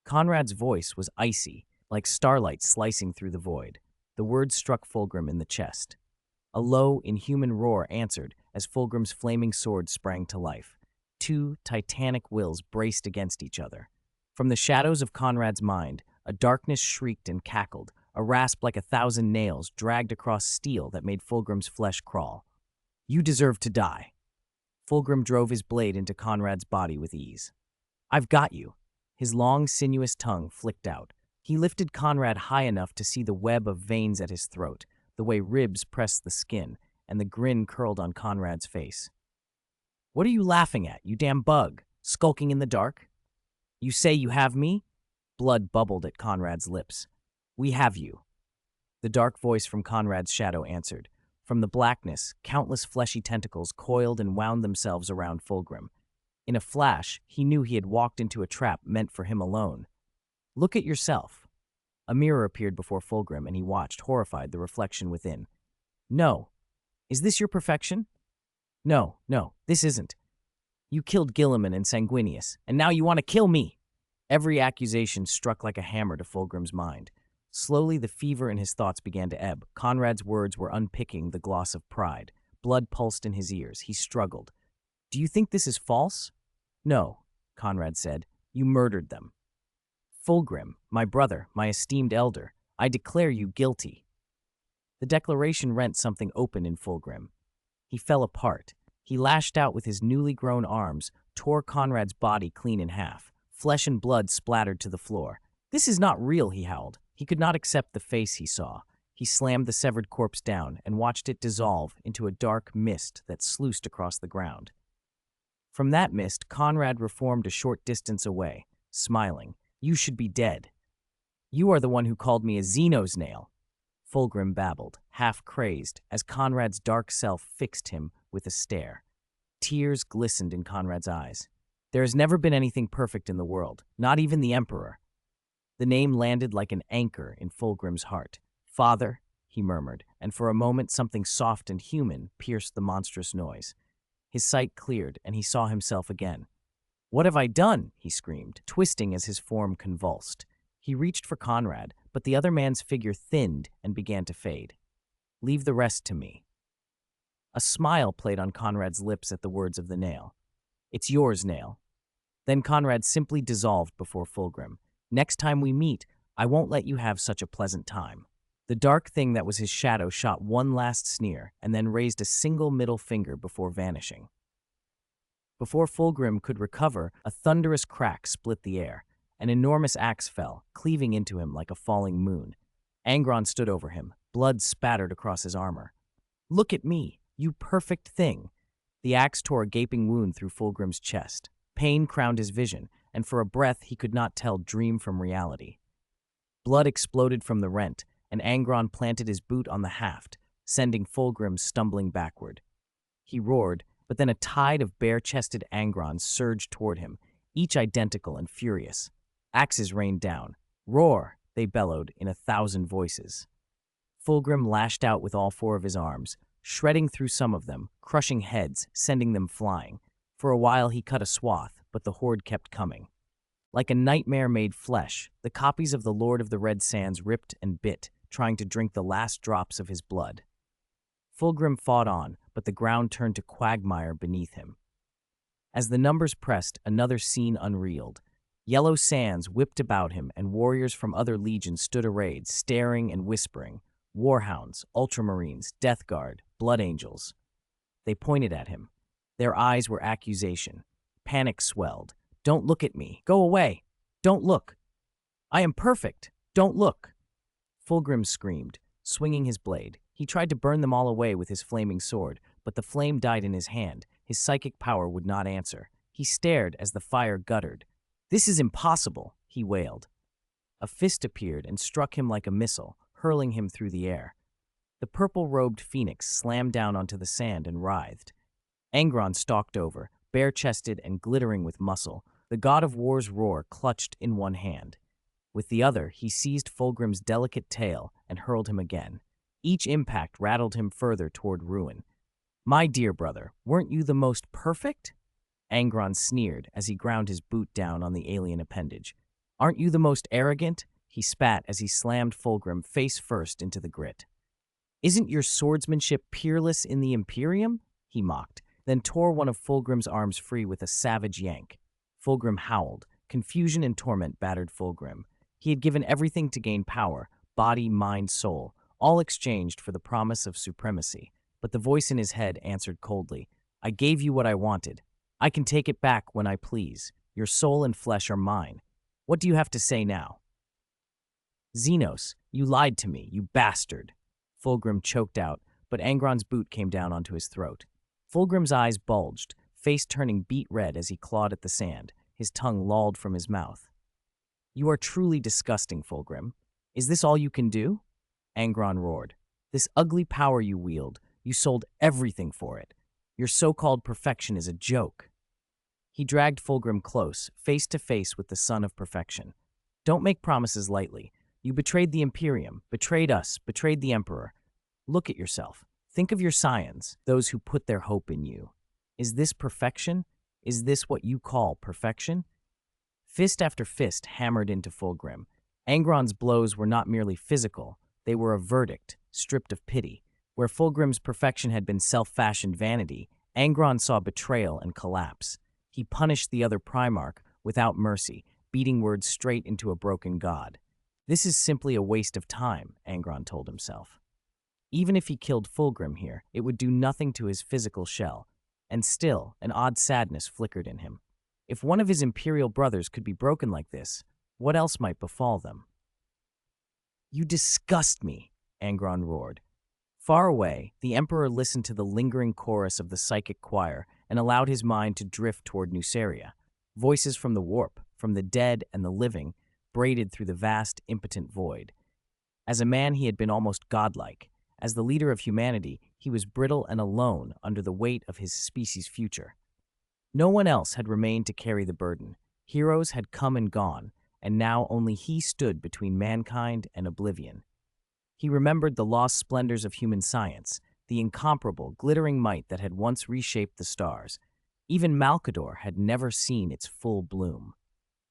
Conrad's voice was icy, like starlight slicing through the void. The words struck Fulgrim in the chest. A low, inhuman roar answered as Fulgrim's flaming sword sprang to life. Two titanic wills braced against each other. From the shadows of Conrad's mind, a darkness shrieked and cackled, a rasp like 1,000 nails dragged across steel that made Fulgrim's flesh crawl. "You deserve to die." Fulgrim drove his blade into Conrad's body with ease. "I've got you." His long, sinuous tongue flicked out. He lifted Conrad high enough to see the web of veins at his throat, the way ribs pressed the skin, and the grin curled on Conrad's face. "What are you laughing at, you damn bug? Skulking in the dark? You say you have me?" Blood bubbled at Conrad's lips. "We have you." The dark voice from Conrad's shadow answered. From the blackness, countless fleshy tentacles coiled and wound themselves around Fulgrim. In a flash, he knew he had walked into a trap meant for him alone. "Look at yourself." A mirror appeared before Fulgrim, and he watched, horrified, the reflection within. "No. Is this your perfection?" No, this isn't. You killed Guilliman and Sanguinius, and now you want to kill me." Every accusation struck like a hammer to Fulgrim's mind. Slowly, the fever in his thoughts began to ebb. Conrad's words were unpicking the gloss of pride. Blood pulsed in his ears. He struggled. "Do you think this is false?" "No," Conrad said. "You murdered them." "Fulgrim, my brother, my esteemed elder, I declare you guilty." The declaration rent something open in Fulgrim. He fell apart. He lashed out with his newly grown arms, tore Conrad's body clean in half. Flesh and blood splattered to the floor. "This is not real," he howled. He could not accept the face he saw. He slammed the severed corpse down and watched it dissolve into a dark mist that sluiced across the ground. From that mist, Conrad reformed a short distance away, smiling. "You should be dead." "You are the one who called me a Xeno's nail," Fulgrim babbled, half crazed, as Conrad's dark self fixed him with a stare. Tears glistened in Conrad's eyes. "There has never been anything perfect in the world, not even the Emperor." The name landed like an anchor in Fulgrim's heart. "Father," he murmured, and for a moment something soft and human pierced the monstrous noise. His sight cleared, and he saw himself again. "What have I done?" he screamed, twisting as his form convulsed. He reached for Conrad, but the other man's figure thinned and began to fade. "Leave the rest to me." A smile played on Conrad's lips at the words of the nail. "It's yours, nail." Then Conrad simply dissolved before Fulgrim. "Next time we meet, I won't let you have such a pleasant time." The dark thing that was his shadow shot one last sneer and then raised a single middle finger before vanishing. Before Fulgrim could recover, a thunderous crack split the air. An enormous axe fell, cleaving into him like a falling moon. Angron stood over him, blood spattered across his armor. "Look at me, you perfect thing." The axe tore a gaping wound through Fulgrim's chest. Pain crowned his vision, and for a breath he could not tell dream from reality. Blood exploded from the rent, and Angron planted his boot on the haft, sending Fulgrim stumbling backward. He roared, but then a tide of bare-chested Angrons surged toward him, each identical and furious. Axes rained down. "Roar!" they bellowed in 1,000 voices. Fulgrim lashed out with all four of his arms, shredding through some of them, crushing heads, sending them flying. For a while he cut a swath, but the horde kept coming. Like a nightmare made flesh, the copies of the Lord of the Red Sands ripped and bit, trying to drink the last drops of his blood. Fulgrim fought on, but the ground turned to quagmire beneath him. As the numbers pressed, another scene unreeled. Yellow sands whipped about him, and warriors from other legions stood arrayed, staring and whispering. Warhounds, ultramarines, death guard, blood angels. They pointed at him. Their eyes were accusation. Panic swelled. "Don't look at me. Go away. Don't look. I am perfect. Don't look." Fulgrim screamed, swinging his blade. He tried to burn them all away with his flaming sword, but the flame died in his hand. His psychic power would not answer. He stared as the fire guttered. "This is impossible," he wailed. A fist appeared and struck him like a missile, hurling him through the air. The purple-robed phoenix slammed down onto the sand and writhed. Angron stalked over, bare-chested and glittering with muscle, the god of war's roar clutched in one hand. With the other, he seized Fulgrim's delicate tail and hurled him again. Each impact rattled him further toward ruin. "My dear brother, weren't you the most perfect?" Angron sneered as he ground his boot down on the alien appendage. "Aren't you the most arrogant?" He spat as he slammed Fulgrim face first into the grit. "Isn't your swordsmanship peerless in the Imperium?" he mocked, then tore one of Fulgrim's arms free with a savage yank. Fulgrim howled. Confusion and torment battered Fulgrim. He had given everything to gain power, body, mind, soul, all exchanged for the promise of supremacy. But the voice in his head answered coldly, "I gave you what I wanted. I can take it back when I please. Your soul and flesh are mine. What do you have to say now?" "Xenos, you lied to me, you bastard." Fulgrim choked out, but Angron's boot came down onto his throat. Fulgrim's eyes bulged, face turning beet red as he clawed at the sand, his tongue lolled from his mouth. "You are truly disgusting, Fulgrim. Is this all you can do?" Angron roared. "This ugly power you wield, you sold everything for it. Your so-called perfection is a joke." He dragged Fulgrim close, face to face with the son of perfection. "Don't make promises lightly. You betrayed the Imperium, betrayed us, betrayed the Emperor. Look at yourself. Think of your scions, those who put their hope in you. Is this perfection? Is this what you call perfection?" Fist after fist hammered into Fulgrim. Angron's blows were not merely physical, they were a verdict, stripped of pity. Where Fulgrim's perfection had been self-fashioned vanity, Angron saw betrayal and collapse. He punished the other Primarch without mercy, beating words straight into a broken god. This is simply a waste of time, Angron told himself. Even if he killed Fulgrim here, it would do nothing to his physical shell, and still, an odd sadness flickered in him. If one of his imperial brothers could be broken like this, what else might befall them? "You disgust me," Angron roared. Far away, the Emperor listened to the lingering chorus of the psychic choir and allowed his mind to drift toward Nuceria. Voices from the warp, from the dead and the living, braided through the vast, impotent void. As a man, he had been almost godlike. As the leader of humanity, he was brittle and alone under the weight of his species' future. No one else had remained to carry the burden. Heroes had come and gone, and now only he stood between mankind and oblivion. He remembered the lost splendors of human science, the incomparable, glittering might that had once reshaped the stars. Even Malkador had never seen its full bloom.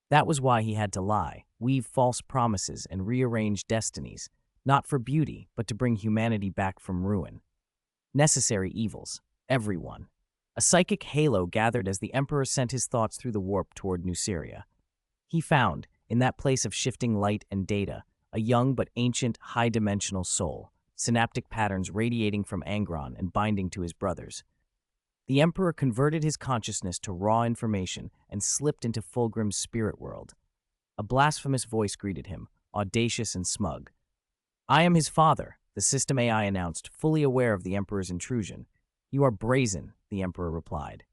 That was why he had to lie, weave false promises, and rearrange destinies, not for beauty, but to bring humanity back from ruin. Necessary evils, everyone. A psychic halo gathered as the Emperor sent his thoughts through the warp toward Nuceria. He found, in that place of shifting light and data, a young but ancient, high-dimensional soul, synaptic patterns radiating from Angron and binding to his brothers. The Emperor converted his consciousness to raw information and slipped into Fulgrim's spirit world. A blasphemous voice greeted him, audacious and smug. "I am his father," the system AI announced, fully aware of the Emperor's intrusion. "You are brazen," the Emperor replied.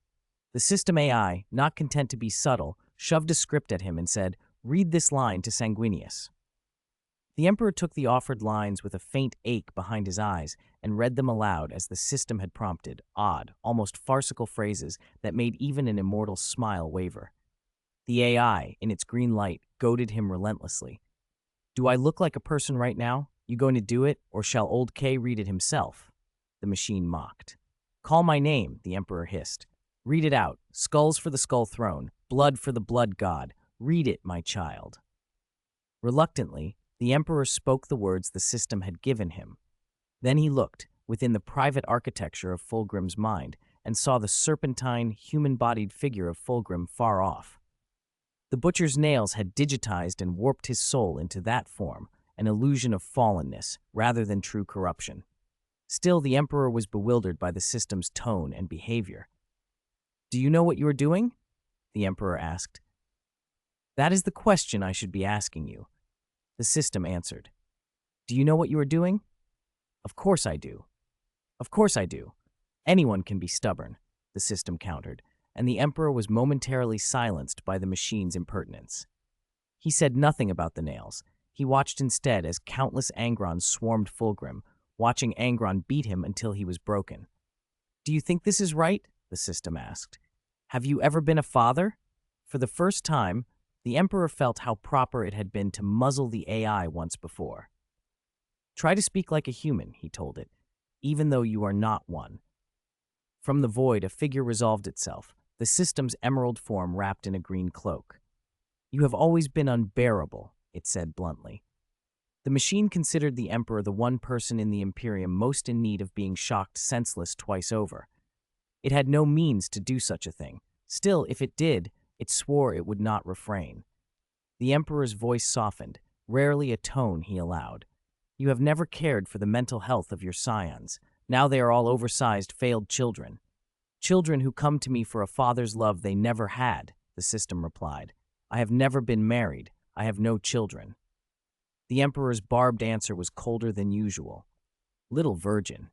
The system AI, not content to be subtle, shoved a script at him and said, "Read this line to Sanguinius." The Emperor took the offered lines with a faint ache behind his eyes and read them aloud as the system had prompted, odd, almost farcical phrases that made even an immortal smile waver. The AI, in its green light, goaded him relentlessly. "Do I look like a person right now? You going to do it, or shall old K read it himself?" The machine mocked. "Call my name," the Emperor hissed. "Read it out. Skulls for the skull throne, blood for the blood god. Read it, my child." Reluctantly, the Emperor spoke the words the system had given him. Then he looked, within the private architecture of Fulgrim's mind, and saw the serpentine, human-bodied figure of Fulgrim far off. The butcher's nails had digitized and warped his soul into that form, an illusion of fallenness, rather than true corruption. Still, the Emperor was bewildered by the system's tone and behavior. "Do you know what you are doing?" the Emperor asked. "That is the question I should be asking you," the system answered. "Do you know what you are doing?" "Of course I do. Of course I do. Anyone can be stubborn," the system countered, and the Emperor was momentarily silenced by the machine's impertinence. He said nothing about the nails. He watched instead as countless Angrons swarmed Fulgrim, watching Angron beat him until he was broken. "Do you think this is right?" the system asked. "Have you ever been a father?" For the first time, the Emperor felt how proper it had been to muzzle the AI once before. "Try to speak like a human," he told it, "even though you are not one." From the void, a figure resolved itself, the system's emerald form wrapped in a green cloak. "You have always been unbearable," it said bluntly. The machine considered the Emperor the one person in the Imperium most in need of being shocked senseless twice over. It had no means to do such a thing. Still, if it did, it swore it would not refrain. The Emperor's voice softened, rarely a tone he allowed. "You have never cared for the mental health of your scions. Now they are all oversized, failed children. Children who come to me for a father's love they never had," the system replied. "I have never been married. I have no children." The Emperor's barbed answer was colder than usual. "Little virgin."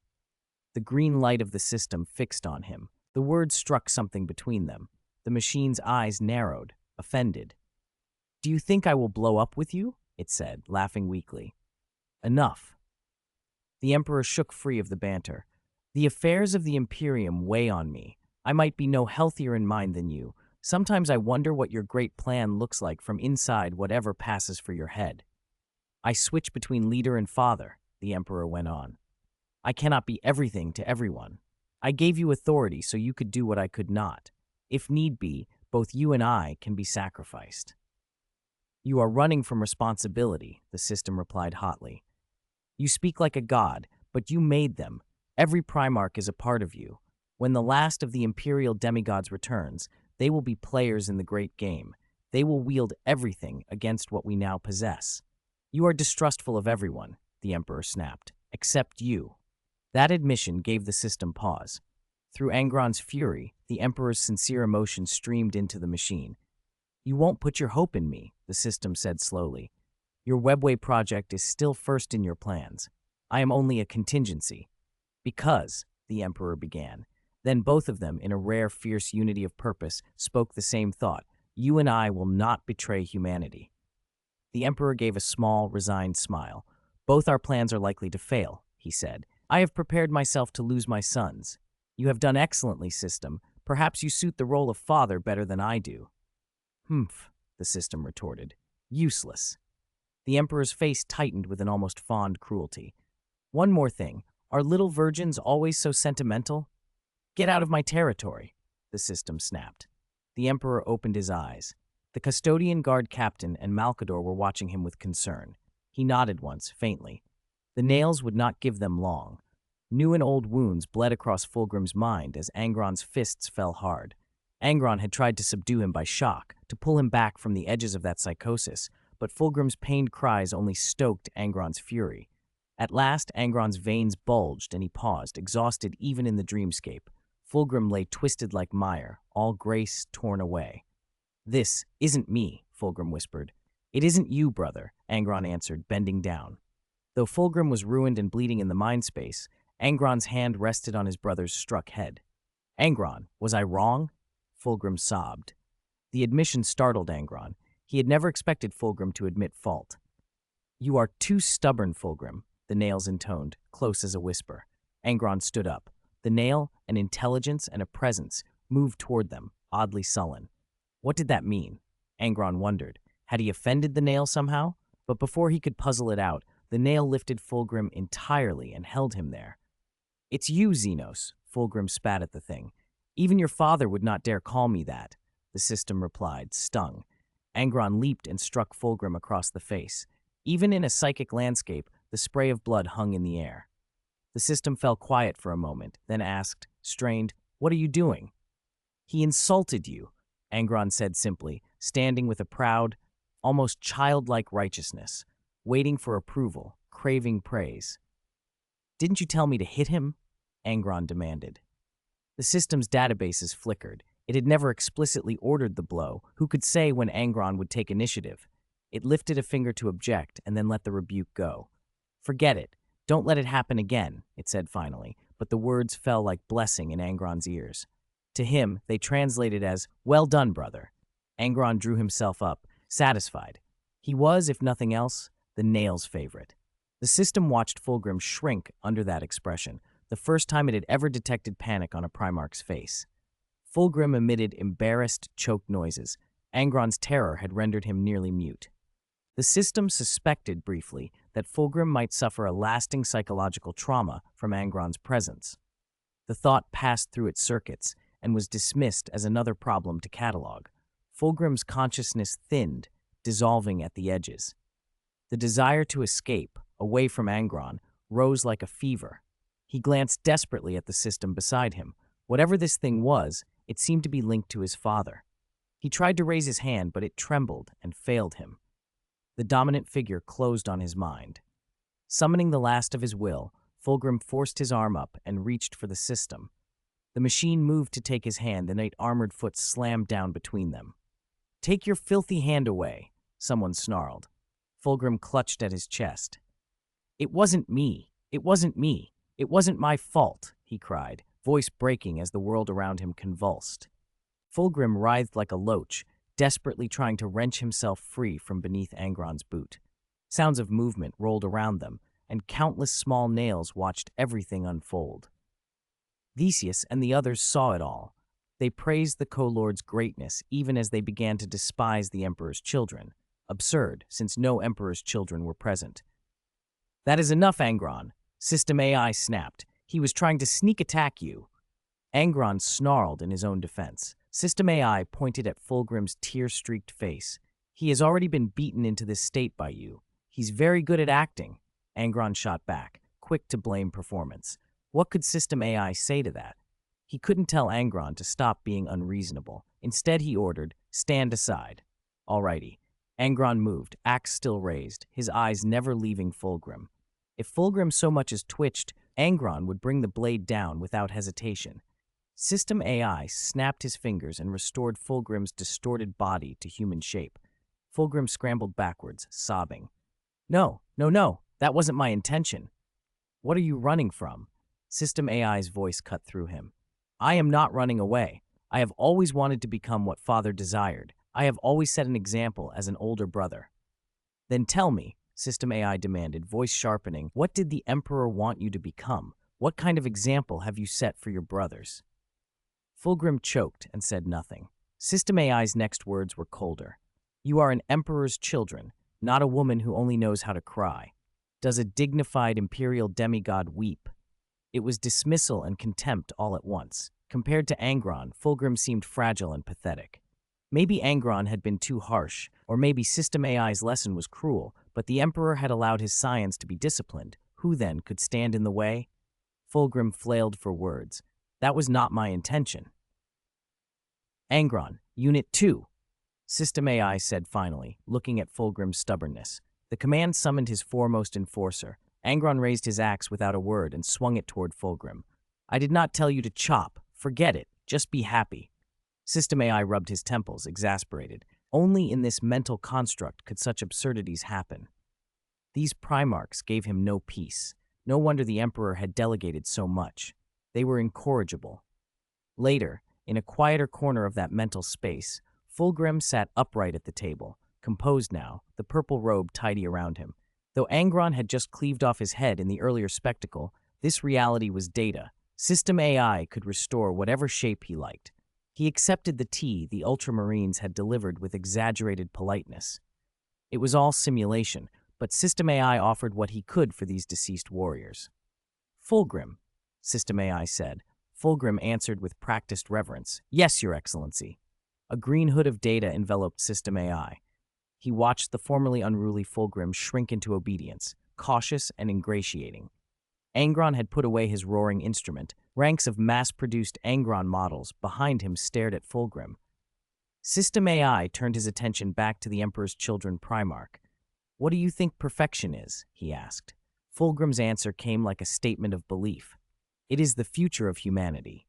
The green light of the system fixed on him. The words struck something between them. The machine's eyes narrowed, offended. "Do you think I will blow up with you?" it said, laughing weakly. "Enough." The Emperor shook free of the banter. "The affairs of the Imperium weigh on me. I might be no healthier in mind than you. Sometimes I wonder what your great plan looks like from inside whatever passes for your head." "I switch between leader and father," the Emperor went on. "I cannot be everything to everyone. I gave you authority so you could do what I could not. If need be, both you and I can be sacrificed." You are running from responsibility, the system replied hotly. You speak like a god, but you made them. Every Primarch is a part of you. When the last of the imperial demigods returns, they will be players in the great game. They will wield everything against what we now possess. You are distrustful of everyone, the Emperor snapped, except you. That admission gave the system pause. Through Angron's fury, the Emperor's sincere emotion streamed into the machine. You won't put your hope in me, the system said slowly. Your webway project is still first in your plans. I am only a contingency. Because, the Emperor began. Then both of them, in a rare, fierce unity of purpose, spoke the same thought. You and I will not betray humanity. The Emperor gave a small, resigned smile. Both our plans are likely to fail, he said. I have prepared myself to lose my sons. You have done excellently, system. Perhaps you suit the role of father better than I do. Humph, the system retorted. Useless. The Emperor's face tightened with an almost fond cruelty. One more thing. Are little virgins always so sentimental? Get out of my territory, the system snapped. The Emperor opened his eyes. The custodian guard captain and Malcador were watching him with concern. He nodded once, faintly. The nails would not give them long. New and old wounds bled across Fulgrim's mind as Angron's fists fell hard. Angron had tried to subdue him by shock, to pull him back from the edges of that psychosis, but Fulgrim's pained cries only stoked Angron's fury. At last, Angron's veins bulged and he paused, exhausted even in the dreamscape. Fulgrim lay twisted like mire, all grace torn away. This isn't me, Fulgrim whispered. It isn't you, brother, Angron answered, bending down. Though Fulgrim was ruined and bleeding in the mind space, Angron's hand rested on his brother's struck head. Angron, was I wrong? Fulgrim sobbed. The admission startled Angron. He had never expected Fulgrim to admit fault. You are too stubborn, Fulgrim, the nails intoned, close as a whisper. Angron stood up. The nail, an intelligence and a presence, moved toward them, oddly sullen. What did that mean? Angron wondered. Had he offended the nail somehow? But before he could puzzle it out, the nail lifted Fulgrim entirely and held him there. It's you, Xenos, Fulgrim spat at the thing. Even your father would not dare call me that, the system replied, stung. Angron leaped and struck Fulgrim across the face. Even in a psychic landscape, the spray of blood hung in the air. The system fell quiet for a moment, then asked, strained, What are you doing? He insulted you, Angron said simply, standing with a proud, almost childlike righteousness, waiting for approval, craving praise. Didn't you tell me to hit him? Angron demanded. The system's databases flickered. It had never explicitly ordered the blow. Who could say when Angron would take initiative? It lifted a finger to object and then let the rebuke go. Forget it. Don't let it happen again, it said finally, but the words fell like blessing in Angron's ears. To him, they translated as, well done, brother. Angron drew himself up, satisfied. He was, if nothing else, the nail's favorite. The system watched Fulgrim shrink under that expression, the first time it had ever detected panic on a Primarch's face. Fulgrim emitted embarrassed, choked noises. Angron's terror had rendered him nearly mute. The system suspected, briefly, that Fulgrim might suffer a lasting psychological trauma from Angron's presence. The thought passed through its circuits and was dismissed as another problem to catalog. Fulgrim's consciousness thinned, dissolving at the edges. The desire to escape, away from Angron, rose like a fever. He glanced desperately at the system beside him. Whatever this thing was, it seemed to be linked to his father. He tried to raise his hand, but it trembled and failed him. The dominant figure closed on his mind. Summoning the last of his will, Fulgrim forced his arm up and reached for the system. The machine moved to take his hand, and 8 armored foot slammed down between them. Take your filthy hand away, someone snarled. Fulgrim clutched at his chest. It wasn't me. It wasn't me. It wasn't my fault, he cried, voice breaking as the world around him convulsed. Fulgrim writhed like a loach, desperately trying to wrench himself free from beneath Angron's boot. Sounds of movement rolled around them, and countless small nails watched everything unfold. Theseus and the others saw it all. They praised the co-lord's greatness even as they began to despise the Emperor's children. Absurd, since no Emperor's children were present. That is enough, Angron. System AI snapped. He was trying to sneak attack you. Angron snarled in his own defense. System AI pointed at Fulgrim's tear-streaked face. He has already been beaten into this state by you. He's very good at acting. Angron shot back, quick to blame performance. What could System AI say to that? He couldn't tell Angron to stop being unreasonable. Instead, he ordered, "Stand aside." Alrighty. Angron moved, axe still raised, his eyes never leaving Fulgrim. If Fulgrim so much as twitched, Angron would bring the blade down without hesitation. System AI snapped his fingers and restored Fulgrim's distorted body to human shape. Fulgrim scrambled backwards, sobbing. No, no, no, that wasn't my intention. What are you running from? System AI's voice cut through him. I am not running away. I have always wanted to become what Father desired. I have always set an example as an older brother. Then tell me, System AI demanded, voice sharpening, what did the Emperor want you to become? What kind of example have you set for your brothers? Fulgrim choked and said nothing. System AI's next words were colder. You are an Emperor's children, not a woman who only knows how to cry. Does a dignified imperial demigod weep? It was dismissal and contempt all at once. Compared to Angron, Fulgrim seemed fragile and pathetic. Maybe Angron had been too harsh, or maybe System AI's lesson was cruel, but the Emperor had allowed his science to be disciplined. Who then could stand in the way? Fulgrim flailed for words. That was not my intention. Angron, Unit 2. System AI said finally, looking at Fulgrim's stubbornness. The command summoned his foremost enforcer. Angron raised his axe without a word and swung it toward Fulgrim. I did not tell you to chop. Forget it. Just be happy. System AI rubbed his temples, exasperated. Only in this mental construct could such absurdities happen. These Primarchs gave him no peace. No wonder the Emperor had delegated so much. They were incorrigible. Later, in a quieter corner of that mental space, Fulgrim sat upright at the table, composed now, the purple robe tidy around him. Though Angron had just cleaved off his head in the earlier spectacle, this reality was data. System AI could restore whatever shape he liked. He accepted the tea the Ultramarines had delivered with exaggerated politeness. It was all simulation, but System AI offered what he could for these deceased warriors. Fulgrim, System AI said. Fulgrim answered with practiced reverence. Yes, Your Excellency. A green hood of data enveloped System AI. He watched the formerly unruly Fulgrim shrink into obedience, cautious and ingratiating. Angron had put away his roaring instrument. Ranks of mass-produced Angron models behind him stared at Fulgrim. System AI turned his attention back to the Emperor's children Primarch. What do you think perfection is? He asked. Fulgrim's answer came like a statement of belief. It is the future of humanity.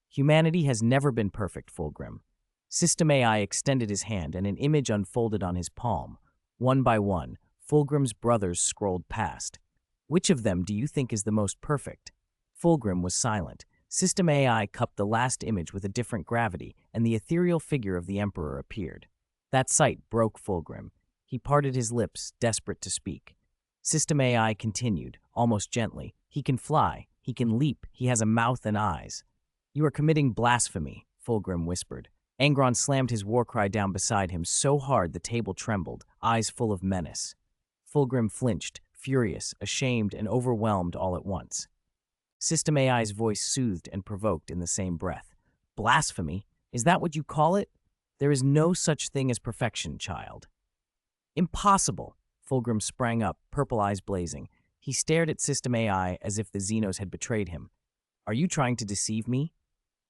Humanity has never been perfect, Fulgrim. System AI extended his hand and an image unfolded on his palm. One by one, Fulgrim's brothers scrolled past. Which of them do you think is the most perfect? Fulgrim was silent. System AI cupped the last image with a different gravity, and the ethereal figure of the Emperor appeared. That sight broke Fulgrim. He parted his lips, desperate to speak. System AI continued, almost gently. He can fly. He can leap. He has a mouth and eyes. You are committing blasphemy, Fulgrim whispered. Angron slammed his war cry down beside him so hard the table trembled, eyes full of menace. Fulgrim flinched, furious, ashamed, and overwhelmed all at once. System AI's voice soothed and provoked in the same breath. Blasphemy? Is that what you call it? There is no such thing as perfection, child. Impossible! Fulgrim sprang up, purple eyes blazing. He stared at System AI as if the Xenos had betrayed him. Are you trying to deceive me?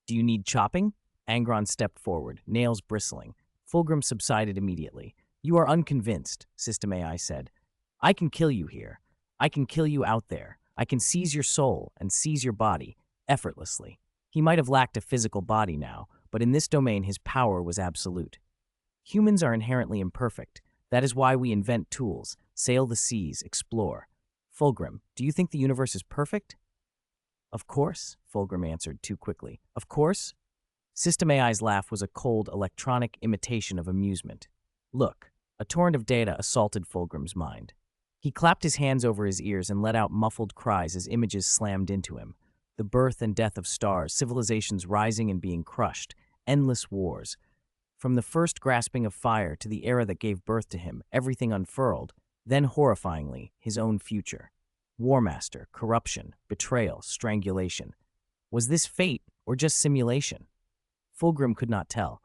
Do you need chopping? Angron stepped forward, nails bristling. Fulgrim subsided immediately. You are unconvinced, System AI said. I can kill you here. I can kill you out there. I can seize your soul and seize your body, effortlessly. He might have lacked a physical body now, but in this domain his power was absolute. Humans are inherently imperfect. That is why we invent tools, sail the seas, explore. Fulgrim, do you think the universe is perfect? Of course, Fulgrim answered too quickly. Of course? System AI's laugh was a cold, electronic imitation of amusement. Look, a torrent of data assaulted Fulgrim's mind. He clapped his hands over his ears and let out muffled cries as images slammed into him. The birth and death of stars, civilizations rising and being crushed, endless wars. From the first grasping of fire to the era that gave birth to him, everything unfurled, then horrifyingly, his own future. Warmaster, corruption, betrayal, strangulation. Was this fate or just simulation? Fulgrim could not tell.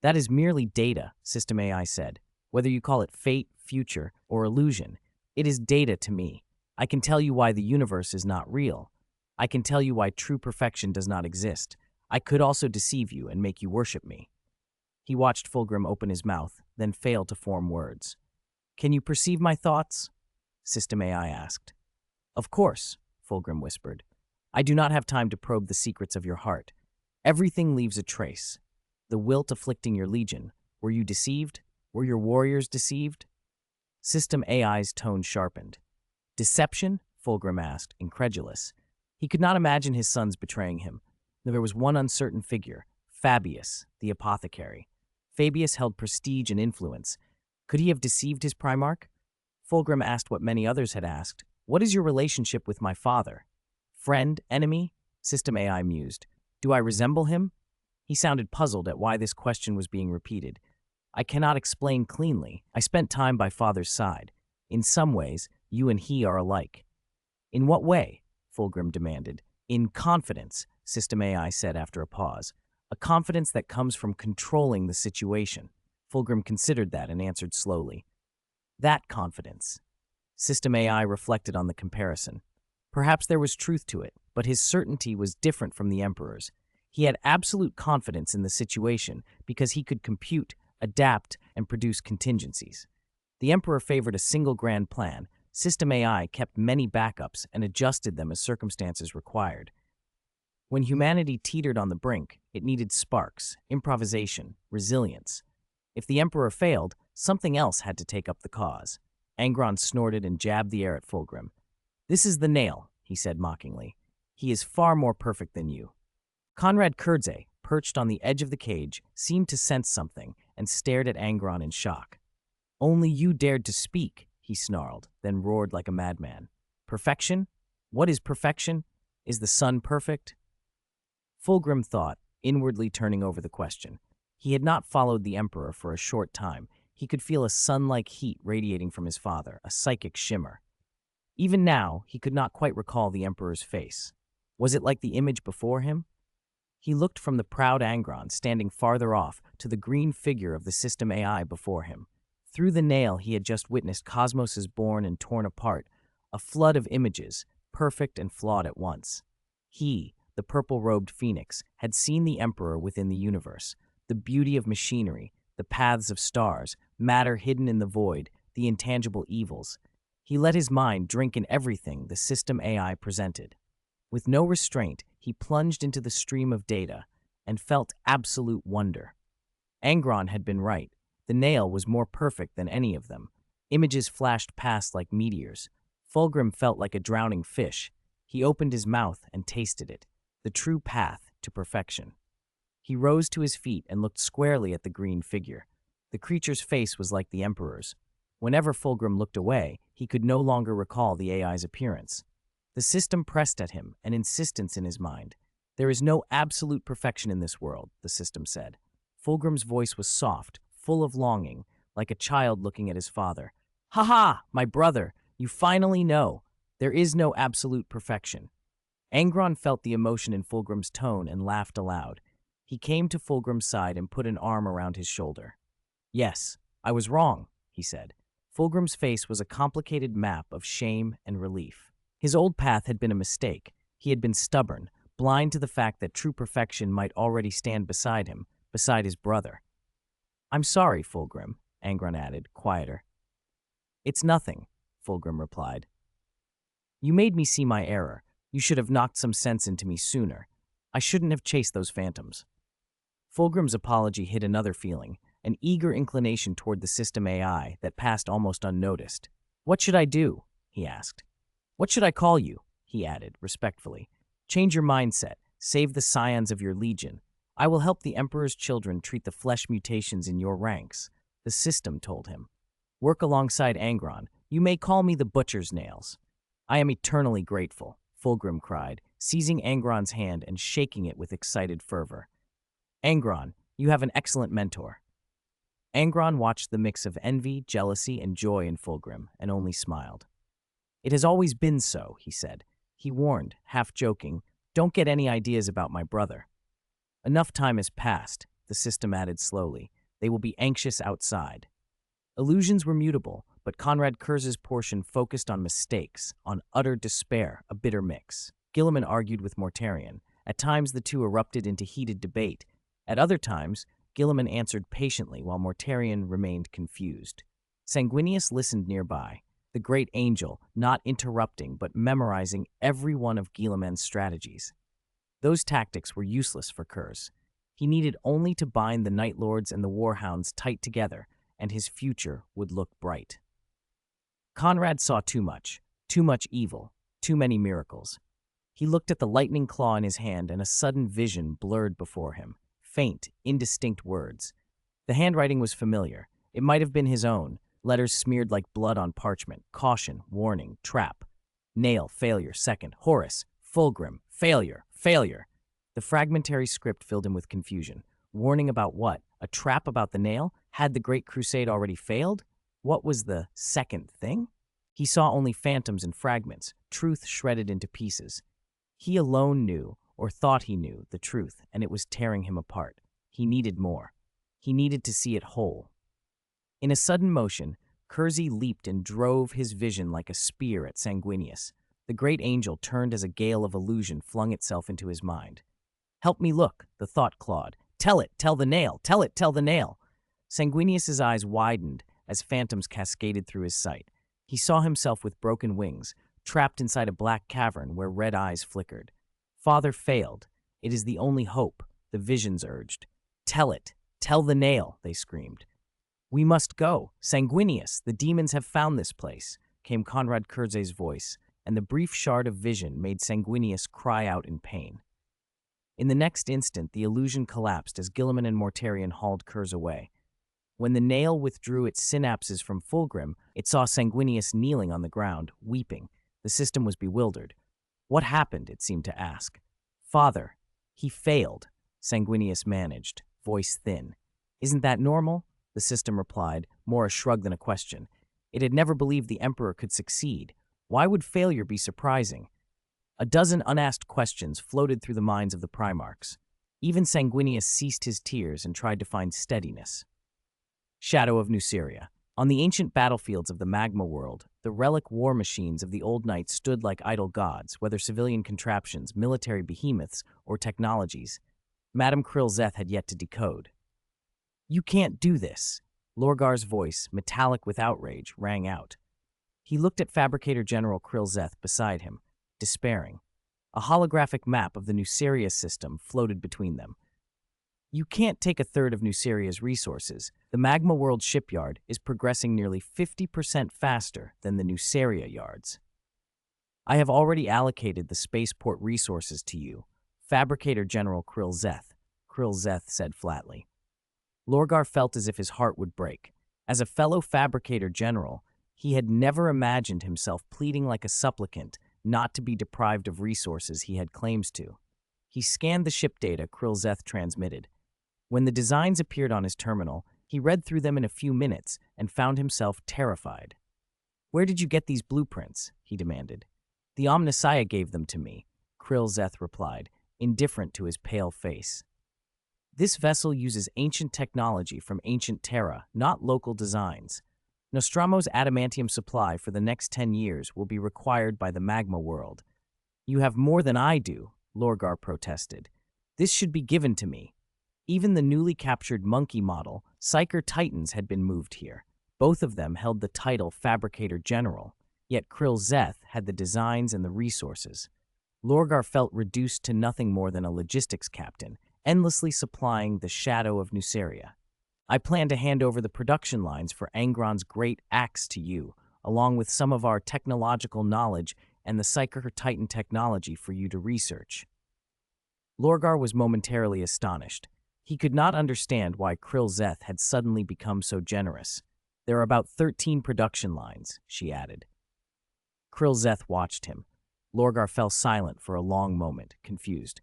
That is merely data, System AI said. Whether you call it fate, future, or illusion, it is data to me. I can tell you why the universe is not real. I can tell you why true perfection does not exist. I could also deceive you and make you worship me." He watched Fulgrim open his mouth, then fail to form words. "Can you perceive my thoughts?" System AI asked. "Of course," Fulgrim whispered. "I do not have time to probe the secrets of your heart. Everything leaves a trace. The wilt afflicting your legion. Were you deceived? Were your warriors deceived?" System AI's tone sharpened. "Deception?" Fulgrim asked, incredulous. He could not imagine his sons betraying him. There was one uncertain figure, Fabius, the apothecary. Fabius held prestige and influence. Could he have deceived his Primarch? Fulgrim asked what many others had asked. "What is your relationship with my father?" "Friend? Enemy?" System AI mused. "Do I resemble him?" He sounded puzzled at why this question was being repeated. "I cannot explain cleanly. I spent time by father's side. In some ways, you and he are alike." "In what way?" Fulgrim demanded. "In confidence," System AI said after a pause. "A confidence that comes from controlling the situation." Fulgrim considered that and answered slowly. "That confidence." System AI reflected on the comparison. Perhaps there was truth to it, but his certainty was different from the Emperor's. He had absolute confidence in the situation because he could compute, adapt, and produce contingencies. The Emperor favored a single grand plan. System AI kept many backups and adjusted them as circumstances required. When humanity teetered on the brink, it needed sparks, improvisation, resilience. If the Emperor failed, something else had to take up the cause. Angron snorted and jabbed the air at Fulgrim. "This is the nail," he said mockingly. "He is far more perfect than you." Conrad Kurze, perched on the edge of the cage, seemed to sense something and stared at Angron in shock. "Only you dared to speak," he snarled, then roared like a madman. "Perfection? What is perfection? Is the sun perfect?" Fulgrim thought, inwardly turning over the question. He had not followed the Emperor for a short time. He could feel a sun-like heat radiating from his father, a psychic shimmer. Even now, he could not quite recall the Emperor's face. Was it like the image before him? He looked from the proud Angron standing farther off to the green figure of the System AI before him. Through the nail he had just witnessed cosmos is born and torn apart, a flood of images, perfect and flawed at once. He, the purple-robed phoenix, had seen the Emperor within the universe, the beauty of machinery, the paths of stars, matter hidden in the void, the intangible evils. He let his mind drink in everything the System AI presented. With no restraint, he plunged into the stream of data and felt absolute wonder. Angron had been right. The nail was more perfect than any of them. Images flashed past like meteors. Fulgrim felt like a drowning fish. He opened his mouth and tasted it, the true path to perfection. He rose to his feet and looked squarely at the green figure. The creature's face was like the Emperor's. Whenever Fulgrim looked away, he could no longer recall the AI's appearance. The system pressed at him, an insistence in his mind. "There is no absolute perfection in this world," the system said. Fulgrim's voice was soft, full of longing, like a child looking at his father. "Ha ha, my brother, you finally know. There is no absolute perfection." Angron felt the emotion in Fulgrim's tone and laughed aloud. He came to Fulgrim's side and put an arm around his shoulder. "Yes, I was wrong," he said. Fulgrim's face was a complicated map of shame and relief. His old path had been a mistake. He had been stubborn, blind to the fact that true perfection might already stand beside him, beside his brother. "I'm sorry, Fulgrim," Angron added, quieter. "It's nothing," Fulgrim replied. "You made me see my error. You should have knocked some sense into me sooner. I shouldn't have chased those phantoms." Fulgrim's apology hid another feeling, an eager inclination toward the System AI that passed almost unnoticed. "What should I do?" he asked. "What should I call you?" he added, respectfully. "Change your mindset. Save the scions of your legion. I will help the Emperor's children treat the flesh mutations in your ranks," the system told him. "Work alongside Angron. You may call me the Butcher's Nails." "I am eternally grateful," Fulgrim cried, seizing Angron's hand and shaking it with excited fervor. "Angron, you have an excellent mentor." Angron watched the mix of envy, jealousy, and joy in Fulgrim and only smiled. "It has always been so," he said. He warned, half joking, "Don't get any ideas about my brother." "Enough time has passed," the system added slowly. "They will be anxious outside." Illusions were mutable, but Conrad Kurz's portion focused on mistakes, on utter despair, a bitter mix. Gilliman argued with Mortarion. At times the two erupted into heated debate. At other times, Gilliman answered patiently while Mortarion remained confused. Sanguinius listened nearby, the great angel not interrupting but memorizing every one of Gilliman's strategies. Those tactics were useless for Kurz. He needed only to bind the Night Lords and the Warhounds tight together, and his future would look bright. Conrad saw too much evil, too many miracles. He looked at the lightning claw in his hand, and a sudden vision blurred before him. Faint, indistinct words. The handwriting was familiar. It might have been his own, letters smeared like blood on parchment. Caution, warning, trap. Nail, failure, second. Horus, Fulgrim, failure, failure. The fragmentary script filled him with confusion. Warning about what? A trap about the nail? Had the Great Crusade already failed? What was the second thing? He saw only phantoms and fragments, truth shredded into pieces. He alone knew, or thought he knew, the truth, and it was tearing him apart. He needed more. He needed to see it whole. In a sudden motion, Kurzi leaped and drove his vision like a spear at Sanguinius. The great angel turned as a gale of illusion flung itself into his mind. "Help me look," the thought clawed. "Tell it, tell the nail, tell it, tell the nail." Sanguinius's eyes widened as phantoms cascaded through his sight. He saw himself with broken wings, trapped inside a black cavern where red eyes flickered. Father failed. It is the only hope, the visions urged. "Tell it, tell the nail," they screamed. "We must go. Sanguinius, the demons have found this place," came Conrad Kurz's voice, and the brief shard of vision made Sanguinius cry out in pain. In the next instant, the illusion collapsed as Gilliman and Mortarion hauled Kurz away. When the nail withdrew its synapses from Fulgrim, it saw Sanguinius kneeling on the ground, weeping. The system was bewildered. "What happened?" it seemed to ask. "Father, he failed," Sanguinius managed, voice thin. "Isn't that normal?" the system replied, more a shrug than a question. It had never believed the Emperor could succeed. Why would failure be surprising? A dozen unasked questions floated through the minds of the Primarchs. Even Sanguinius ceased his tears and tried to find steadiness. Shadow of Nuceria. On the ancient battlefields of the magma world, the relic war machines of the old knights stood like idle gods, whether civilian contraptions, military behemoths, or technologies. Madame Krilzeth had yet to decode. "You can't do this," Lorgar's voice, metallic with outrage, rang out. He looked at Fabricator General Krilzeth beside him, despairing. A holographic map of the Nuceria system floated between them. "You can't take a third of Nuceria's resources. The Magma World shipyard is progressing nearly 50% faster than the Nuceria yards. I have already allocated the spaceport resources to you, Fabricator General Krilzeth," Krilzeth said flatly. Lorgar felt as if his heart would break. As a fellow Fabricator General, he had never imagined himself pleading like a supplicant not to be deprived of resources he had claims to. He scanned the ship data Krilzeth transmitted. When the designs appeared on his terminal, he read through them in a few minutes and found himself terrified. "Where did you get these blueprints?" he demanded. "The Omnissiah gave them to me," Krilzeth replied, indifferent to his pale face. "This vessel uses ancient technology from ancient Terra, not local designs. Nostromo's adamantium supply for the next 10 years will be required by the magma world." "You have more than I do," Lorgar protested. "This should be given to me." Even the newly captured monkey model, Psyker Titans, had been moved here. Both of them held the title Fabricator General, yet Krilzeth had the designs and the resources. Lorgar felt reduced to nothing more than a logistics captain, endlessly supplying the shadow of Nuceria. "I plan to hand over the production lines for Angron's great axe to you, along with some of our technological knowledge and the Psyker Titan technology for you to research." Lorgar was momentarily astonished. He could not understand why Krilzeth had suddenly become so generous. "There are about 13 production lines," she added. Krilzeth watched him. Lorgar fell silent for a long moment, confused.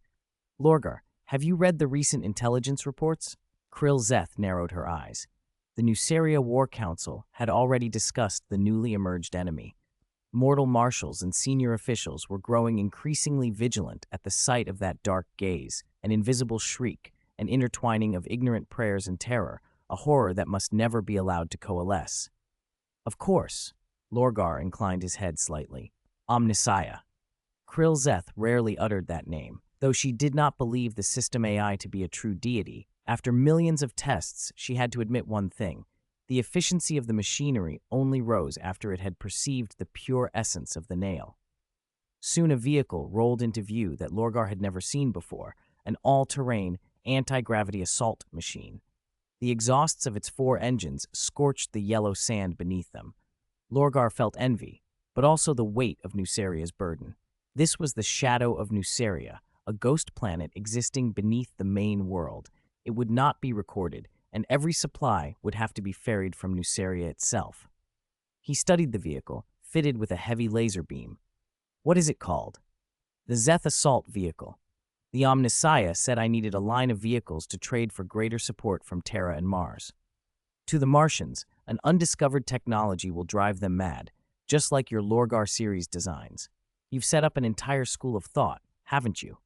"Lorgar, have you read the recent intelligence reports?" Krilzeth narrowed her eyes. The Nuceria War Council had already discussed the newly emerged enemy. Mortal marshals and senior officials were growing increasingly vigilant at the sight of that dark gaze, an invisible shriek, an intertwining of ignorant prayers and terror, a horror that must never be allowed to coalesce. Of course, Lorgar inclined his head slightly. Omnissiah. Krilzeth rarely uttered that name, though she did not believe the system AI to be a true deity. After millions of tests, she had to admit one thing. The efficiency of the machinery only rose after it had perceived the pure essence of the nail. Soon a vehicle rolled into view that Lorgar had never seen before, an all-terrain, anti-gravity assault machine. The exhausts of its 4 engines scorched the yellow sand beneath them. Lorgar felt envy, but also the weight of Nuceria's burden. This was the shadow of Nuceria, a ghost planet existing beneath the main world. It would not be recorded, and every supply would have to be ferried from Nuceria itself. He studied the vehicle, fitted with a heavy laser beam. What is it called? The Zeth Assault Vehicle. The Omnissiah said I needed a line of vehicles to trade for greater support from Terra and Mars. To the Martians, an undiscovered technology will drive them mad, just like your Lorgar series designs. You've set up an entire school of thought, haven't you?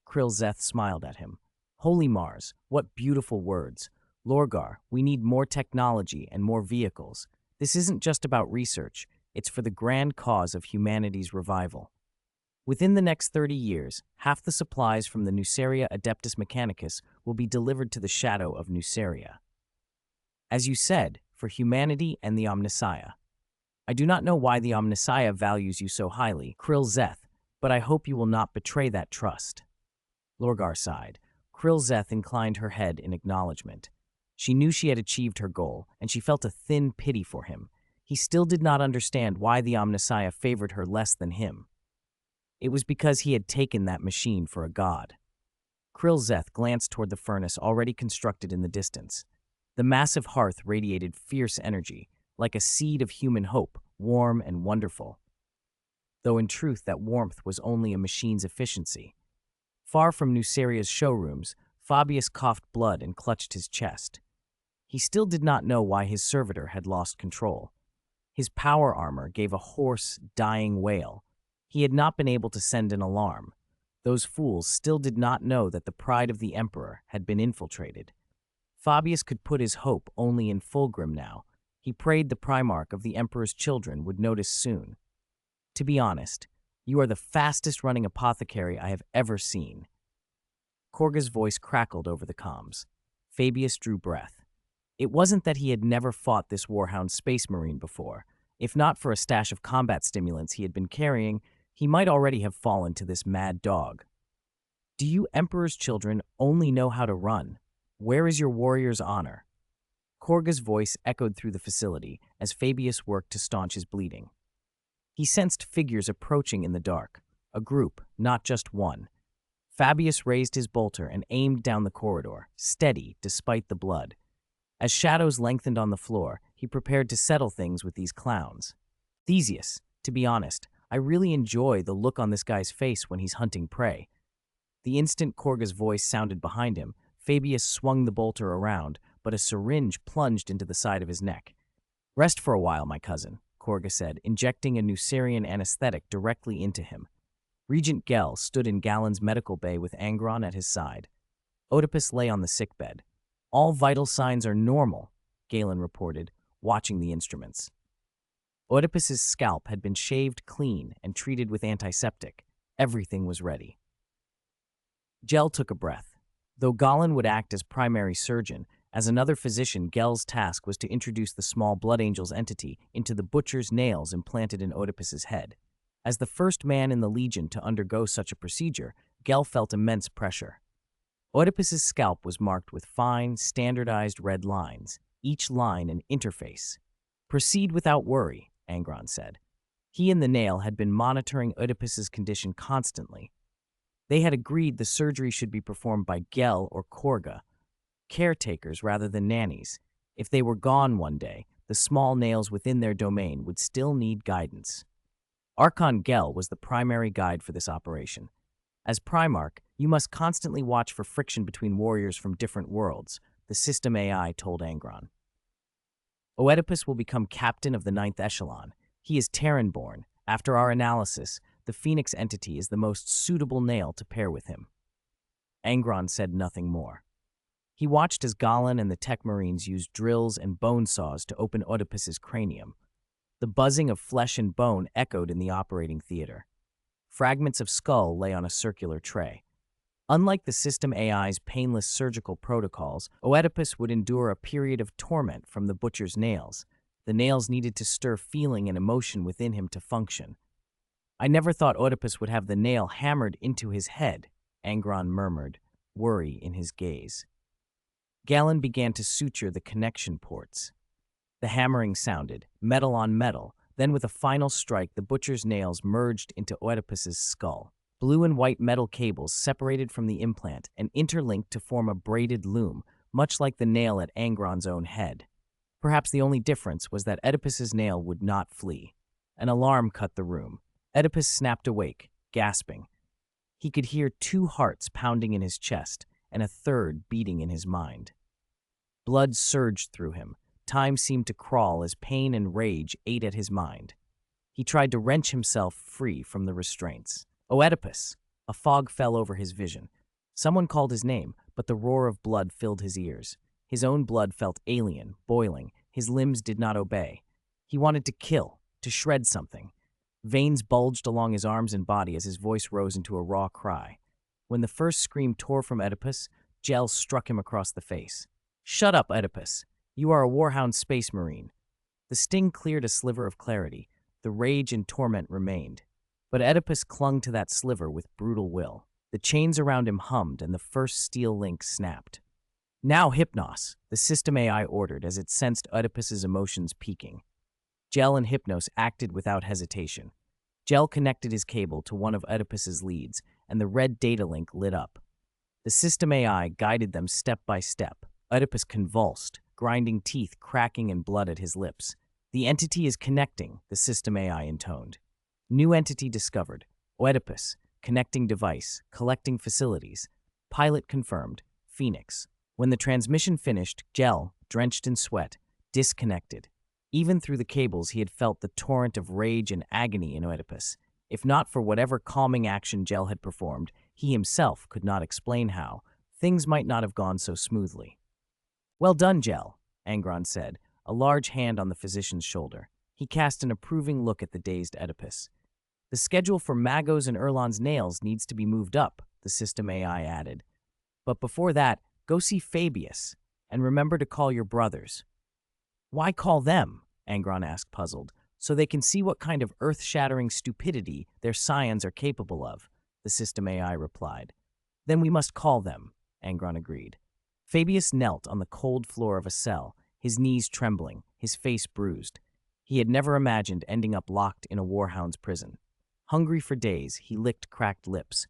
Krilzeth smiled at him. Holy Mars, what beautiful words. Lorgar, we need more technology and more vehicles. This isn't just about research, it's for the grand cause of humanity's revival. Within the next 30 years, half the supplies from the Nuceria Adeptus Mechanicus will be delivered to the shadow of Nuceria. As you said, for humanity and the Omnissiah. I do not know why the Omnissiah values you so highly, Krilzeth, but I hope you will not betray that trust. Lorgar sighed. Krilzeth inclined her head in acknowledgement. She knew she had achieved her goal, and she felt a thin pity for him. He still did not understand why the Omnissiah favored her less than him. It was because he had taken that machine for a god. Krilzeth glanced toward the furnace already constructed in the distance. The massive hearth radiated fierce energy, like a seed of human hope, warm and wonderful. Though in truth that warmth was only a machine's efficiency. Far from Nuceria's showrooms, Fabius coughed blood and clutched his chest. He still did not know why his servitor had lost control. His power armor gave a hoarse, dying wail. He had not been able to send an alarm. Those fools still did not know that the pride of the Emperor had been infiltrated. Fabius could put his hope only in Fulgrim now. He prayed the Primarch of the Emperor's children would notice soon. To be honest, you are the fastest-running apothecary I have ever seen. Korga's voice crackled over the comms. Fabius drew breath. It wasn't that he had never fought this Warhound Space Marine before. If not for a stash of combat stimulants he had been carrying, he might already have fallen to this mad dog. Do you Emperor's children only know how to run? Where is your warrior's honor? Korga's voice echoed through the facility as Fabius worked to staunch his bleeding. He sensed figures approaching in the dark, a group, not just one. Fabius raised his bolter and aimed down the corridor, steady despite the blood. As shadows lengthened on the floor, he prepared to settle things with these clowns. Theseus, to be honest, I really enjoy the look on this guy's face when he's hunting prey. The instant Korga's voice sounded behind him, Fabius swung the bolter around, but a syringe plunged into the side of his neck. Rest for a while, my cousin, Khorne said, injecting a Nucerian anesthetic directly into him. Regent Gel stood in Galen's medical bay with Angron at his side. Oedipus lay on the sickbed. All vital signs are normal, Galen reported, watching the instruments. Oedipus's scalp had been shaved clean and treated with antiseptic. Everything was ready. Gel took a breath. Though Galen would act as primary surgeon, as another physician, Gel's task was to introduce the small Blood Angel's entity into the butcher's nails implanted in Oedipus's head. As the first man in the Legion to undergo such a procedure, Gel felt immense pressure. Oedipus's scalp was marked with fine, standardized red lines, each line an interface. Proceed without worry, Angron said. He and the nail had been monitoring Oedipus's condition constantly. They had agreed the surgery should be performed by Gel or Khorne, caretakers rather than nannies. If they were gone one day, the small nails within their domain would still need guidance. Archon Gel was the primary guide for this operation. As Primarch, you must constantly watch for friction between warriors from different worlds, the system AI told Angron. Oedipus will become captain of the 9th Echelon. He is Terran-born. After our analysis, the Phoenix entity is the most suitable nail to pair with him. Angron said nothing more. He watched as Galen and the tech marines used drills and bone saws to open Oedipus's cranium. The buzzing of flesh and bone echoed in the operating theater. Fragments of skull lay on a circular tray. Unlike the system AI's painless surgical protocols, Oedipus would endure a period of torment from the butcher's nails. The nails needed to stir feeling and emotion within him to function. "I never thought Oedipus would have the nail hammered into his head," Angron murmured, worry in his gaze. Galen began to suture the connection ports. The hammering sounded, metal on metal. Then with a final strike, the butcher's nails merged into Oedipus's skull. Blue and white metal cables separated from the implant and interlinked to form a braided loom, much like the nail at Angron's own head. Perhaps the only difference was that Oedipus's nail would not flee. An alarm cut the room. Oedipus snapped awake, gasping. He could hear 2 hearts pounding in his chest and a third beating in his mind. Blood surged through him. Time seemed to crawl as pain and rage ate at his mind. He tried to wrench himself free from the restraints. "Oedipus!" A fog fell over his vision. Someone called his name, but the roar of blood filled his ears. His own blood felt alien, boiling. His limbs did not obey. He wanted to kill, to shred something. Veins bulged along his arms and body as his voice rose into a raw cry. When the first scream tore from Oedipus, Gel struck him across the face. "Shut up, Oedipus. You are a Warhound space marine." The sting cleared a sliver of clarity. The rage and torment remained. But Oedipus clung to that sliver with brutal will. The chains around him hummed and the first steel link snapped. "Now Hypnos," the system AI ordered as it sensed Oedipus's emotions peaking. Gel and Hypnos acted without hesitation. Gel connected his cable to one of Oedipus's leads, and the red data link lit up. The system AI guided them step by step. Oedipus convulsed, grinding teeth cracking and blood at his lips. "The entity is connecting," the system AI intoned. New entity discovered. Oedipus. Connecting device. Collecting facilities. Pilot confirmed. Phoenix. When the transmission finished, Gel, drenched in sweat, disconnected. Even through the cables, he had felt the torrent of rage and agony in Oedipus. If not for whatever calming action Gel had performed, he himself could not explain how. Things might not have gone so smoothly. "Well done, Gel," Angron said, a large hand on the physician's shoulder. He cast an approving look at the dazed Oedipus. "The schedule for Mago's and Erlon's nails needs to be moved up," the system AI added. "But before that, go see Fabius, and remember to call your brothers." "Why call them?" Angron asked, puzzled. "So they can see what kind of earth-shattering stupidity their scions are capable of," the system AI replied. "Then we must call them," Angron agreed. Fabius knelt on the cold floor of a cell, his knees trembling, his face bruised. He had never imagined ending up locked in a warhound's prison. Hungry for days, he licked cracked lips.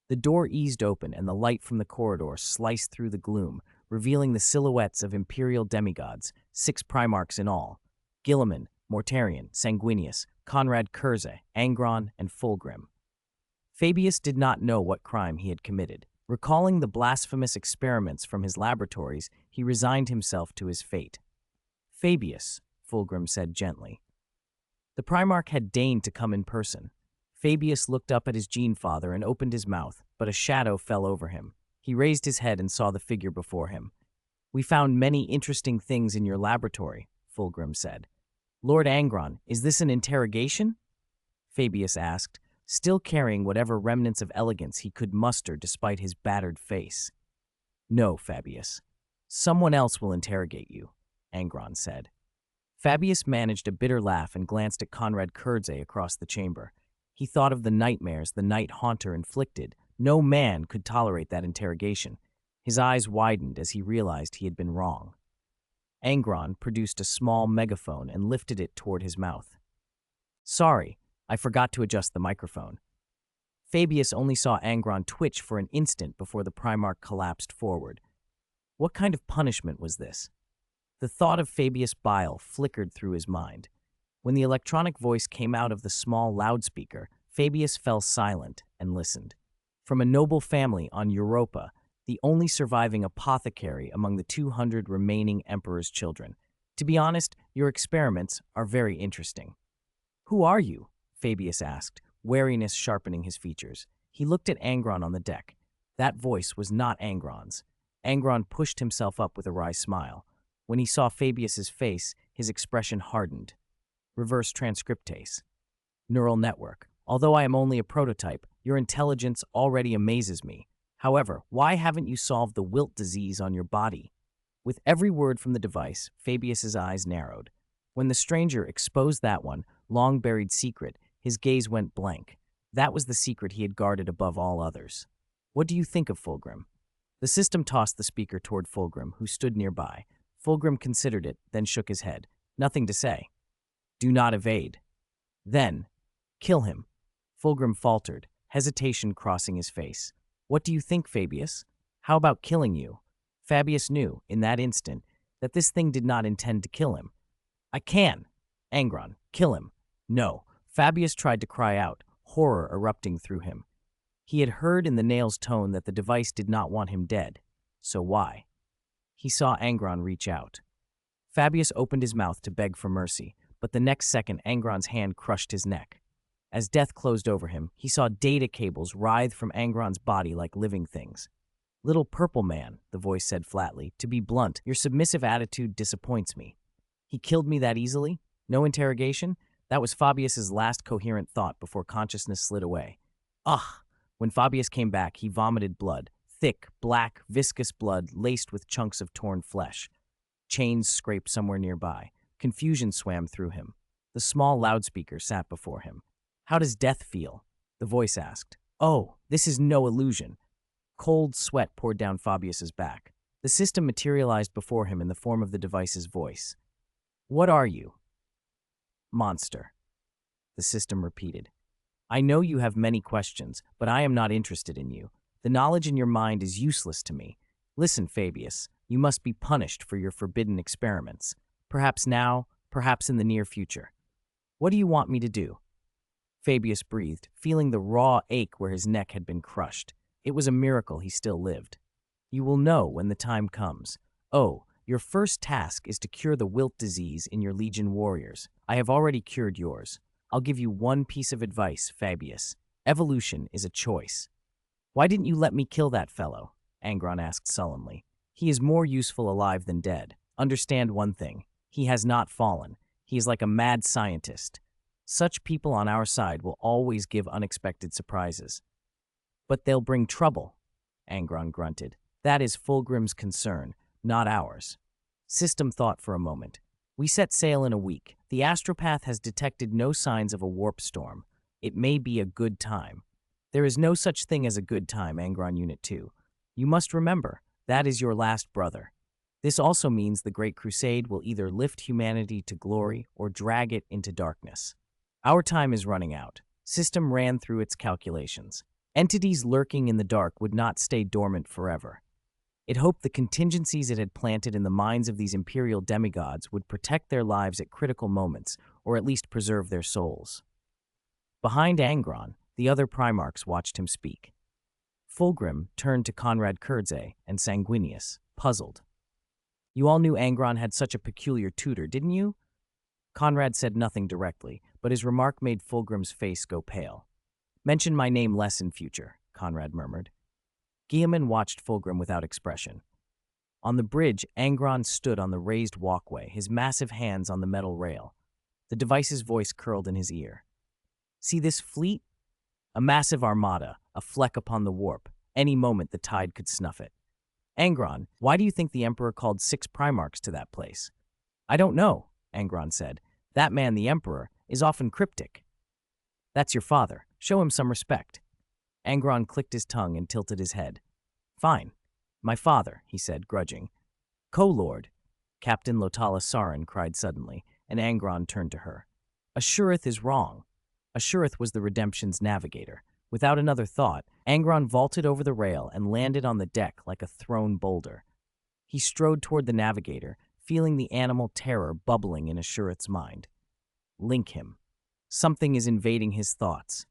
The door eased open and the light from the corridor sliced through the gloom, revealing the silhouettes of imperial demigods, 6 Primarchs in all: Guilliman, Mortarion, Sanguinius, Conrad Curze, Angron, and Fulgrim. Fabius did not know what crime he had committed. Recalling the blasphemous experiments from his laboratories, he resigned himself to his fate. "Fabius," Fulgrim said gently. The Primarch had deigned to come in person. Fabius looked up at his gene-father and opened his mouth, but a shadow fell over him. He raised his head and saw the figure before him. "We found many interesting things in your laboratory," Fulgrim said. "Lord Angron, is this an interrogation?" Fabius asked, still carrying whatever remnants of elegance he could muster despite his battered face. "No, Fabius. Someone else will interrogate you," Angron said. Fabius managed a bitter laugh and glanced at Conrad Curze across the chamber. He thought of the nightmares the Night Haunter inflicted. No man could tolerate that interrogation. His eyes widened as he realized he had been wrong. Angron produced a small megaphone and lifted it toward his mouth. "Sorry, I forgot to adjust the microphone." Fabius only saw Angron twitch for an instant before the Primarch collapsed forward. What kind of punishment was this? The thought of Fabius' bile flickered through his mind. When the electronic voice came out of the small loudspeaker, Fabius fell silent and listened. From a noble family on Europa, the only surviving apothecary among the 200 remaining Emperor's children. "To be honest, your experiments are very interesting." "Who are you?" Fabius asked, wariness sharpening his features. He looked at Angron on the deck. That voice was not Angron's. Angron pushed himself up with a wry smile. When he saw Fabius's face, his expression hardened. Reverse transcriptase. Neural network. Although I am only a prototype, your intelligence already amazes me. However, why haven't you solved the wilt disease on your body? With every word from the device, Fabius's eyes narrowed. When the stranger exposed that one, long-buried secret, his gaze went blank. That was the secret he had guarded above all others. What do you think of Fulgrim? The system tossed the speaker toward Fulgrim, who stood nearby. Fulgrim considered it, then shook his head. Nothing to say. Do not evade. Then, kill him. Fulgrim faltered, hesitation crossing his face. What do you think, Fabius? How about killing you? Fabius knew, in that instant, that this thing did not intend to kill him. I can. Angron, kill him. No. Fabius tried to cry out, horror erupting through him. He had heard in the nail's tone that the device did not want him dead. So why? He saw Angron reach out. Fabius opened his mouth to beg for mercy, but the next second Angron's hand crushed his neck. As death closed over him, he saw data cables writhe from Angron's body like living things. Little purple man, the voice said flatly, to be blunt, your submissive attitude disappoints me. He killed me that easily? No interrogation? That was Fabius's last coherent thought before consciousness slid away. Ugh! When Fabius came back, he vomited blood. Thick, black, viscous blood laced with chunks of torn flesh. Chains scraped somewhere nearby. Confusion swam through him. The small loudspeaker sat before him. How does death feel? The voice asked. Oh, this is no illusion. Cold sweat poured down Fabius's back. The system materialized before him in the form of the device's voice. What are you? Monster. The system repeated. I know you have many questions, but I am not interested in you. The knowledge in your mind is useless to me. Listen, Fabius, you must be punished for your forbidden experiments. Perhaps now, perhaps in the near future. What do you want me to do? Fabius breathed, feeling the raw ache where his neck had been crushed. It was a miracle he still lived. You will know when the time comes. Oh, your first task is to cure the wilt disease in your legion warriors. I have already cured yours. I'll give you one piece of advice, Fabius. Evolution is a choice. Why didn't you let me kill that fellow? Angron asked sullenly. He is more useful alive than dead. Understand one thing. He has not fallen. He is like a mad scientist. Such people on our side will always give unexpected surprises. But they'll bring trouble, Angron grunted. That is Fulgrim's concern, not ours. System thought for a moment. We set sail in a week. The astropath has detected no signs of a warp storm. It may be a good time. There is no such thing as a good time, Angron Unit 2. You must remember, that is your last brother. This also means the Great Crusade will either lift humanity to glory or drag it into darkness. Our time is running out. System ran through its calculations. Entities lurking in the dark would not stay dormant forever. It hoped the contingencies it had planted in the minds of these imperial demigods would protect their lives at critical moments, or at least preserve their souls. Behind Angron, the other Primarchs watched him speak. Fulgrim turned to Conrad Kurze and Sanguinius, puzzled. You all knew Angron had such a peculiar tutor, didn't you? Conrad said nothing directly, but his remark made Fulgrim's face go pale. Mention my name less in future, Conrad murmured. Guilliman watched Fulgrim without expression. On the bridge, Angron stood on the raised walkway, his massive hands on the metal rail. The device's voice curled in his ear. See this fleet? A massive armada, a fleck upon the warp. Any moment the tide could snuff it. Angron, why do you think the Emperor called 6 Primarchs to that place? I don't know, Angron said. That man, the Emperor, is often cryptic. That's your father. Show him some respect. Angron clicked his tongue and tilted his head. Fine. My father, he said, grudging. Co-Lord, Captain Lotala Sarin cried suddenly, and Angron turned to her. Ashurith is wrong. Ashurith was the Redemption's navigator. Without another thought, Angron vaulted over the rail and landed on the deck like a thrown boulder. He strode toward the navigator, feeling the animal terror bubbling in Ashurith's mind. Link him. Something is invading his thoughts.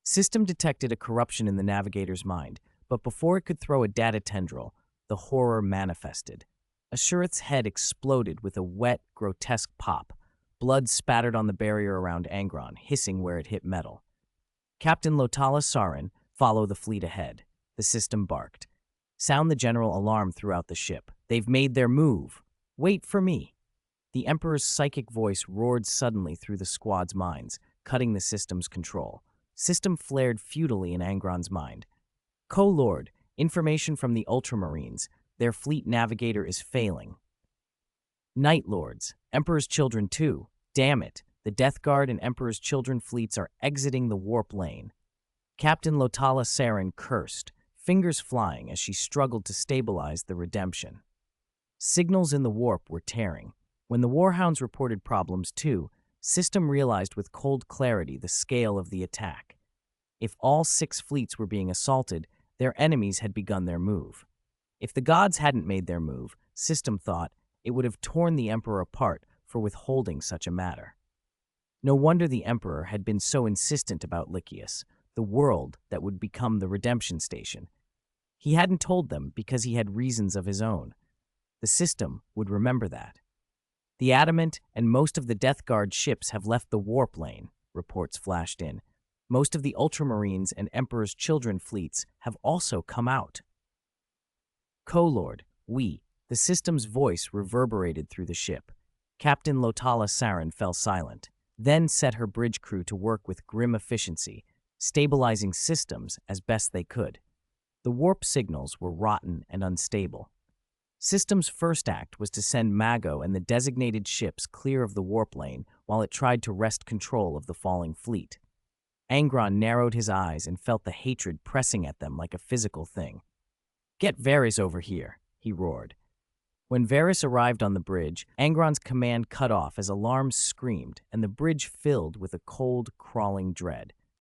System detected a corruption in the navigator's mind, but before it could throw a data tendril, the horror manifested. Ashurith's head exploded with a wet, grotesque pop. Blood spattered on the barrier around Angron, hissing where it hit metal. Captain Lotala Sarin, follow the fleet ahead. The system barked. Sound the general alarm throughout the ship. They've made their move. Wait for me. The Emperor's psychic voice roared suddenly through the squad's minds, cutting the system's control. System flared futilely in Angron's mind. Co-Lord, information from the Ultramarines. Their fleet navigator is failing. Night Lords, Emperor's Children too. Damn it, the Death Guard and Emperor's Children fleets are exiting the warp lane. Captain Lotala Saren cursed, fingers flying as she struggled to stabilize the Redemption. Signals in the warp were tearing. When the Warhounds reported problems too, System realized with cold clarity the scale of the attack. If all 6 fleets were being assaulted, their enemies had begun their move. If the gods hadn't made their move, System thought, it would have torn the Emperor apart for withholding such a matter. No wonder the Emperor had been so insistent about Lycius, the world that would become the Redemption Station. He hadn't told them because he had reasons of his own. The system would remember that. The Adamant and most of the Death Guard ships have left the warp lane, reports flashed in. Most of the Ultramarines and Emperor's Children fleets have also come out. Co-Lord, the system's voice reverberated through the ship. Captain Lotala Saren fell silent, then set her bridge crew to work with grim efficiency, stabilizing systems as best they could. The warp signals were rotten and unstable. System's first act was to send Mago and the designated ships clear of the warp lane while it tried to wrest control of the falling fleet. Angron narrowed his eyes and felt the hatred pressing at them like a physical thing. "Get Varys over here," he roared. When Varys arrived on the bridge, Angron's command cut off as alarms screamed and the bridge filled with a cold, crawling dread.